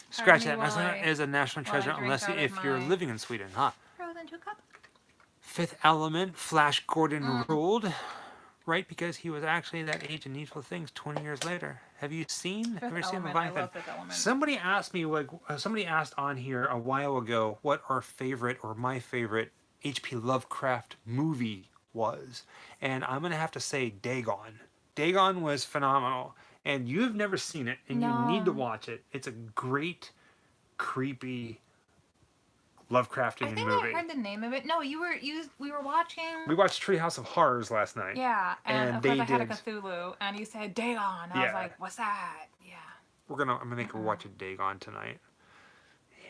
[SPEAKER 1] Scratch
[SPEAKER 2] Pardon
[SPEAKER 1] that.
[SPEAKER 2] me while
[SPEAKER 1] That's
[SPEAKER 2] I-
[SPEAKER 1] is a national
[SPEAKER 2] while I
[SPEAKER 1] treasure
[SPEAKER 2] drink
[SPEAKER 1] unless
[SPEAKER 2] out of
[SPEAKER 1] if you're
[SPEAKER 2] my-
[SPEAKER 1] living in Sweden, huh?
[SPEAKER 2] Frozen 2 cup.
[SPEAKER 1] Fifth Element, Flash Gordon ruled, right? Because he was actually that age in Needful Things 20 years later. Have you seen?
[SPEAKER 2] Fifth
[SPEAKER 1] Ever seen
[SPEAKER 2] Element,
[SPEAKER 1] Leviathan?
[SPEAKER 2] I love Fifth Element.
[SPEAKER 1] Somebody asked me, somebody asked on here a while ago what our favorite or my favorite H.P. Lovecraft movie was, and I'm gonna have to say Dagon. Dagon was phenomenal, and you've never seen it, and you need to watch it. It's a great, creepy Lovecraftian
[SPEAKER 2] I think
[SPEAKER 1] movie.
[SPEAKER 2] I heard the name of it. No, we were watching.
[SPEAKER 1] We watched Treehouse of Horrors last night.
[SPEAKER 2] Yeah, and of
[SPEAKER 1] they
[SPEAKER 2] course I had a
[SPEAKER 1] did-
[SPEAKER 2] Cthulhu, and you said Dagon. I was
[SPEAKER 1] Yeah.
[SPEAKER 2] like, what's that? Yeah.
[SPEAKER 1] I'm gonna make her watch a Dagon tonight. Yeah.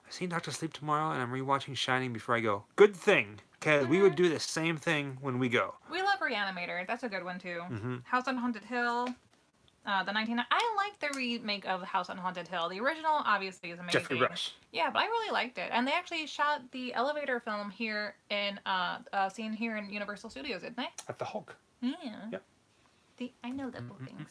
[SPEAKER 1] I've seen Doctor Sleep tomorrow, and I'm rewatching Shining before I go. Good thing, because we would do the same thing when we go.
[SPEAKER 2] We love Reanimator. That's a good one too.
[SPEAKER 1] Mm-hmm.
[SPEAKER 2] House on Haunted Hill. The 19. I like the remake of House on Haunted Hill. The original obviously is amazing.
[SPEAKER 1] Jeffrey Rush.
[SPEAKER 2] Yeah, but I really liked it. And they actually shot the elevator film here in scene here in Universal Studios, didn't they?
[SPEAKER 1] At the Hulk.
[SPEAKER 2] Yeah.
[SPEAKER 1] Yep.
[SPEAKER 2] I know little things.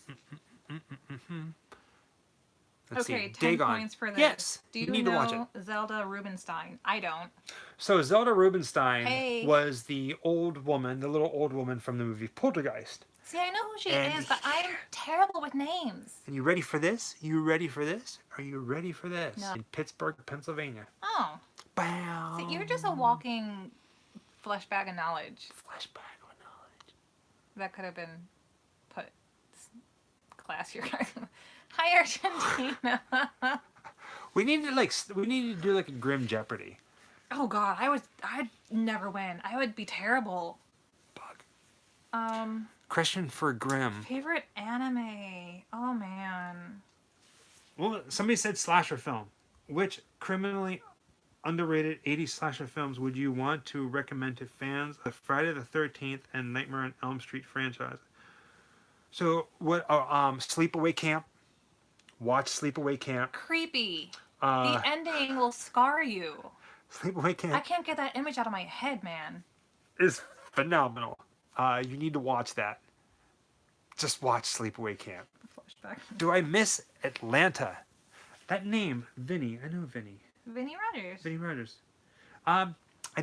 [SPEAKER 1] Let's
[SPEAKER 2] Okay,
[SPEAKER 1] see.
[SPEAKER 2] 10
[SPEAKER 1] Dagon.
[SPEAKER 2] points for this.
[SPEAKER 1] Yes.
[SPEAKER 2] Do you
[SPEAKER 1] need
[SPEAKER 2] know
[SPEAKER 1] to watch it.
[SPEAKER 2] Zelda Rubinstein? I don't.
[SPEAKER 1] So Zelda Rubinstein
[SPEAKER 2] Hey.
[SPEAKER 1] was the old woman, the little old woman from the movie Poltergeist.
[SPEAKER 2] See, I know who she
[SPEAKER 1] And
[SPEAKER 2] is, but I'm terrible with names.
[SPEAKER 1] And you ready for this? You ready for this? Are you ready for this?
[SPEAKER 2] No.
[SPEAKER 1] In Pittsburgh, Pennsylvania.
[SPEAKER 2] Oh.
[SPEAKER 1] Bam.
[SPEAKER 2] See, you're just a walking flesh bag of knowledge.
[SPEAKER 1] Flashback of knowledge.
[SPEAKER 2] That could have been put classier. Hi, Argentina.
[SPEAKER 1] We need to do like a Grim Jeopardy.
[SPEAKER 2] Oh God, I'd never win. I would be terrible.
[SPEAKER 1] Bug. Question for Grim.
[SPEAKER 2] Favorite anime? Oh man.
[SPEAKER 1] Well, somebody said slasher film. Which criminally underrated 80s slasher films would you want to recommend to fans of Friday the 13th and Nightmare on Elm Street franchise? So what? Sleepaway Camp. Watch Sleepaway Camp.
[SPEAKER 2] Creepy. The ending will scar you.
[SPEAKER 1] Sleepaway Camp
[SPEAKER 2] I can't get that image out of my head, man.
[SPEAKER 1] is phenomenal. You need to watch that. Just watch Sleepaway Camp.
[SPEAKER 2] Flashback.
[SPEAKER 1] Do I miss Atlanta? That name, Vinny. I know Vinny.
[SPEAKER 2] Vinny Rogers.
[SPEAKER 1] Vinny Rogers. I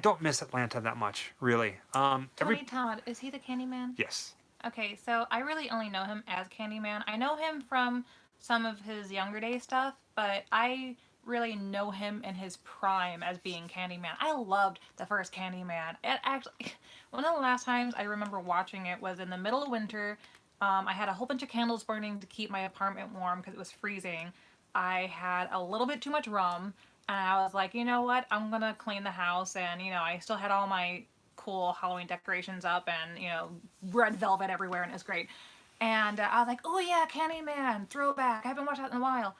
[SPEAKER 1] don't miss Atlanta that much, really.
[SPEAKER 2] Tony Todd, is he the Candyman?
[SPEAKER 1] Yes.
[SPEAKER 2] Okay, so I really only know him as Candyman. I know him from some of his younger day stuff, but I really know him in his prime as being Candyman. I loved the first Candyman. It actually, one of the last times I remember watching it was in the middle of winter. I had a whole bunch of candles burning to keep my apartment warm because it was freezing. I had a little bit too much rum, and I was like, you know what? I'm gonna clean the house, and I still had all my cool Halloween decorations up, and red velvet everywhere, and it was great. And I was like, oh yeah, Candyman, throwback. I haven't watched that in a while.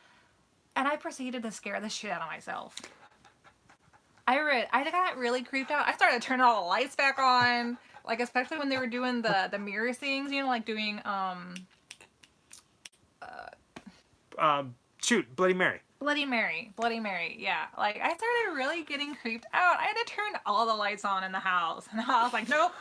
[SPEAKER 2] And I proceeded to scare the shit out of myself. I got really creeped out. I started turning all the lights back on, like especially when they were doing the mirror things, like doing
[SPEAKER 1] Shoot, Bloody Mary.
[SPEAKER 2] Bloody Mary, yeah. Like I started really getting creeped out. I had to turn all the lights on in the house, and I was like, nope.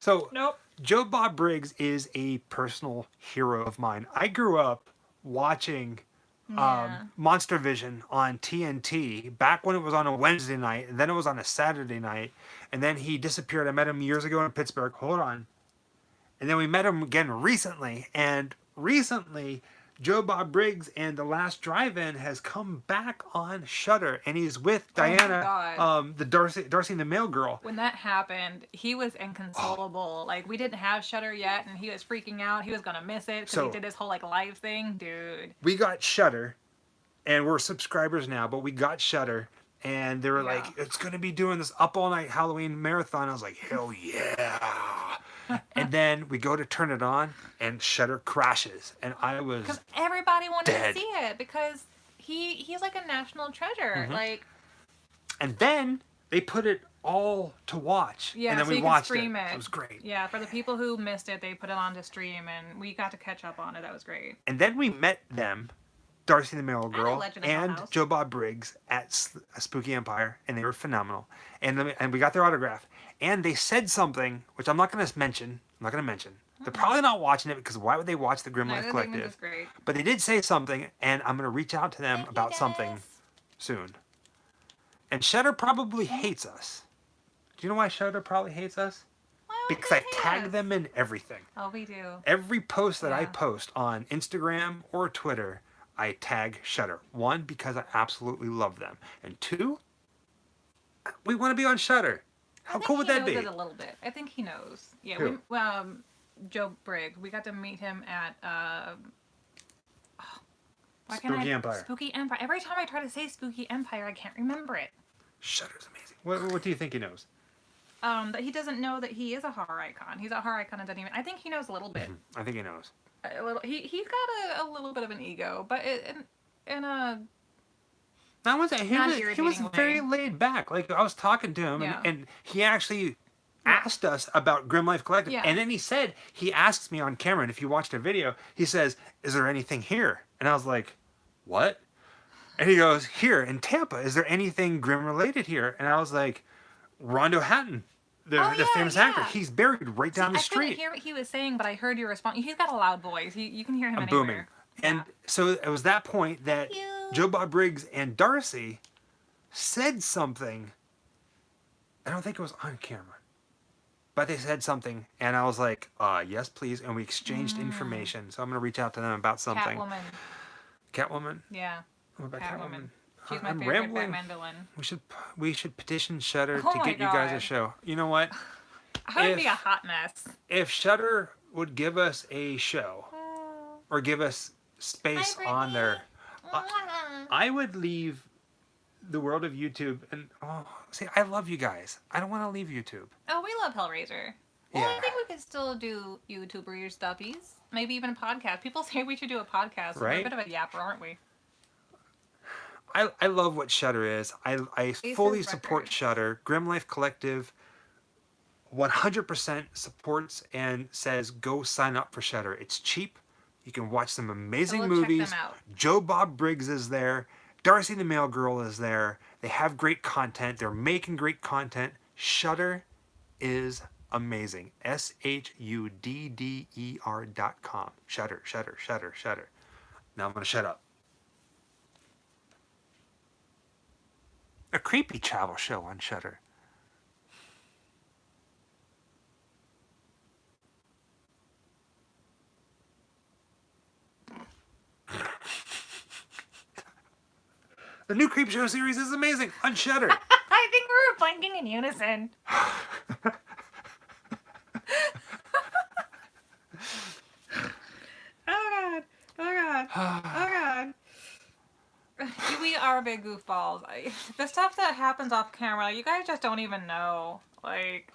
[SPEAKER 1] So,
[SPEAKER 2] Nope.
[SPEAKER 1] Joe Bob Briggs is a personal hero of mine. I grew up watching Monster Vision on TNT back when it was on a Wednesday night, and then it was on a Saturday night, and then he disappeared. I met him years ago in Pittsburgh. Hold on. And then we met him again recently, and recently Joe Bob Briggs and The Last Drive-In has come back on Shudder, and he's with Diana,
[SPEAKER 2] God.
[SPEAKER 1] the Darcy and the Mail Girl.
[SPEAKER 2] When that happened, he was inconsolable. Like we didn't have Shudder yet, and he was freaking out. He was gonna miss it because he did his whole live thing, dude.
[SPEAKER 1] We got Shudder, and we're subscribers now, but we got Shudder, and they were like, "It's gonna be doing this up all night Halloween marathon." I was like, "Hell yeah!" And then we go to turn it on, and Shudder crashes, and I was
[SPEAKER 2] because everybody wanted
[SPEAKER 1] dead.
[SPEAKER 2] to see it because he's like a national treasure. Like,
[SPEAKER 1] and then they put it all to watch,
[SPEAKER 2] yeah,
[SPEAKER 1] and then
[SPEAKER 2] so
[SPEAKER 1] we
[SPEAKER 2] you
[SPEAKER 1] watched
[SPEAKER 2] can stream it.
[SPEAKER 1] It was great.
[SPEAKER 2] Yeah, for the people who missed it, they put it on to stream, and we got to catch up on it. That was great.
[SPEAKER 1] And then we met them, Darcy the Mail Girl
[SPEAKER 2] Legend of Hill
[SPEAKER 1] and
[SPEAKER 2] House.
[SPEAKER 1] Joe Bob Briggs at Spooky Empire, and they were phenomenal. And we got their autograph. And they said something, which I'm not going to mention. They're probably not watching it because why would they watch the Grim Life
[SPEAKER 2] Neither
[SPEAKER 1] Collective?
[SPEAKER 2] was great.
[SPEAKER 1] But they did say something, and I'm going to reach out to them
[SPEAKER 2] Thank you,
[SPEAKER 1] about
[SPEAKER 2] guys.
[SPEAKER 1] something soon. And Shudder probably hates us. Do you know why Shudder probably hates us?
[SPEAKER 2] Why would
[SPEAKER 1] Because
[SPEAKER 2] they
[SPEAKER 1] I
[SPEAKER 2] hate
[SPEAKER 1] tag
[SPEAKER 2] us?
[SPEAKER 1] them in everything.
[SPEAKER 2] Oh, we do.
[SPEAKER 1] Every post that I
[SPEAKER 2] Yeah.
[SPEAKER 1] post on Instagram or Twitter, I tag Shudder. One, because I absolutely love them. And two, we want to be on Shudder. How cool would that be?
[SPEAKER 2] I think he knows it a little bit. I think he knows. Yeah,
[SPEAKER 1] Who?
[SPEAKER 2] Joe Briggs. We got to meet him at
[SPEAKER 1] Spooky Empire.
[SPEAKER 2] Spooky Empire. Every time I try to say Spooky Empire, I can't remember it.
[SPEAKER 1] Shudder's amazing. What do you think he knows?
[SPEAKER 2] That he doesn't know that he is a horror icon. He's a horror icon and doesn't even. I think he knows a little bit.
[SPEAKER 1] I think he knows.
[SPEAKER 2] A little. He's got a little bit of an ego, but in a
[SPEAKER 1] That was he
[SPEAKER 2] Not
[SPEAKER 1] was, he was
[SPEAKER 2] irritating
[SPEAKER 1] very
[SPEAKER 2] way.
[SPEAKER 1] laid back. Like I was talking to him,
[SPEAKER 2] Yeah.
[SPEAKER 1] and he actually asked us about Grim Life Collective,
[SPEAKER 2] Yeah.
[SPEAKER 1] and then he asks me on camera, and if you watched the video, he says, "Is there anything here?" And I was like, "What?" And he goes, "Here in Tampa, is there anything Grim related here?" And I was like, "Rondo Hatton, the
[SPEAKER 2] Oh, yeah,
[SPEAKER 1] famous actor,
[SPEAKER 2] yeah.
[SPEAKER 1] he's buried right down the
[SPEAKER 2] I couldn't
[SPEAKER 1] street."
[SPEAKER 2] hear what he was saying, but I heard your response. He's got a loud voice. You can hear him
[SPEAKER 1] I'm
[SPEAKER 2] anywhere.
[SPEAKER 1] booming. And so it was that point that
[SPEAKER 2] Thank you.
[SPEAKER 1] Joe Bob Briggs and Darcy said something. I don't think it was on camera, but they said something, and I was like, yes, please. And we exchanged information. So I'm going to reach out to them about something.
[SPEAKER 2] Catwoman.
[SPEAKER 1] Catwoman?
[SPEAKER 2] Yeah.
[SPEAKER 1] What about
[SPEAKER 2] Catwoman. She's my
[SPEAKER 1] I'm
[SPEAKER 2] favorite
[SPEAKER 1] rambling.
[SPEAKER 2] Batman villain.
[SPEAKER 1] We should petition Shudder
[SPEAKER 2] Oh
[SPEAKER 1] to
[SPEAKER 2] my
[SPEAKER 1] get you guys a
[SPEAKER 2] God.
[SPEAKER 1] show. You know what?
[SPEAKER 2] I would be a hot mess.
[SPEAKER 1] If Shudder would give us a show or give us space on there, I would leave the world of YouTube and see, I love you guys. I don't want to leave YouTube.
[SPEAKER 2] Oh, we love Hellraiser. Well,
[SPEAKER 1] Yeah.
[SPEAKER 2] I think we could still do YouTuber stuffies. Maybe even a podcast. People say we should do a podcast. We're a
[SPEAKER 1] Right?
[SPEAKER 2] bit of a yapper, aren't we?
[SPEAKER 1] I love what Shudder is. I fully support
[SPEAKER 2] Records.
[SPEAKER 1] Shudder. Grim Life Collective 100% supports and says go sign up for Shudder. It's cheap. You can watch some amazing
[SPEAKER 2] So we'll check them
[SPEAKER 1] movies.
[SPEAKER 2] out.
[SPEAKER 1] Joe Bob Briggs is there. Darcy the Mail Girl is there. They have great content. They're making great content. Shudder is amazing. SHUDDER.com. Shudder, Shudder, Shudder, Shudder. Now I'm going to shut up. A creepy travel show on Shudder. The new Creep Show series is amazing on Shudder.
[SPEAKER 2] I think we were blinking in unison. Oh god. Oh god. Oh god. We are big goofballs. The stuff that happens off camera, you guys just don't even know. Like,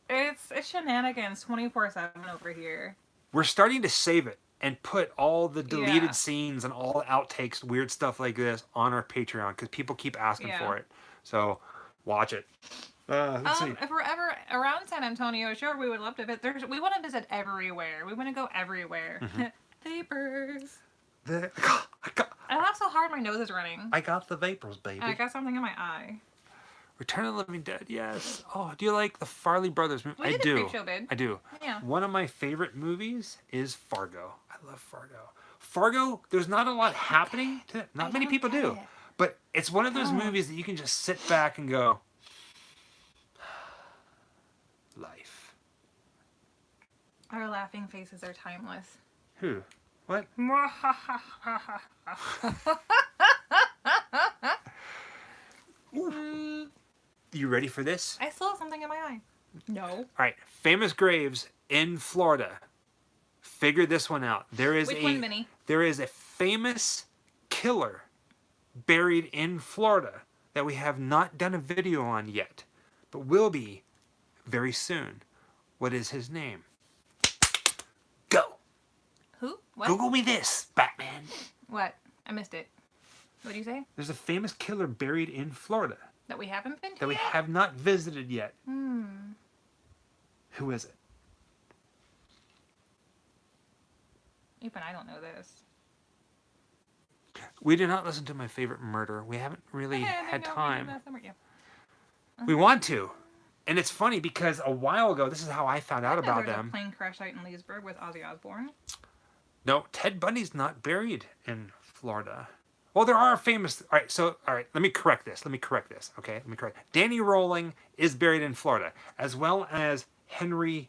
[SPEAKER 2] it's shenanigans 24/7 over here.
[SPEAKER 1] We're starting to save it and put all the deleted
[SPEAKER 2] Yeah.
[SPEAKER 1] scenes and all the outtakes, weird stuff like this on our Patreon because people keep asking
[SPEAKER 2] Yeah.
[SPEAKER 1] for it. So watch it. Let's see.
[SPEAKER 2] If we're ever around San Antonio, sure, we would love to visit. We want to visit everywhere. We want to go everywhere.
[SPEAKER 1] Mm-hmm.
[SPEAKER 2] Vapors.
[SPEAKER 1] The,
[SPEAKER 2] I laughed so hard my nose is running.
[SPEAKER 1] I got the vapors, baby.
[SPEAKER 2] I got something in my eye.
[SPEAKER 1] Return of the Living Dead, yes. Oh, do you like the Farley Brothers movie?
[SPEAKER 2] We
[SPEAKER 1] I
[SPEAKER 2] did the
[SPEAKER 1] do.
[SPEAKER 2] Creep Show, babe.
[SPEAKER 1] I do.
[SPEAKER 2] Yeah.
[SPEAKER 1] One of my favorite movies is Fargo. I love Fargo. Fargo, there's not a lot happening to it. Not many
[SPEAKER 2] don't
[SPEAKER 1] people
[SPEAKER 2] get
[SPEAKER 1] do.
[SPEAKER 2] it.
[SPEAKER 1] But it's one of those
[SPEAKER 2] don't.
[SPEAKER 1] movies that you can just sit back and go, life.
[SPEAKER 2] Our laughing faces are timeless.
[SPEAKER 1] Who? What? You ready for this?
[SPEAKER 2] I still have something in my eye. No.
[SPEAKER 1] All right. Famous graves in Florida. Figure this one out.
[SPEAKER 2] Which one, Minnie?
[SPEAKER 1] There is a famous killer buried in Florida that we have not done a video on yet, but will be very soon. What is his name? Go.
[SPEAKER 2] Who? What?
[SPEAKER 1] Google me this, Batman.
[SPEAKER 2] What? I missed it. What do you say?
[SPEAKER 1] There's a famous killer buried in Florida
[SPEAKER 2] That we haven't been to
[SPEAKER 1] that we
[SPEAKER 2] yet?
[SPEAKER 1] have not visited yet.
[SPEAKER 2] Hmm.
[SPEAKER 1] Who is it?
[SPEAKER 2] Even I don't know this.
[SPEAKER 1] We did not listen to My Favorite Murder. We haven't really
[SPEAKER 2] Okay,
[SPEAKER 1] had
[SPEAKER 2] maybe I'll redo
[SPEAKER 1] time.
[SPEAKER 2] that somewhere, yeah.
[SPEAKER 1] We want to. And it's funny because a while ago, this is how I found out
[SPEAKER 2] I know
[SPEAKER 1] about
[SPEAKER 2] there's
[SPEAKER 1] them.
[SPEAKER 2] a plane crash site in Leesburg with Ozzy Osbourne.
[SPEAKER 1] No, Ted Bundy's not buried in Florida. Well, there are famous. All right. Let me correct this. Okay, let me correct. Danny Rolling is buried in Florida, as well as Henry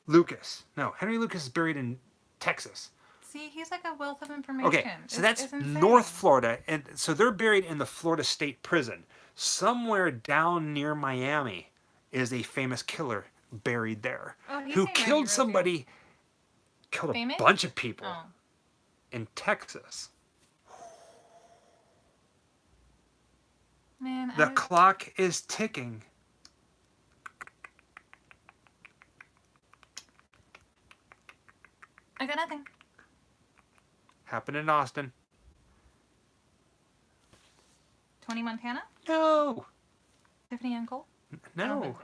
[SPEAKER 1] Lucas. No, Henry Lucas is buried in Texas.
[SPEAKER 2] See, he's like a wealth of information.
[SPEAKER 1] Okay, so
[SPEAKER 2] It's
[SPEAKER 1] that's
[SPEAKER 2] insane.
[SPEAKER 1] North Florida, and so they're buried in the Florida State Prison. Somewhere down near Miami is a famous killer buried there
[SPEAKER 2] Oh, he's
[SPEAKER 1] who
[SPEAKER 2] saying Miami
[SPEAKER 1] killed
[SPEAKER 2] Road, too.
[SPEAKER 1] somebody, killed
[SPEAKER 2] Famous?
[SPEAKER 1] a bunch of people
[SPEAKER 2] Oh.
[SPEAKER 1] in Texas.
[SPEAKER 2] Man,
[SPEAKER 1] The clock is ticking.
[SPEAKER 2] I got nothing.
[SPEAKER 1] Happened in Austin.
[SPEAKER 2] Tony Montana?
[SPEAKER 1] No.
[SPEAKER 2] Tiffany and Cole? I don't
[SPEAKER 1] No.
[SPEAKER 2] think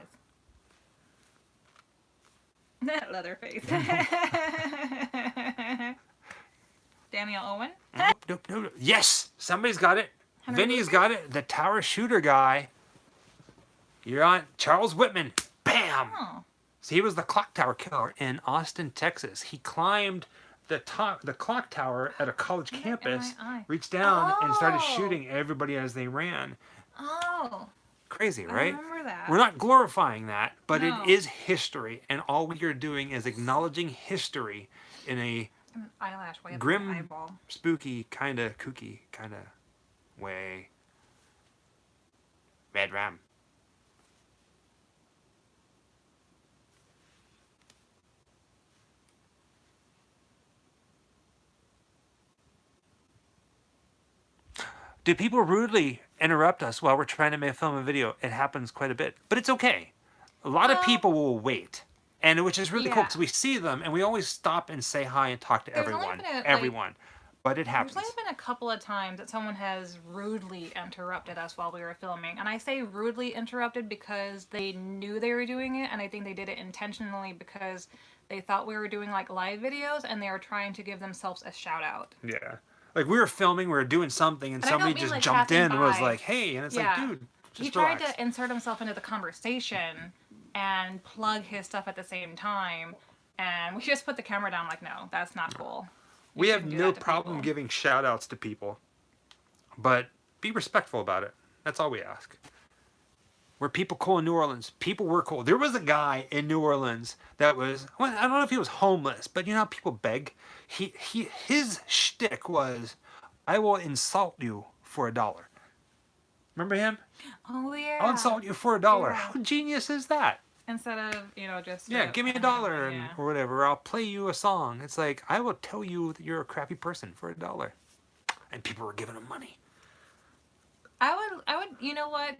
[SPEAKER 2] it is. Leatherface. Daniel Owen?
[SPEAKER 1] No. Yes, somebody's got it.
[SPEAKER 2] Henry
[SPEAKER 1] Vinny's
[SPEAKER 2] Winkler?
[SPEAKER 1] got it. The tower shooter guy. You're on. Charles Whitman. Bam.
[SPEAKER 2] Oh.
[SPEAKER 1] So he was the clock tower killer in Austin, Texas. He climbed the clock tower at a college
[SPEAKER 2] Look in
[SPEAKER 1] campus,
[SPEAKER 2] my eye.
[SPEAKER 1] reached down, and started
[SPEAKER 2] Oh.
[SPEAKER 1] shooting everybody as they ran.
[SPEAKER 2] Oh.
[SPEAKER 1] Crazy,
[SPEAKER 2] I
[SPEAKER 1] right?
[SPEAKER 2] remember that.
[SPEAKER 1] We're not glorifying that, but
[SPEAKER 2] No.
[SPEAKER 1] it is history, and all we are doing is acknowledging history in a
[SPEAKER 2] An eyelash way up
[SPEAKER 1] Grim-
[SPEAKER 2] my eyeball.
[SPEAKER 1] spooky, kind of kooky kind of way. Red Ram. Do people rudely interrupt us while we're trying to film a video? It happens quite a bit, but it's okay. A lot of
[SPEAKER 2] Well-
[SPEAKER 1] people will wait, and which is really cool
[SPEAKER 2] Yeah.
[SPEAKER 1] because we see them and we always stop and say hi and talk to
[SPEAKER 2] There's only
[SPEAKER 1] everyone,
[SPEAKER 2] been
[SPEAKER 1] everyone. But it happens.
[SPEAKER 2] There's only been a couple of times that someone has rudely interrupted us while we were filming. And I say rudely interrupted because they knew they were doing it, and I think they did it intentionally because they thought we were doing like live videos and they were trying to give themselves a shout out.
[SPEAKER 1] Yeah. Like we were filming, we were doing something, and
[SPEAKER 2] And I don't
[SPEAKER 1] somebody
[SPEAKER 2] mean,
[SPEAKER 1] just
[SPEAKER 2] like,
[SPEAKER 1] jumped in
[SPEAKER 2] passing
[SPEAKER 1] and was
[SPEAKER 2] by.
[SPEAKER 1] like, "Hey," and it's
[SPEAKER 2] Yeah.
[SPEAKER 1] like, "Dude, just
[SPEAKER 2] He tried
[SPEAKER 1] relax."
[SPEAKER 2] to insert himself into the conversation and plug his stuff at the same time. And we just put the camera down like, no, that's not cool. You
[SPEAKER 1] We have
[SPEAKER 2] shouldn't do
[SPEAKER 1] no
[SPEAKER 2] that to
[SPEAKER 1] problem
[SPEAKER 2] people.
[SPEAKER 1] giving shout outs to people, but be respectful about it. That's all we ask. Were people cool in New Orleans? People were cool. There was a guy in New Orleans that was, well, I don't know if he was homeless, but you know how people beg? His shtick was, I will insult you for $1. Remember him?
[SPEAKER 2] Oh, yeah.
[SPEAKER 1] I'll insult you for $1.
[SPEAKER 2] Yeah.
[SPEAKER 1] How genius is that?
[SPEAKER 2] Instead of, just...
[SPEAKER 1] Yeah, give me $1
[SPEAKER 2] yeah.
[SPEAKER 1] or whatever. Or I'll play you a song. It's like, I will tell you that you're a crappy person for $1. And people were giving him money.
[SPEAKER 2] I would, you know what?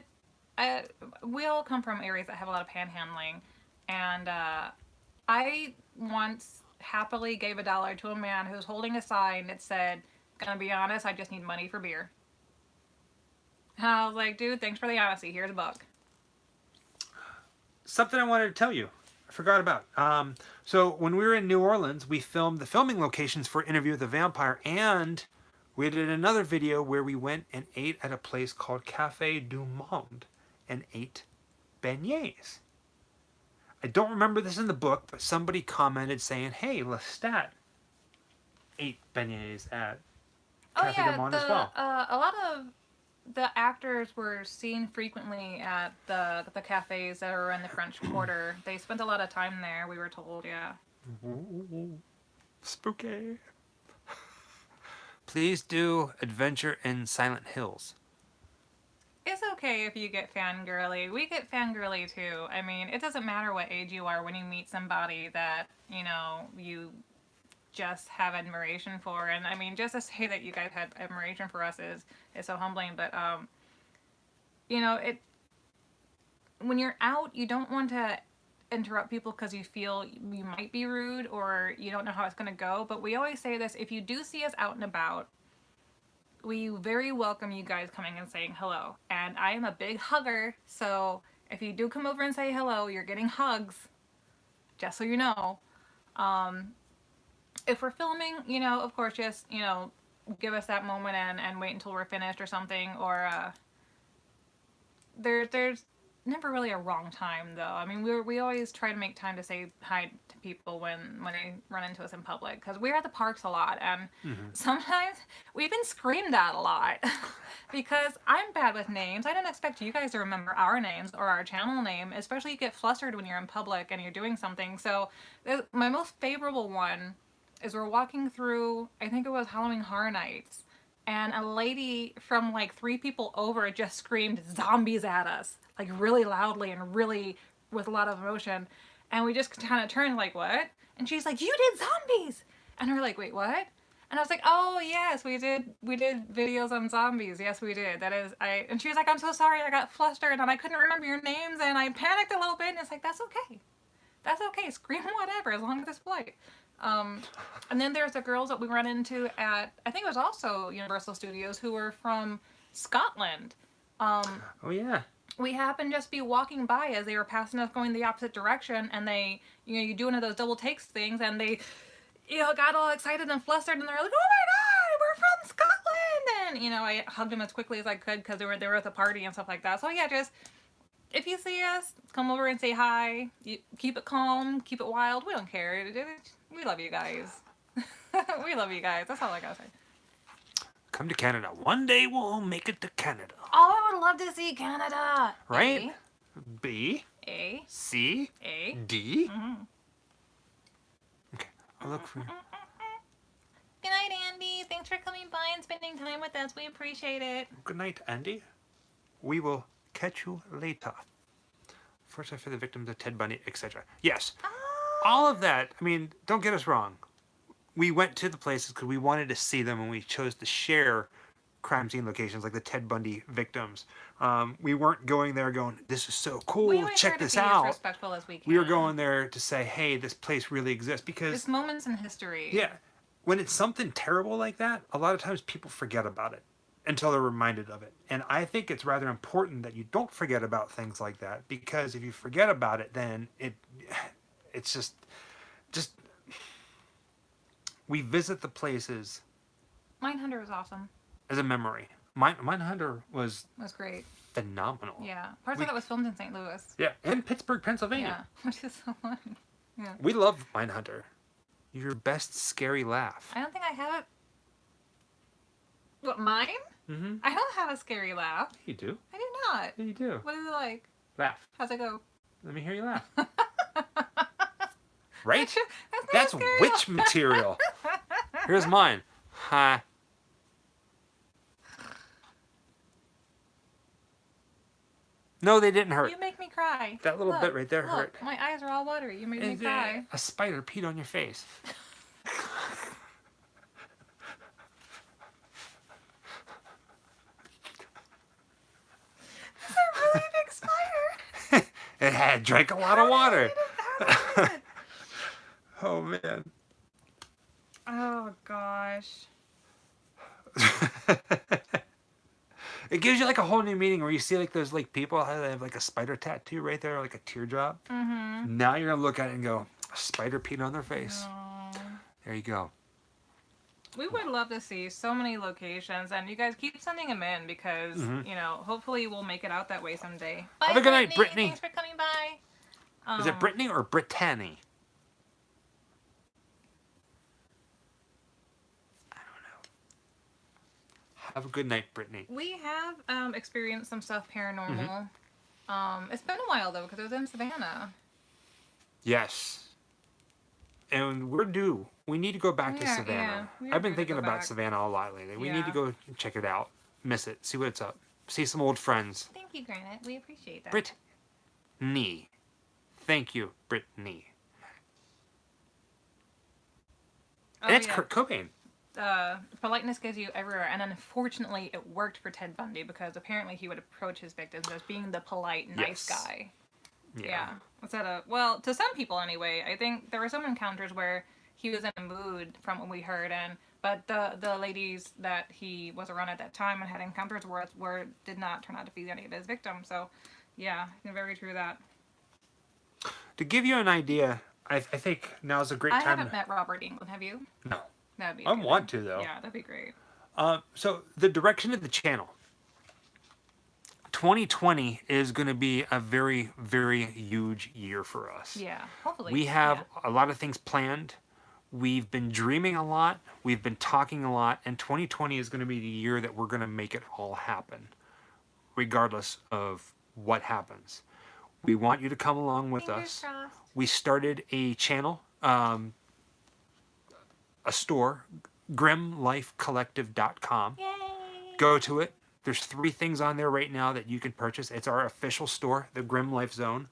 [SPEAKER 2] We all come from areas that have a lot of panhandling, and I once happily gave $1 to a man who was holding a sign that said, "Gonna be honest, I just need money for beer." And I was like, dude, thanks for the honesty. Here's $1.
[SPEAKER 1] Something I wanted to tell you. I forgot about. So when we were in New Orleans, we filmed the filming locations for Interview with the Vampire, and we did another video where we went and ate at a place called Café du Monde and ate beignets. I don't remember this in the book, but somebody commented saying, hey, Lestat ate beignets at Café du Monde as well.
[SPEAKER 2] A lot of the actors were seen frequently at the cafes that are in the French Quarter. They spent a lot of time there, we were told, yeah.
[SPEAKER 1] Ooh, spooky. Please do Adventure in Silent Hills.
[SPEAKER 2] It's okay if you get fangirly. We get fangirly too. I mean, it doesn't matter what age you are when you meet somebody that, you just have admiration for. And I mean, just to say that you guys had admiration for us is so humbling. But, when you're out, you don't want to interrupt people because you feel you might be rude or you don't know how it's going to go. But we always say this, if you do see us out and about, we very welcome you guys coming and saying hello. And I am a big hugger, so if you do come over and say hello, you're getting hugs, just so you know. If we're filming, of course, just, give us that moment and wait until we're finished or something. Or there's never really a wrong time, though. I mean, we always try to make time to say hi to people when they run into us in public, because we're at the parks a lot, and sometimes we've been screamed at a lot because I'm bad with names. I don't expect you guys to remember our names or our channel name, especially you get flustered when you're in public and you're doing something. So my most favorable one is we're walking through, I think it was Halloween Horror Nights, and a lady from like 3 people over just screamed zombies at us, like really loudly and really with a lot of emotion. And we just kind of turned like, what? And she's like, you did zombies! And we're like, wait, what? And I was like, oh yes, we did videos on zombies. Yes, we did. And she was like, I'm so sorry, I got flustered and I couldn't remember your names and I panicked a little bit. And it's like, that's okay. That's okay. Scream whatever, as long as it's polite. And then there's the girls that we run into at, I think it was also Universal Studios, who were from Scotland.
[SPEAKER 1] Oh yeah.
[SPEAKER 2] We happened to just be walking by as they were passing us going the opposite direction, and they, you do one of those double takes things, and they, got all excited and flustered, and they're like, "Oh my God, we're from Scotland!" And I hugged them as quickly as I could because they were at the party and stuff like that. So yeah, just if you see us, come over and say hi. You, keep it calm, keep it wild. We don't care. We love you guys. We love you guys. That's all I gotta say.
[SPEAKER 1] Come to Canada. One day we'll make it to Canada.
[SPEAKER 2] Oh, I would love to see Canada.
[SPEAKER 1] Right? B.
[SPEAKER 2] A.
[SPEAKER 1] C.
[SPEAKER 2] A.
[SPEAKER 1] D.
[SPEAKER 2] Mm-hmm.
[SPEAKER 1] Okay. I'll look for you.
[SPEAKER 2] Good night, Andy. Thanks for coming by and spending time with us. We appreciate it.
[SPEAKER 1] Good night, Andy. We will catch you later. First, for the victims of Ted Bundy, etc. Yes. All of that. I mean, don't get us wrong. We went to the places because we wanted to see them, and we chose to share crime scene locations like the Ted Bundy victims. We weren't going there going, "This is so cool,
[SPEAKER 2] We always
[SPEAKER 1] check
[SPEAKER 2] try to
[SPEAKER 1] this
[SPEAKER 2] be as
[SPEAKER 1] out."
[SPEAKER 2] respectful as we can.
[SPEAKER 1] We were going there to say, "Hey, this place really exists," because
[SPEAKER 2] It's moments in history.
[SPEAKER 1] yeah, when it's something terrible like that, a lot of times people forget about it until they're reminded of it. And I think it's rather important that you don't forget about things like that, because if you forget about it, then it's just we visit the places
[SPEAKER 2] Mindhunter was awesome.
[SPEAKER 1] as a memory. Mindhunter was
[SPEAKER 2] It was great.
[SPEAKER 1] phenomenal.
[SPEAKER 2] Yeah. Parts of that was filmed in St. Louis.
[SPEAKER 1] Yeah, and Pittsburgh, Pennsylvania.
[SPEAKER 2] Yeah. Which is so fun. Yeah.
[SPEAKER 1] We love Mindhunter. Your best scary laugh.
[SPEAKER 2] I don't think I have it. What, mine?
[SPEAKER 1] Mm-hmm.
[SPEAKER 2] I don't have a scary laugh.
[SPEAKER 1] You do.
[SPEAKER 2] I do not.
[SPEAKER 1] Yeah, you do.
[SPEAKER 2] What is it like?
[SPEAKER 1] Laugh.
[SPEAKER 2] How's it go?
[SPEAKER 1] Let me hear you laugh. Right?
[SPEAKER 2] That's
[SPEAKER 1] That's
[SPEAKER 2] not a scary
[SPEAKER 1] witch
[SPEAKER 2] laugh.
[SPEAKER 1] material. Here's mine. Ha. No, they didn't hurt.
[SPEAKER 2] You make me cry.
[SPEAKER 1] That little
[SPEAKER 2] Look,
[SPEAKER 1] bit right there
[SPEAKER 2] look,
[SPEAKER 1] hurt.
[SPEAKER 2] My eyes are all watery. You made me
[SPEAKER 1] And,
[SPEAKER 2] cry.
[SPEAKER 1] a spider peed on your face.
[SPEAKER 2] That's a really big spider.
[SPEAKER 1] It had drank a lot of water.
[SPEAKER 2] How did it?
[SPEAKER 1] Oh man.
[SPEAKER 2] Oh gosh.
[SPEAKER 1] It gives you like a whole new meaning where you see like those like people how they have like a spider tattoo right there, like a teardrop.
[SPEAKER 2] Mm-hmm.
[SPEAKER 1] Now you're gonna look at it and go, a spider peed on their face.
[SPEAKER 2] Oh.
[SPEAKER 1] There you go.
[SPEAKER 2] We would love to see so many locations, and you guys keep sending them in because, hopefully we'll make it out that way someday. Bye,
[SPEAKER 1] Have a good night, Brittany.
[SPEAKER 2] Thanks for coming by.
[SPEAKER 1] Is it Brittany or Brittany? I don't know. Have a good night, Brittany.
[SPEAKER 2] We have experienced some stuff paranormal. It's been a while, though, because it was in Savannah.
[SPEAKER 1] Yes. And we're due. We need to go back to
[SPEAKER 2] Yeah,
[SPEAKER 1] Savannah.
[SPEAKER 2] yeah.
[SPEAKER 1] I've been
[SPEAKER 2] We're gonna
[SPEAKER 1] thinking
[SPEAKER 2] go
[SPEAKER 1] about
[SPEAKER 2] back.
[SPEAKER 1] Savannah a lot lately. We need
[SPEAKER 2] Yeah.
[SPEAKER 1] to go check it out. Miss it. See what's up. See some old friends.
[SPEAKER 2] Thank you, Granite. We appreciate that.
[SPEAKER 1] Brittany. Thank you, Brittany.
[SPEAKER 2] Oh,
[SPEAKER 1] And it's
[SPEAKER 2] yeah.
[SPEAKER 1] Kurt Cobain.
[SPEAKER 2] Politeness gets you everywhere, and unfortunately, it worked for Ted Bundy because apparently he would approach his victims as being the polite, nice
[SPEAKER 1] Yes.
[SPEAKER 2] guy.
[SPEAKER 1] Yeah.
[SPEAKER 2] Instead of, well, to some people anyway. I think there were some encounters where he was in a mood from what we heard, but the ladies that he was around at that time and had encounters with did not turn out to be any of his victims. So, yeah, very true that.
[SPEAKER 1] To give you an idea, I think now's a great
[SPEAKER 2] I
[SPEAKER 1] time.
[SPEAKER 2] haven't met Robert England. Have you?
[SPEAKER 1] No.
[SPEAKER 2] That'd be.
[SPEAKER 1] I
[SPEAKER 2] good.
[SPEAKER 1] want to, though.
[SPEAKER 2] Yeah, that'd be great.
[SPEAKER 1] So the direction of the channel. 2020 is going to be a very, very huge year for us.
[SPEAKER 2] Yeah, hopefully.
[SPEAKER 1] We have a lot of things planned. We've been dreaming a lot. We've been talking a lot. And 2020 is going to be the year that we're going to make it all happen, regardless of what happens. We want you to come along with
[SPEAKER 2] Fingers
[SPEAKER 1] us.
[SPEAKER 2] crossed.
[SPEAKER 1] We started a channel, a store, grimlifecollective.com.
[SPEAKER 2] Yay!
[SPEAKER 1] Go to it. There's 3 things on there right now that you can purchase. It's our official store, the Grim Life Zone.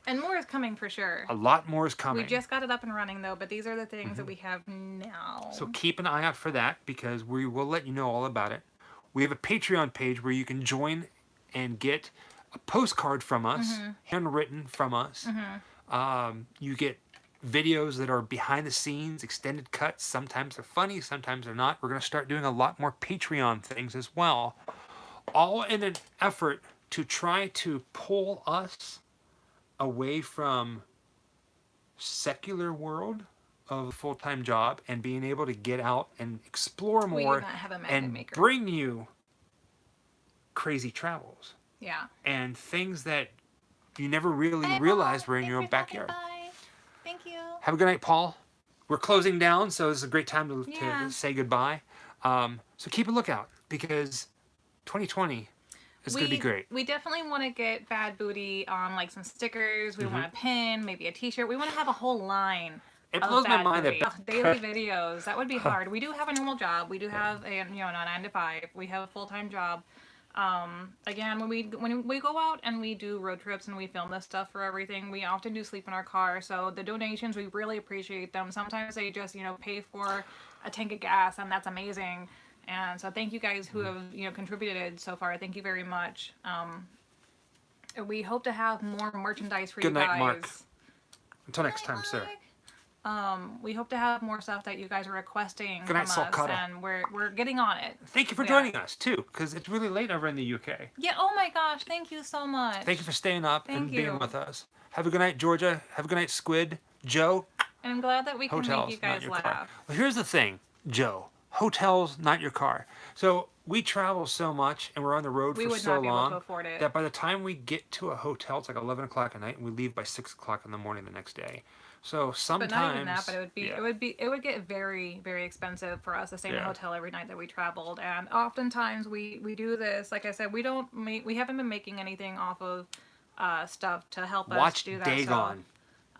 [SPEAKER 2] And more is coming for sure.
[SPEAKER 1] A lot more is coming.
[SPEAKER 2] We just got it up and running though, but these are the things that we have now.
[SPEAKER 1] So keep an eye out for that because we will let you know all about it. We have a Patreon page where you can join and get a postcard from us, handwritten from us. You get videos that are behind the scenes, extended cuts. Sometimes they're funny, sometimes they're not. We're going to start doing a lot more Patreon things as well. all in an effort to try to pull us away from secular world of a full-time job and being able to get out and explore
[SPEAKER 2] We
[SPEAKER 1] more
[SPEAKER 2] even have a magnet
[SPEAKER 1] and
[SPEAKER 2] maker.
[SPEAKER 1] bring you crazy travels
[SPEAKER 2] Yeah.
[SPEAKER 1] and things that you never really
[SPEAKER 2] Bye,
[SPEAKER 1] realized
[SPEAKER 2] Paul.
[SPEAKER 1] were in
[SPEAKER 2] Thanks
[SPEAKER 1] your own
[SPEAKER 2] for stopping
[SPEAKER 1] backyard.
[SPEAKER 2] by. Thank you.
[SPEAKER 1] Have a good night, Paul. We're closing down, so this is a great time to
[SPEAKER 2] Yeah.
[SPEAKER 1] say goodbye. So keep a lookout because 2020 is going to be great.
[SPEAKER 2] We definitely want to get Bad Booty on like some stickers. We want a pin, maybe a T-shirt. We want to have a whole line.
[SPEAKER 1] It
[SPEAKER 2] Of
[SPEAKER 1] blows my
[SPEAKER 2] Bad
[SPEAKER 1] mind
[SPEAKER 2] Booty.
[SPEAKER 1] that
[SPEAKER 2] Daily videos. That would be hard. We do have a normal job. We do have a a 9 to 5. We have a full-time job. Again, when we go out and we do road trips and we film this stuff for everything, we often do sleep in our car. So the donations, we really appreciate them. Sometimes they just pay for a tank of gas, and that's amazing. And so thank you guys who have contributed so far. Thank you very much. We hope to have more merchandise for
[SPEAKER 1] Good
[SPEAKER 2] you
[SPEAKER 1] night,
[SPEAKER 2] guys.
[SPEAKER 1] Mark. Until next time, sir.
[SPEAKER 2] We hope to have more stuff that you guys are requesting
[SPEAKER 1] Good night,
[SPEAKER 2] from us,
[SPEAKER 1] Sulcata.
[SPEAKER 2] and we're getting on it.
[SPEAKER 1] Thank you for joining us too, because it's really late over in the UK.
[SPEAKER 2] Yeah. Oh my gosh! Thank you so much.
[SPEAKER 1] Thank you for staying up
[SPEAKER 2] Thank
[SPEAKER 1] and
[SPEAKER 2] you.
[SPEAKER 1] being with us. Have a good night, Georgia. Have a good night, Squid. Joe.
[SPEAKER 2] And I'm glad that we can
[SPEAKER 1] Hotels,
[SPEAKER 2] make you
[SPEAKER 1] not
[SPEAKER 2] guys
[SPEAKER 1] your
[SPEAKER 2] laugh.
[SPEAKER 1] car. Well, here's the thing, Joe. Hotels, not your car. So we travel so much and we're on the road
[SPEAKER 2] We
[SPEAKER 1] for
[SPEAKER 2] would
[SPEAKER 1] so
[SPEAKER 2] not be able to
[SPEAKER 1] long
[SPEAKER 2] afford it.
[SPEAKER 1] that by the time we get to a hotel, it's like 11 o'clock at night, and we leave by 6 o'clock in the morning the next day. So sometimes,
[SPEAKER 2] But not even that. But
[SPEAKER 1] yeah.
[SPEAKER 2] it would get very, very expensive for us to stay in a
[SPEAKER 1] Yeah.
[SPEAKER 2] hotel every night that we traveled. And oftentimes we do this. Like I said, we haven't been making anything off of stuff to help us
[SPEAKER 1] Watch
[SPEAKER 2] do that.
[SPEAKER 1] Dagon.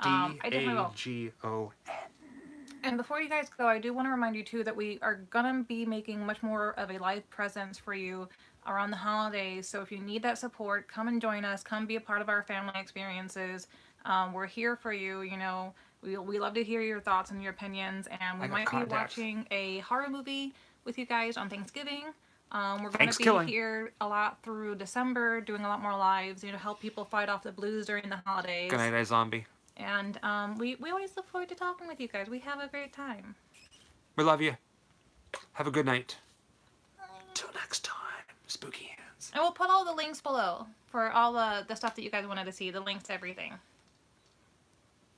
[SPEAKER 2] I definitely will.
[SPEAKER 1] Dagon.
[SPEAKER 2] And before you guys go, I do want to remind you too that we are gonna be making much more of a live presence for you around the holidays. So if you need that support, come and join us. Come be a part of our family experiences. We're here for you. We love to hear your thoughts and your opinions. And we
[SPEAKER 1] I got
[SPEAKER 2] might be
[SPEAKER 1] contacts.
[SPEAKER 2] watching a horror movie with you guys on Thanksgiving. We're going to be
[SPEAKER 1] Thanksgilling.
[SPEAKER 2] here a lot through December, doing a lot more lives. Help people fight off the blues during the holidays.
[SPEAKER 1] Good night, iZombie.
[SPEAKER 2] And we always look forward to talking with you guys. We have a great time.
[SPEAKER 1] We love you. Have a good night. Till next time, spooky hands.
[SPEAKER 2] And we'll put all the links below for all the stuff that you guys wanted to see, the links to everything.